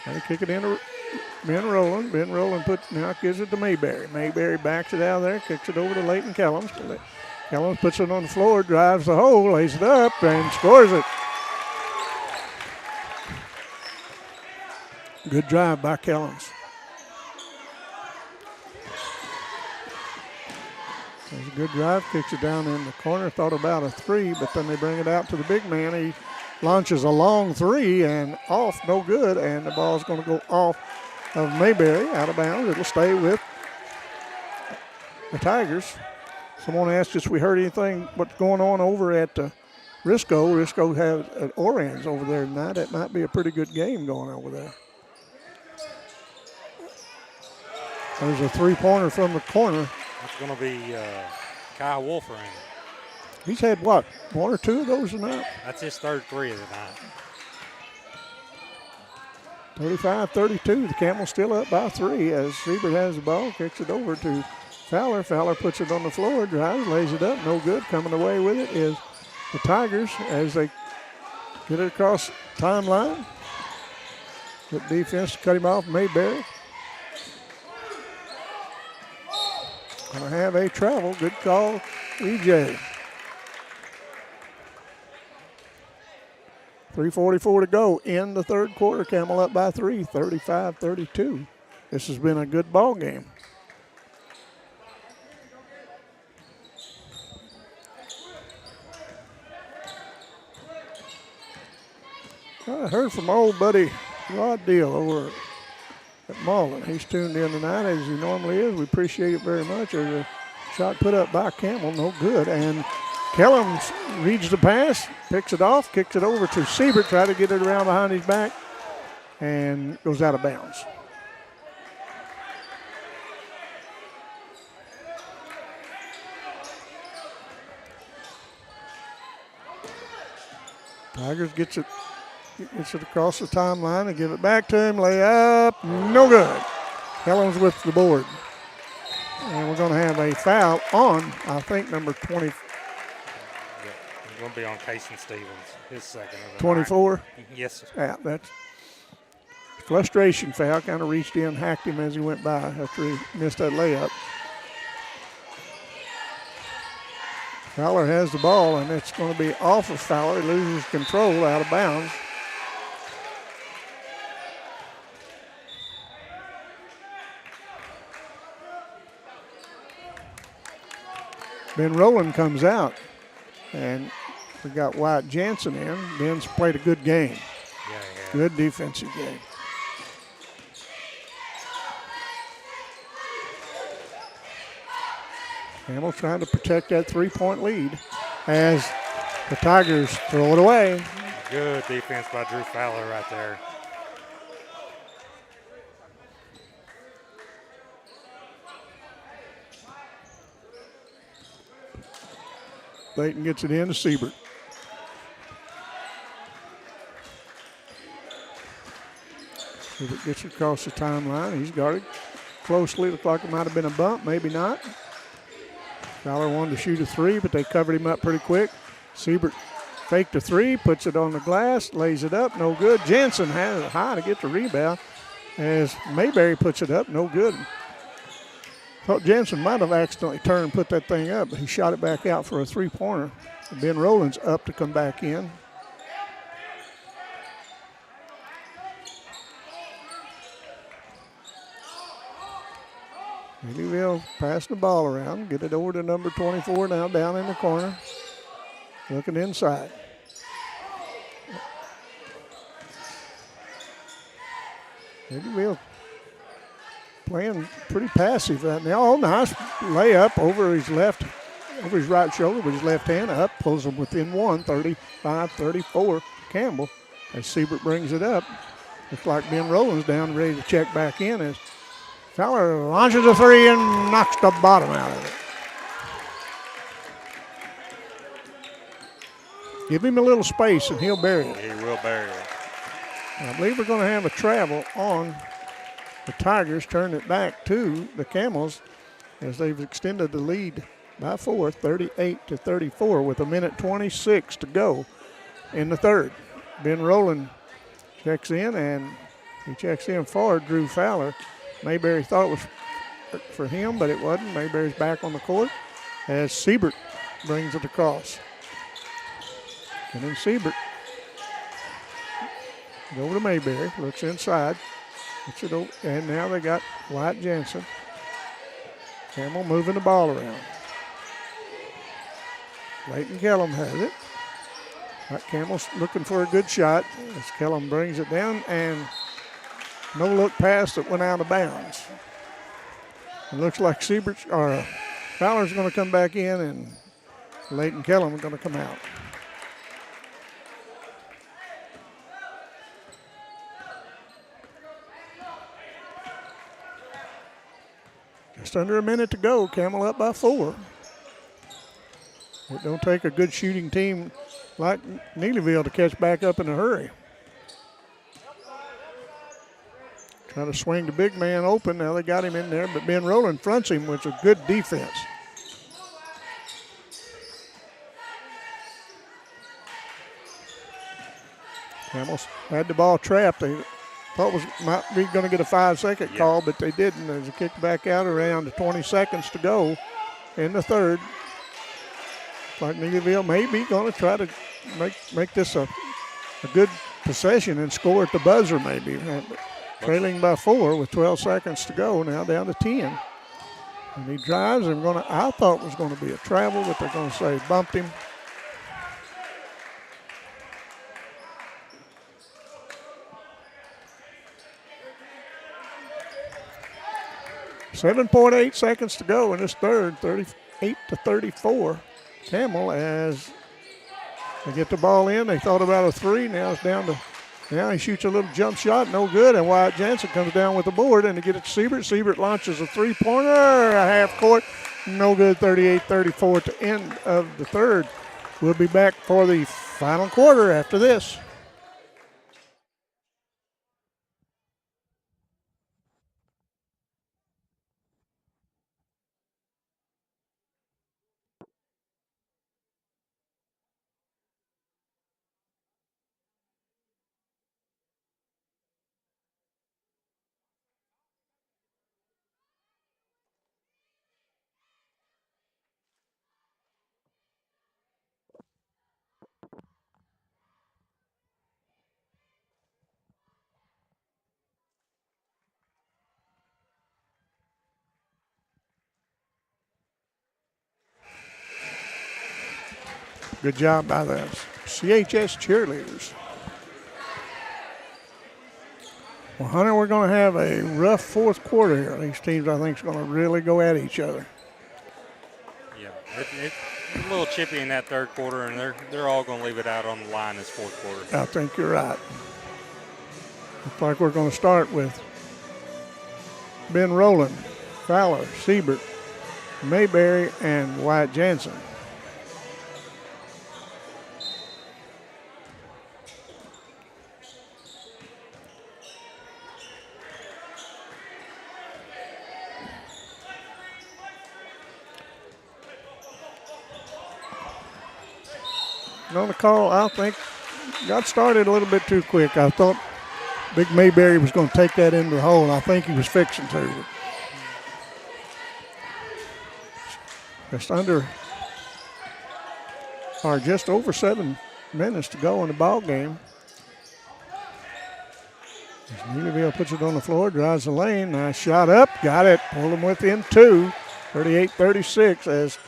And they kick it into Ben Rowland. Ben Rowland now gives it to Mayberry. Mayberry backs it out of there, kicks it over to Leighton Kellums. Kellums puts it on the floor, drives the hole, lays it up, and scores it. Good drive by Kellums. There's a good drive, kicks it down in the corner. Thought about a three, but then they bring it out to the big man. He launches a long three and off, no good, and the ball's going to go off of Mayberry, out of bounds. It'll stay with the Tigers. Someone asked us if we heard anything what's going on over at Risco. Risco has an Orange over there tonight. It might be a pretty good game going over there. There's a three-pointer from the corner. It's going to be Kyle Wolfering. He's had, what, one or two of those tonight? That's his third three of the night. 35-32. The Camels still up by three as Siebert has the ball, kicks it over to Fowler. Fowler puts it on the floor, drives, lays it up, no good. Coming away with it is the Tigers as they get it across timeline. Good defense to cut him off, Mayberry. Gonna have a travel. Good call, EJ. 3:44 to go in the third quarter. Camel up by three, 35-32. This has been a good ball game. I heard from my old buddy Rod Deal over at Marlin. He's tuned in tonight as he normally is. We appreciate it very much. There's a shot put up by Campbell, no good. And Kellums reads the pass, picks it off, kicks it over to Siebert, try to get it around behind his back, and goes out of bounds. Tigers gets it across the timeline and give it back to him. Lay up, no good. Kellums with the board. And we're going to have a foul on, I think, number 20. It's going to be on Casey Stevens, his second of the 24? night. Yes, sir. Yeah, that's frustration foul. Kind of reached in, hacked him as he went by after he missed that layup. Fowler has the ball, and it's going to be off of Fowler. He loses control, out of bounds. Ben Rowland comes out, and we got Wyatt Jansen in. Ben's played a good game. Yeah. Good defensive game. Campbell trying to protect that three-point lead as the Tigers throw it away. Good defense by Drew Fowler right there. Layton gets it in to Siebert. Siebert gets it across the timeline. He's guarded closely. Looked like it might have been a bump, maybe not. Fowler wanted to shoot a three, but they covered him up pretty quick. Siebert faked a three, puts it on the glass, lays it up, no good. Jensen has it high to get the rebound as Mayberry puts it up, no good. Thought Jensen might have accidentally turned and put that thing up, but he shot it back out for a three-pointer. Ben Rowland's up to come back in. Neelyville passing the ball around, get it over to number 24 now, down in the corner, looking inside. Neelyville playing pretty passive right now. Oh, nice layup over his right shoulder with his left hand up, pulls him within one, 35-34. Campbell as Siebert brings it up. Looks like Ben Rowland's down, ready to check back in as Fowler launches a three and knocks the bottom out of it. Give him a little space and he'll bury it. He will bury it. I believe we're going to have a travel on the Tigers, turn it back to the Camels as they've extended the lead by 4, 38-34 with 1:26 to go in the third. Ben Rowland checks in, and he checks in for Drew Fowler. Mayberry thought it was for him, but it wasn't. Mayberry's back on the court as Siebert brings it across. And then Siebert over to Mayberry, looks inside. Gets it over, and now they got Wyatt Jansen. Campbell moving the ball around. Leighton Kellum has it. Campbell's looking for a good shot as Kellum brings it down, and no look pass that went out of bounds. It looks like Fowler's going to come back in, and Leighton Kellum is going to come out. Just under a minute to go. Campbell up by 4. It don't take a good shooting team like Neelyville to catch back up in a hurry. Trying to swing the big man open. Now they got him in there, but Ben Rowland fronts him, which is good defense. Camels had the ball trapped. They thought might be going to get a 5-second call, but they didn't. There's a kick back out around the 20 seconds to go in the third. Like Neelyville may be going to try to make this a good possession and score at the buzzer maybe. Trailing by 4 with 12 seconds to go, now down to 10. And he drives and I thought it was going to be a travel, but they're going to say bumped him. .8 seconds to go in this third, 38-34. Campbell as they get the ball in. They thought about a 3. Now it's down to, now he shoots a little jump shot, no good. And Wyatt Jansen comes down with the board and to get it to Siebert. Siebert launches a 3-pointer, a half court, no good, 38-34 at the end of the third. We'll be back for the final quarter after this. Good job by the CHS cheerleaders. Well, Hunter, we're going to have a rough fourth quarter here. These teams, I think, is going to really go at each other. Yeah, it's a little chippy in that third quarter, and they're all going to leave it out on the line this fourth quarter. I think you're right. Looks like we're going to start with Ben Rowland, Fowler, Siebert, Mayberry, and Wyatt Jansen. On the call, I think got started a little bit too quick. I thought Big Mayberry was going to take that into the hole, and I think he was fixing to. Just over 7 minutes to go in the ball game. Neelyville puts it on the floor, drives the lane. Nice shot up, got it, pulled him within 2, 38-36. As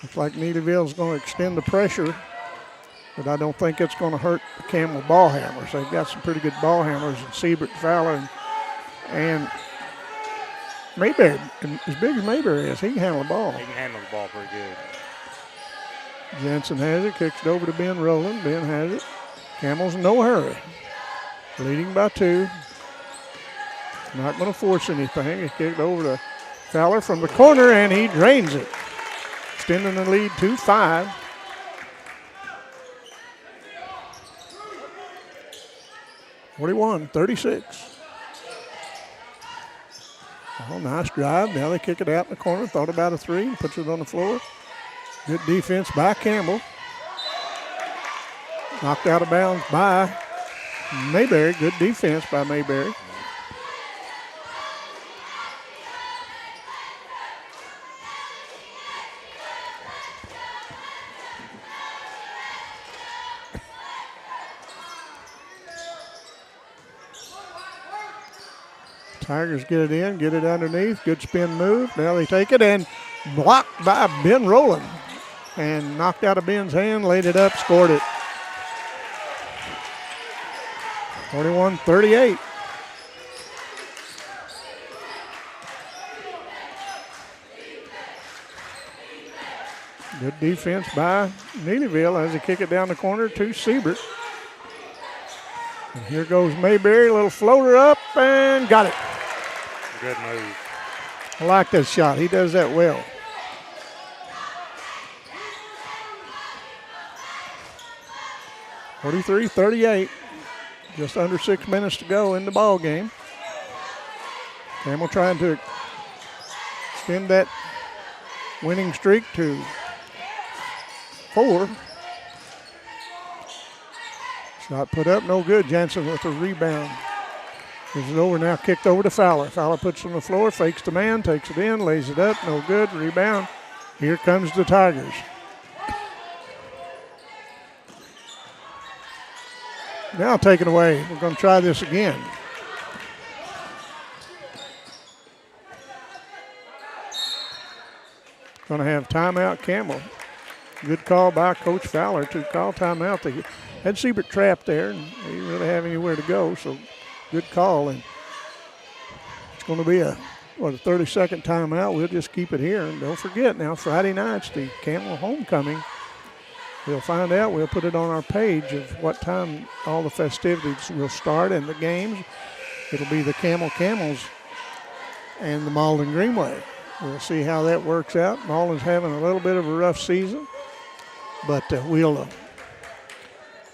looks like Neelyville's going to extend the pressure. But I don't think it's going to hurt the Campbell ball handlers. They've got some pretty good ball handlers in Siebert, Fowler, and Mayberry. And as big as Mayberry is, he can handle the ball. He can handle the ball pretty good. Jensen has it, kicks it over to Ben Rowland. Ben has it. Campbell's in no hurry. Leading by 2. Not going to force anything. He kicked over to Fowler from the corner, and he drains it. Extending the lead to 5. 41-36. Oh, nice drive. Now they kick it out in the corner. Thought about a 3 and puts it on the floor. Good defense by Campbell. Knocked out of bounds by Mayberry. Good defense by Mayberry. Tigers get it in, get it underneath. Good spin move. Now they take it and blocked by Ben Rowland. and knocked out of Ben's hand, laid it up, scored it. 41-38. Good defense by Neelyville as they kick it down the corner to Siebert. And here goes Mayberry, little floater up and got it. Good move. I like that shot. He does that well. (43-38). Just under 6 minutes to go in the ball game. Campbell trying to extend that winning streak to 4. Shot put up, no good. Jansen with a rebound. Is it over now? Kicked over to Fowler. Fowler puts it on the floor, fakes the man, takes it in, lays it up, no good. Rebound. Here comes the Tigers. Now taken away. We're going to try this again. Going to have timeout Campbell. Good call by Coach Fowler to call timeout. They had Siebert trapped there, and they didn't really have anywhere to go, so good call. And it's going to be a 30-second timeout. We'll just keep it here. And don't forget now, Friday night's the Campbell homecoming. We'll find out. We'll put it on our page of what time all the festivities will start and the games. It'll be the Camels and the Malden Greenway. We'll see how that works out. Malden's having a little bit of a rough season, but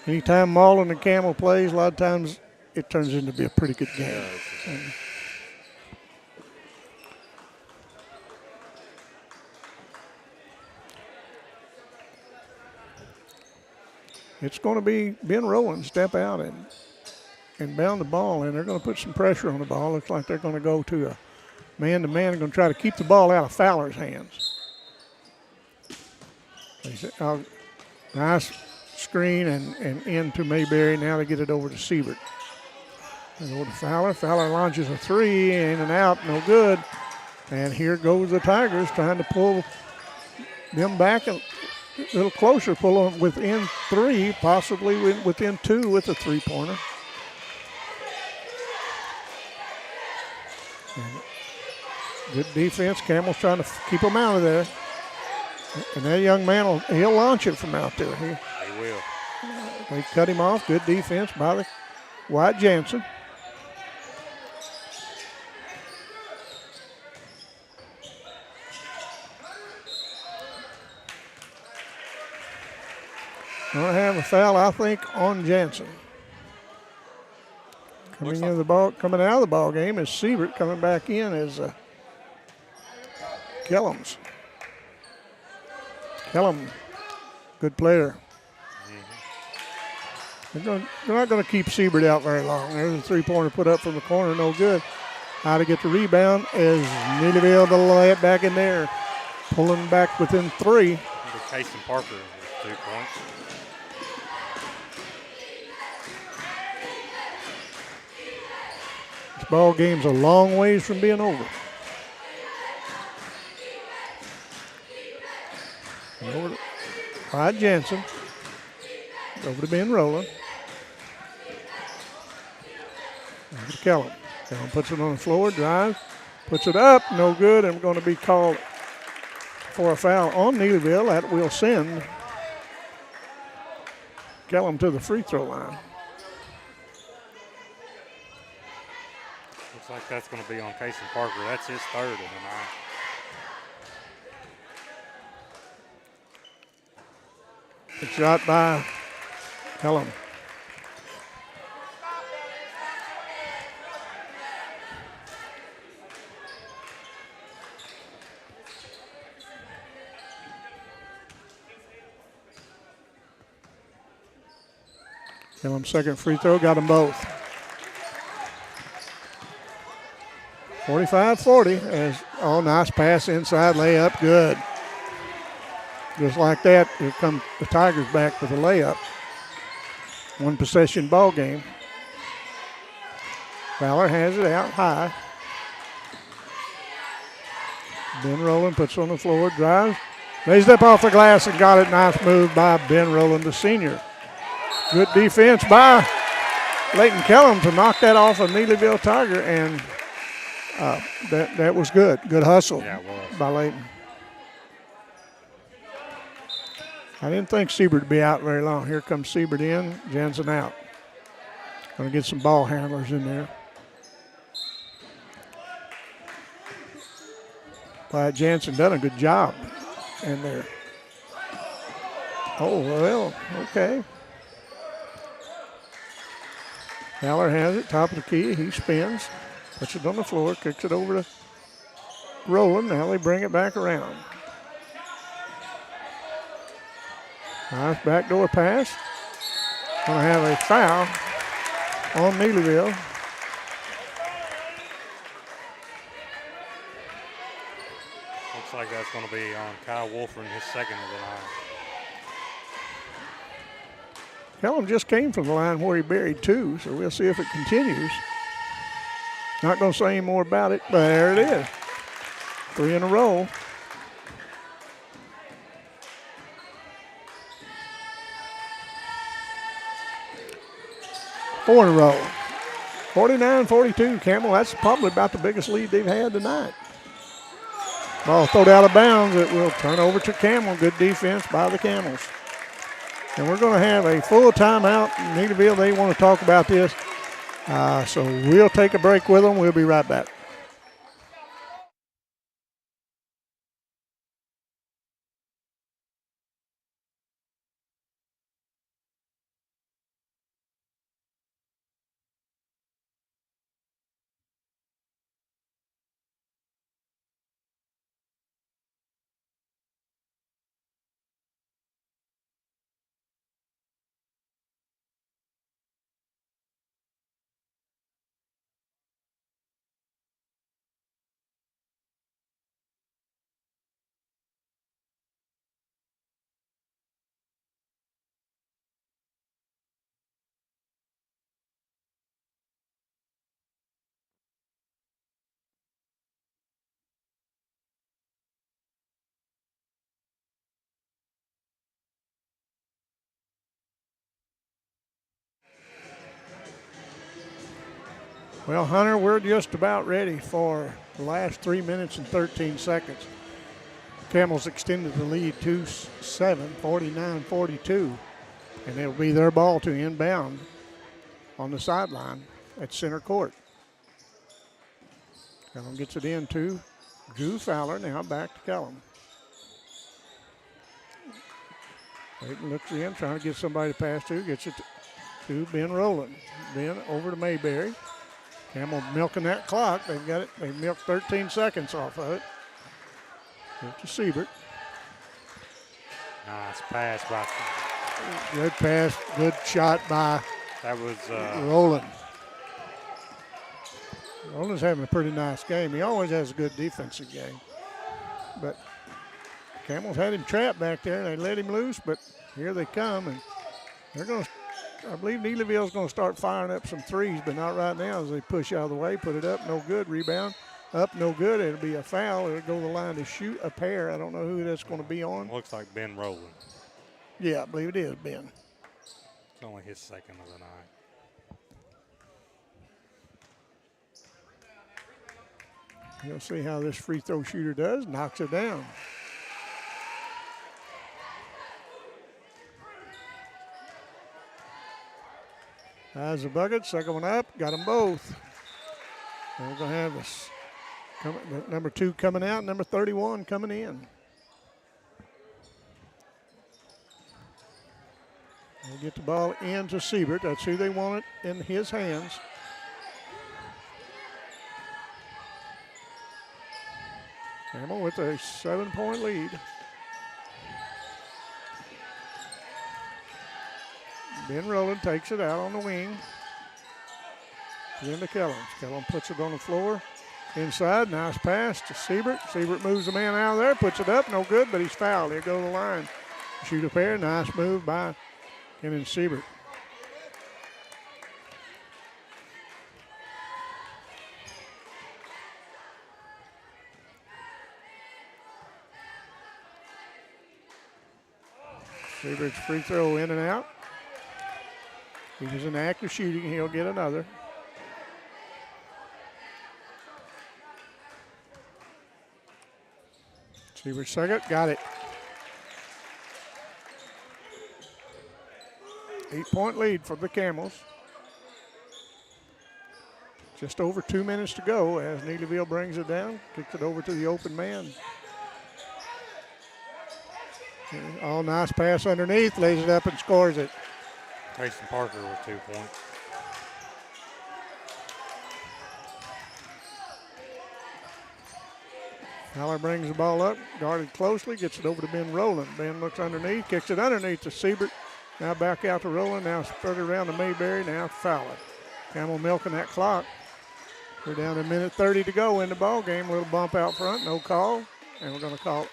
anytime Malden and Camel plays, a lot of times it turns into be a pretty good game. It's going to be Ben Rowland step out and bound the ball, and they're going to put some pressure on the ball. Looks like they're going to go to a man-to-man and going to try to keep the ball out of Fowler's hands. Nice screen and into Mayberry. Now they get it over to Siebert. They go to Fowler. Fowler launches a 3, in and out, no good. And here goes the Tigers trying to pull them back a little closer, pull them within 3, possibly within 2 with a 3-pointer. Good defense. Campbell's trying to keep them out of there. And that young man, he'll launch it from out there. He will. They cut him off. Good defense by the Wyatt Jansen. Going to have a foul, I think, on Jansen. Coming out of the ball game is Siebert. Coming back in is Kellums. Kellum, good player. They're not going to keep Siebert out very long. There's a 3-pointer put up from the corner, no good. How to get the rebound is Neelyville to lay it back in there. Pulling back within 3. Casey Parker with 2 points. This ball game's a long ways from being over. Over to Clyde Jansen. Over to Ben Rowland. Over to Kellum. Kellum puts it on the floor, drives, puts it up, no good, and going to be called for a foul on Neelyville. That will send Kellum to the free throw line. Looks like that's going to be on Casey Parker. That's his 3rd of the night. Good shot by Kellum. Kellum's second free throw, got them both. 45-40. Nice pass inside, layup, good. Just like that, here come the Tigers back with a layup. 1 possession ball game. Fowler has it out high. Ben Rowland puts it on the floor, drives, Raised up off the glass and got it. Nice move by Ben Rowland, the senior. Good defense by Leighton Kellum to knock that off of Neelyville Tiger, and that was good. Good hustle by Leighton. I didn't think Siebert would be out very long. Here comes Siebert in, Jensen out. Going to get some ball handlers in there. Wyatt Jansen done a good job in there. Oh, well, okay. Haller has it, top of the key. He spins, puts it on the floor, kicks it over to Rowland. Now they bring it back around. Nice backdoor pass. Going to have a foul on Neelyville. Looks like that's going to be on Kyle Wolford, his second of the night. Kellum just came from the line where he buried two, so we'll see if it continues. Not going to say any more about it, but there it is. 3 in a row. Four in a row. 49-42, Campbell. That's probably about the biggest lead they've had tonight. Ball thrown out of bounds. It will turn over to Campbell. Good defense by the Camels. And we're going to have a full timeout. Neelyville, they want to talk about this. So we'll take a break with them. We'll be right back. Well, Hunter, we're just about ready for the last 3 minutes and 13 seconds. Camels extended the lead to 49-42, and it'll be their ball to inbound on the sideline at center court. Kellum gets it in to Drew Fowler. Now back to Kellum. Leighton looks in, trying to get somebody to pass to. Gets it to Ben Rowland. Ben over to Mayberry. Campbell milking that clock. They've got it. They milked 13 seconds off of it. Give to Siebert. Nice pass by. Good pass. Good shot by That was Rowland. Rowland's having a pretty nice game. He always has a good defensive game. But Campbell's had him trapped back there, and they let him loose, but here they come, and they're going to, I believe Neelyville's going to start firing up some threes, but not right now as they push out of the way, put it up, no good, rebound, up, no good. It'll be a foul. It'll go to the line to shoot a pair. I don't know who that's going to be on. looks like Ben Rowland. Yeah, I believe it is Ben. It's only his second of the night. You'll see how this free throw shooter does. Knocks it down. Has a bucket, second one up, got them both. And we're going to have this number 2 coming out, number 31 coming in. They get the ball into Siebert. That's who they want it in his hands. Campbell with a 7-point lead. Ben Rowland takes it out on the wing. Then to Kellum. Kellum puts it on the floor. Inside, nice pass to Siebert. Siebert moves the man out of there, puts it up, no good, but he's fouled. He'll go to the line. Shoot a pair, nice move by Kenan Siebert. Siebert's free throw in and out. He was in active shooting. He'll get another. Siebert's second. Got it. 8-point lead for the Camels. Just over 2 minutes to go as Neelyville brings it down. Kicks it over to the open man. All nice pass underneath. Lays it up and scores it. Mason Parker with 2 points. Fowler brings the ball up, guarded closely, gets it over to Ben Rowland. Ben looks underneath, kicks it underneath to Siebert. Now back out to Rowland, now spread it around to Mayberry, now Fowler. Camel milking that clock. We're down to a minute 30 to go in the ball game. A little bump out front, no call. And we're going to call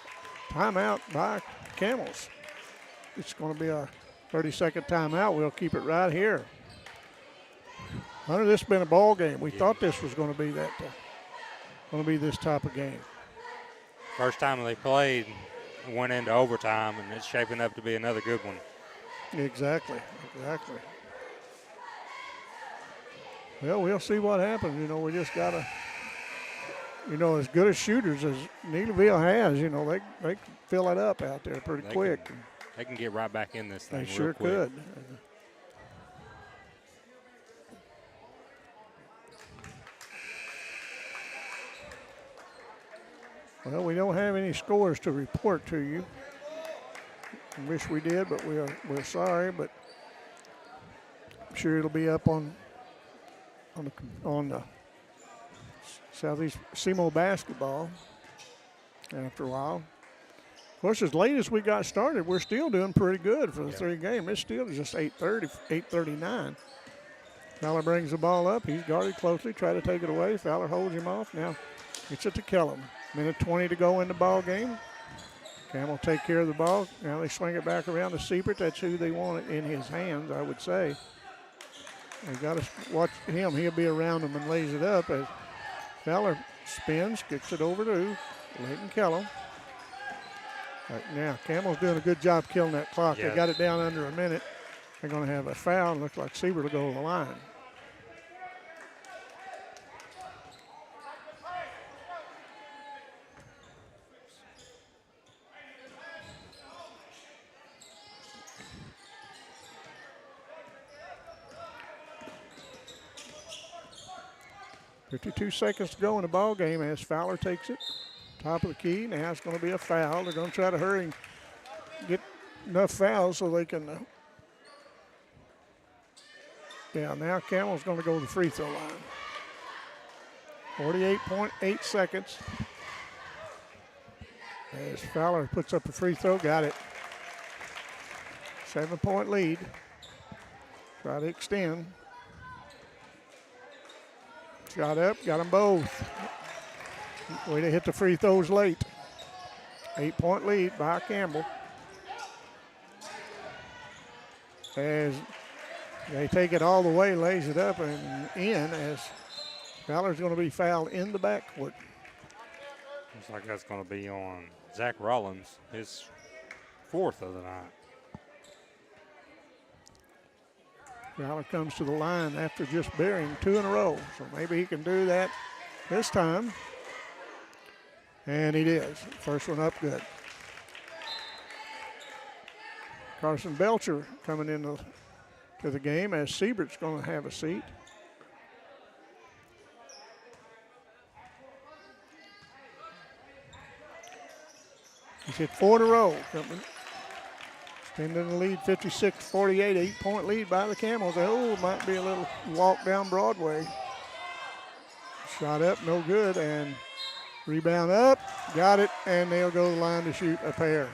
timeout by Camels. It's going to be a 30-second timeout. We'll keep it right here. Hunter, this has been a ball game. We thought this was going to be this type of game. First time they played, went into overtime, and it's shaping up to be another good one. Exactly. Well, we'll see what happens. You know, we just got to, as good as shooters as Neelyville has, they can fill it up out there pretty quick. They can get right back in this thing. They sure quick. could. Well, we don't have any scores to report to you. I wish we did, but we're sorry. But I'm sure it'll be up on the Southeast SEMO basketball after a while. Of course, as late as we got started, we're still doing pretty good for the three game. It's still just 8:39. Fowler brings the ball up. He's guarded closely, try to take it away. Fowler holds him off. Now gets it to Kellum. Minute 20 to go in the ball game. Campbell take care of the ball. Now they swing it back around to Siebert. That's who they want it in his hands, I would say. They got to watch him. He'll be around him and lays it up as Fowler spins, kicks it over to Leighton Kellum. Right now, Campbell's doing a good job killing that clock. Yeah. They got it down under a minute. They're going to have a foul. Looks like Siebert will go to the line. .52 seconds to go in the ball game as Fowler takes it. Top of the key. Now it's going to be a foul. They're going to try to hurry and get enough fouls so they can. Now Campbell's going to go to the free throw line. 48.8 seconds. As Fowler puts up a free throw, got it. 7-point lead. Try to extend. Shot up, got them both. Way to hit the free throws late. 8-point lead by Campbell. As they take it all the way, lays it up and in as Fowler's going to be fouled in the backcourt. Looks like that's going to be on Zach Rollins, his fourth of the night. Fowler comes to the line after just burying 2 in a row, so maybe he can do that this time. And he does. First one up good. Carson Belcher coming into the game as Siebert's going to have a seat. He's hit 4 in a row. Extending the lead 56-48, 8-point lead by the Camels. Oh, might be a little walk down Broadway. Shot up, no good, and rebound up, got it, and they'll go to the line to shoot a pair.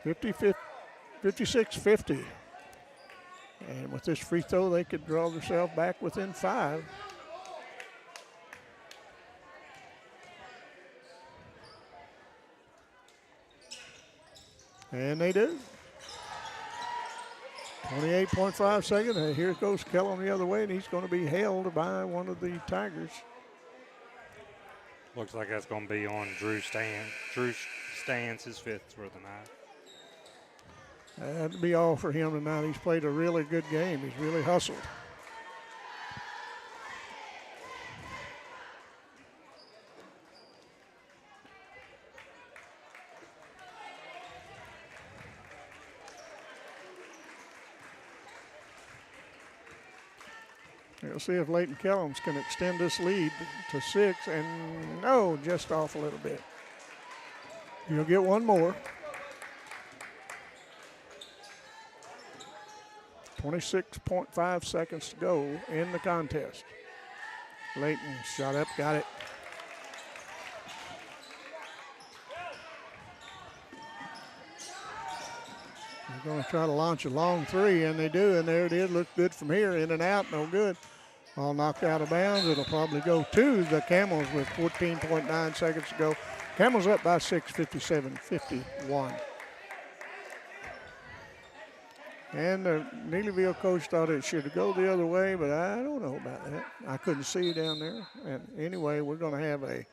.56-50. And with this free throw, they could draw themselves back within 5. And they do. 28.5 seconds. And here goes Kellum the other way, and he's going to be held by one of the Tigers. Looks like that's going to be on Drew Stans. Drew Stans, his 5th for the night. That'd be all for him tonight. He's played a really good game. He's really hustled. We'll see if Leighton Kellums can extend this lead to 6, and no, just off a little bit. You'll get one more. 26.5 seconds to go in the contest. Leighton shot up, got it. They're going to try to launch a long 3, and they do, and there it is. Looks good from here, in and out, no good. All knocked out of bounds. It'll probably go to the Camels with 14.9 seconds to go. Camels up by 6, 57-51. And the Neelyville coach thought it should go the other way, but I don't know about that. I couldn't see down there. And anyway, we're going to have a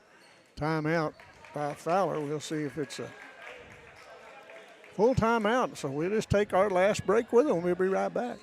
timeout by Fowler. We'll see if it's a full timeout. So we'll just take our last break with them. We'll be right back.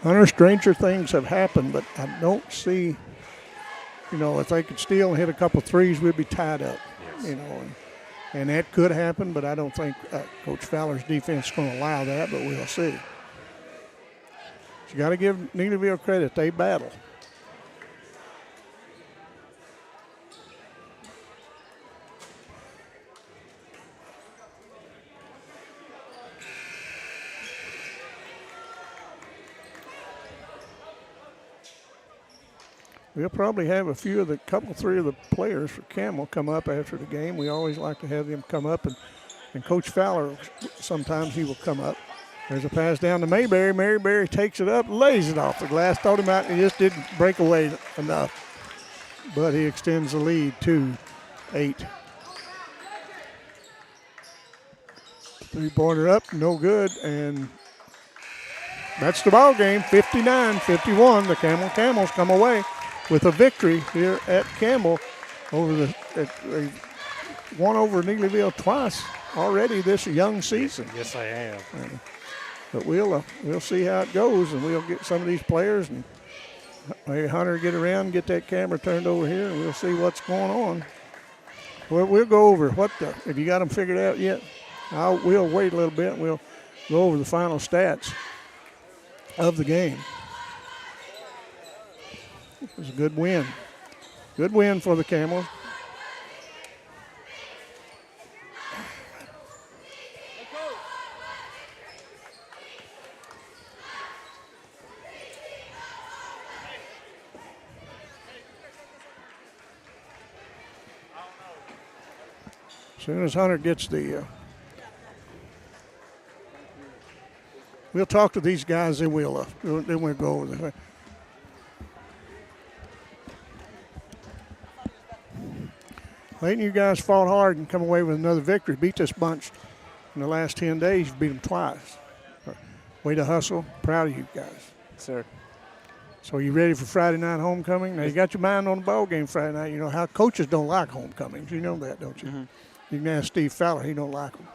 Hunter, stranger things have happened, but I don't see, if they could steal and hit a couple threes, we'd be tied up, Yes. and that could happen, but I don't think Coach Fowler's defense is going to allow that, but we'll see. You got to give Neelyville credit. They battle. We'll probably have three of the players for Campbell come up after the game. We always like to have them come up, and Coach Fowler, sometimes he will come up. There's a pass down to Mayberry. Mayberry takes it up, lays it off the glass, thought him out, and he just didn't break away enough. But he extends the lead to 8. Three-pointer up, no good, and that's the ball game, 59-51. The Camels come away with a victory here at Campbell. They've won over Neelyville twice already this young season. Yes, they have. But we'll see how it goes, and we'll get some of these players, and hey, Hunter, get around, get that camera turned over here, and we'll see what's going on. We'll go over if you got them figured out yet. We'll wait a little bit, and we'll go over the final stats of the game. It was a good win. Good win for the Camels. As soon as Hunter gets we'll talk to these guys, then we'll go over there. Leighton, you guys fought hard and come away with another victory. Beat this bunch in the last 10 days. You beat them twice. Way to hustle. Proud of you guys. Sir. So you ready for Friday night homecoming? Now, you got your mind on the ball game Friday night. You know how coaches don't like homecomings. You know that, don't you? Mm-hmm. You can ask Steve Fowler. He don't like them.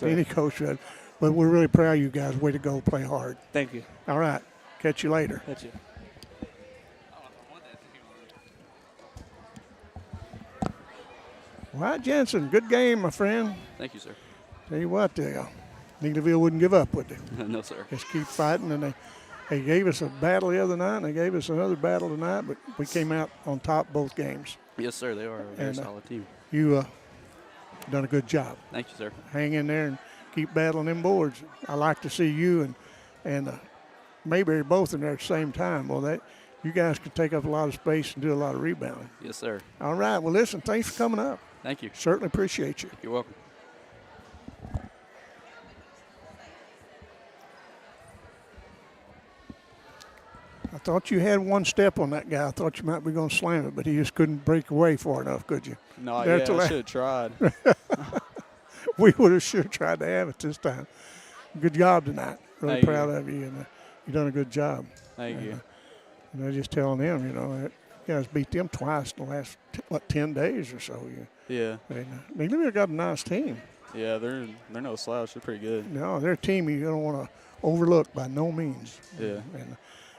Any coach does. But we're really proud of you guys. Way to go. Play hard. Thank you. All right. Catch you later. Catch you. All right, Jensen, good game, my friend. Thank you, sir. Tell you what, Neelyville wouldn't give up, would they? No, sir. Just keep fighting, and they gave us a battle the other night, and they gave us another battle tonight, but we came out on top both games. Yes, sir. They are a very solid team. You done a good job. Thank you, sir. Hang in there and keep battling them boards. I like to see you and Mayberry both in there at the same time. Well, you guys could take up a lot of space and do a lot of rebounding. Yes, sir. All right. Well, listen, thanks for coming up. Thank you. Certainly appreciate you. You're welcome. I thought you had one step on that guy. I thought you might be going to slam it, but he just couldn't break away far enough, could you? No, I should have tried. We would have sure tried to have it this time. Good job tonight. Really Thank proud you. of you, and you've done a good job. Thank you. And I was just telling them, that you guys beat them twice in the last, 10 days or so. Yeah. Neelyville got a nice team. Yeah, they're no slouch. They're pretty good. No, they're a team you don't want to overlook by no means. Yeah.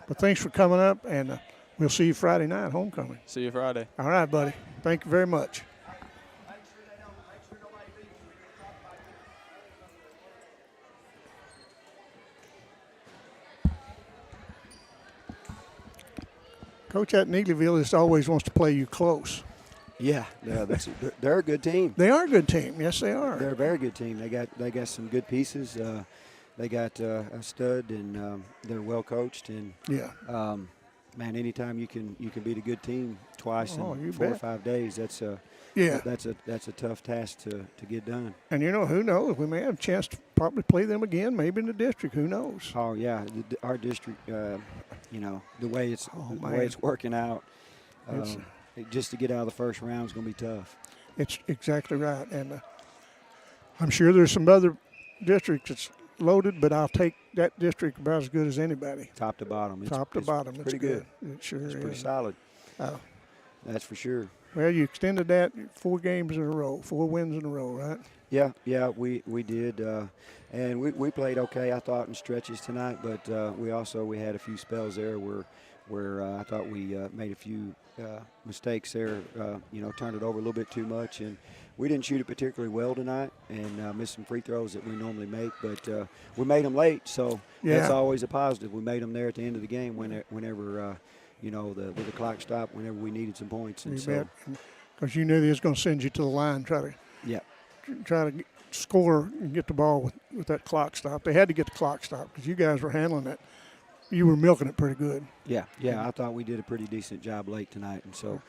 But thanks for coming up, and we'll see you Friday night, homecoming. See you Friday. All right, buddy. Thank you very much. Coach at Neelyville just always wants to play you close. Yeah, they're a good team. They are a good team. Yes, they are. They're a very good team. They got some good pieces. They got a stud, and they're well coached. And yeah, man, anytime you can beat a good team twice in 4 or 5 days, that's a tough task to get done. And who knows? We may have a chance to probably play them again, maybe in the district. Who knows? Oh yeah, our district. The way it's working out. Just to get out of the first round is going to be tough. It's exactly right. And I'm sure there's some other districts that's loaded, but I'll take that district about as good as anybody. Top to bottom. Top to bottom. It's pretty good. It sure is. It's pretty solid. That's for sure. Well, you extended that 4 games in a row, 4 wins in a row, right? Yeah, we did. And we played okay, I thought, in stretches tonight, but we had a few spells there where I thought we made a few mistakes there, turned it over a little bit too much, and we didn't shoot it particularly well tonight and missed some free throws that we normally make, but we made them late, so that's always a positive. We made them there at the end of the game whenever the clock stopped, whenever we needed some points. And because you knew they was going to send you to the line, try to score and get the ball with that clock stop. They had to get the clock stopped because you guys were handling it. You were milking it pretty good. Yeah, I thought we did a pretty decent job late tonight, and so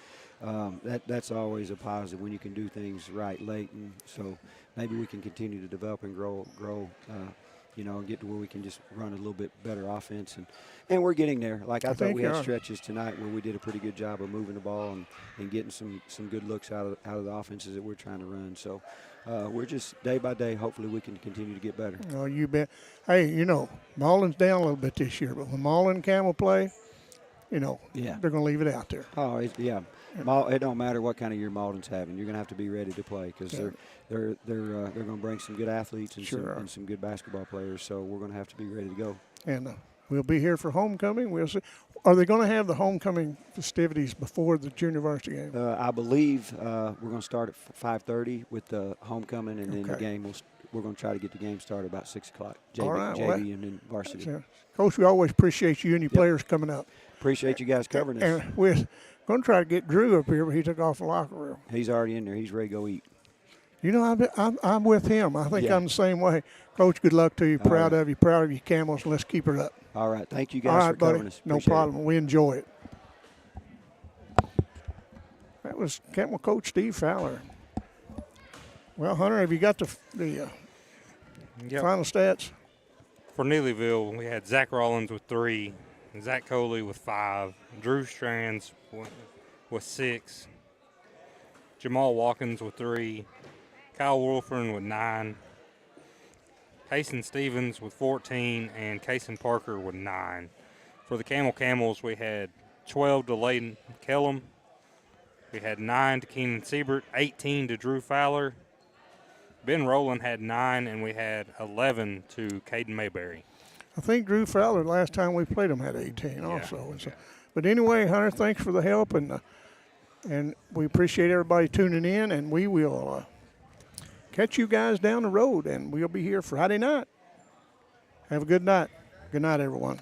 that's always a positive when you can do things right late, and so maybe we can continue to develop and grow, and get to where we can just run a little bit better offense, and we're getting there. Like I thought we had stretches tonight where we did a pretty good job of moving the ball and getting some good looks out of the offenses that we're trying to run. So we're just day by day. Hopefully we can continue to get better. Oh, you bet. Hey, Mauldin's down a little bit this year, but when Maulin and Campbell play, they're going to leave it out there. Oh, it don't matter what kind of year Mauldin's having. You're going to have to be ready to play because they're going to bring some good athletes and some good basketball players. So we're going to have to be ready to go. And we'll be here for homecoming. We'll see. Are they going to have the homecoming festivities before the junior varsity game? I believe we're going to start at 5:30 with the homecoming, and then the game we're going to try to get the game started about 6 o'clock. JV and then varsity. Coach, we always appreciate you and your players coming up. Appreciate you guys covering us. And we're going to try to get Drew up here, but he took off the locker room. He's already in there. He's ready to go eat. I'm with him. I think I'm the same way. Coach, good luck to you. Proud of you, Camels, and let's keep it up. All right. Thank you guys for covering us. No problem. We enjoy it. That was Campbell coach Steve Fowler. Well, Hunter, have you got the final stats? For Neelyville, we had Zach Rollins with 3, Zach Coley with 5, Drew Strands with 6, Jamal Watkins with 3, Kyle Wolfern with 9, Cason Stevens with 14, and Cason Parker with 9. For the Camels, we had 12 to Layden Kellum. We had 9 to Keenan Siebert, 18 to Drew Fowler. Ben Rowland had 9, and we had 11 to Caden Mayberry. I think Drew Fowler, last time we played him, had 18 also. But anyway, Hunter, thanks for the help, and we appreciate everybody tuning in, and we will catch you guys down the road, and we'll be here Friday night. Have a good night. Good night, everyone.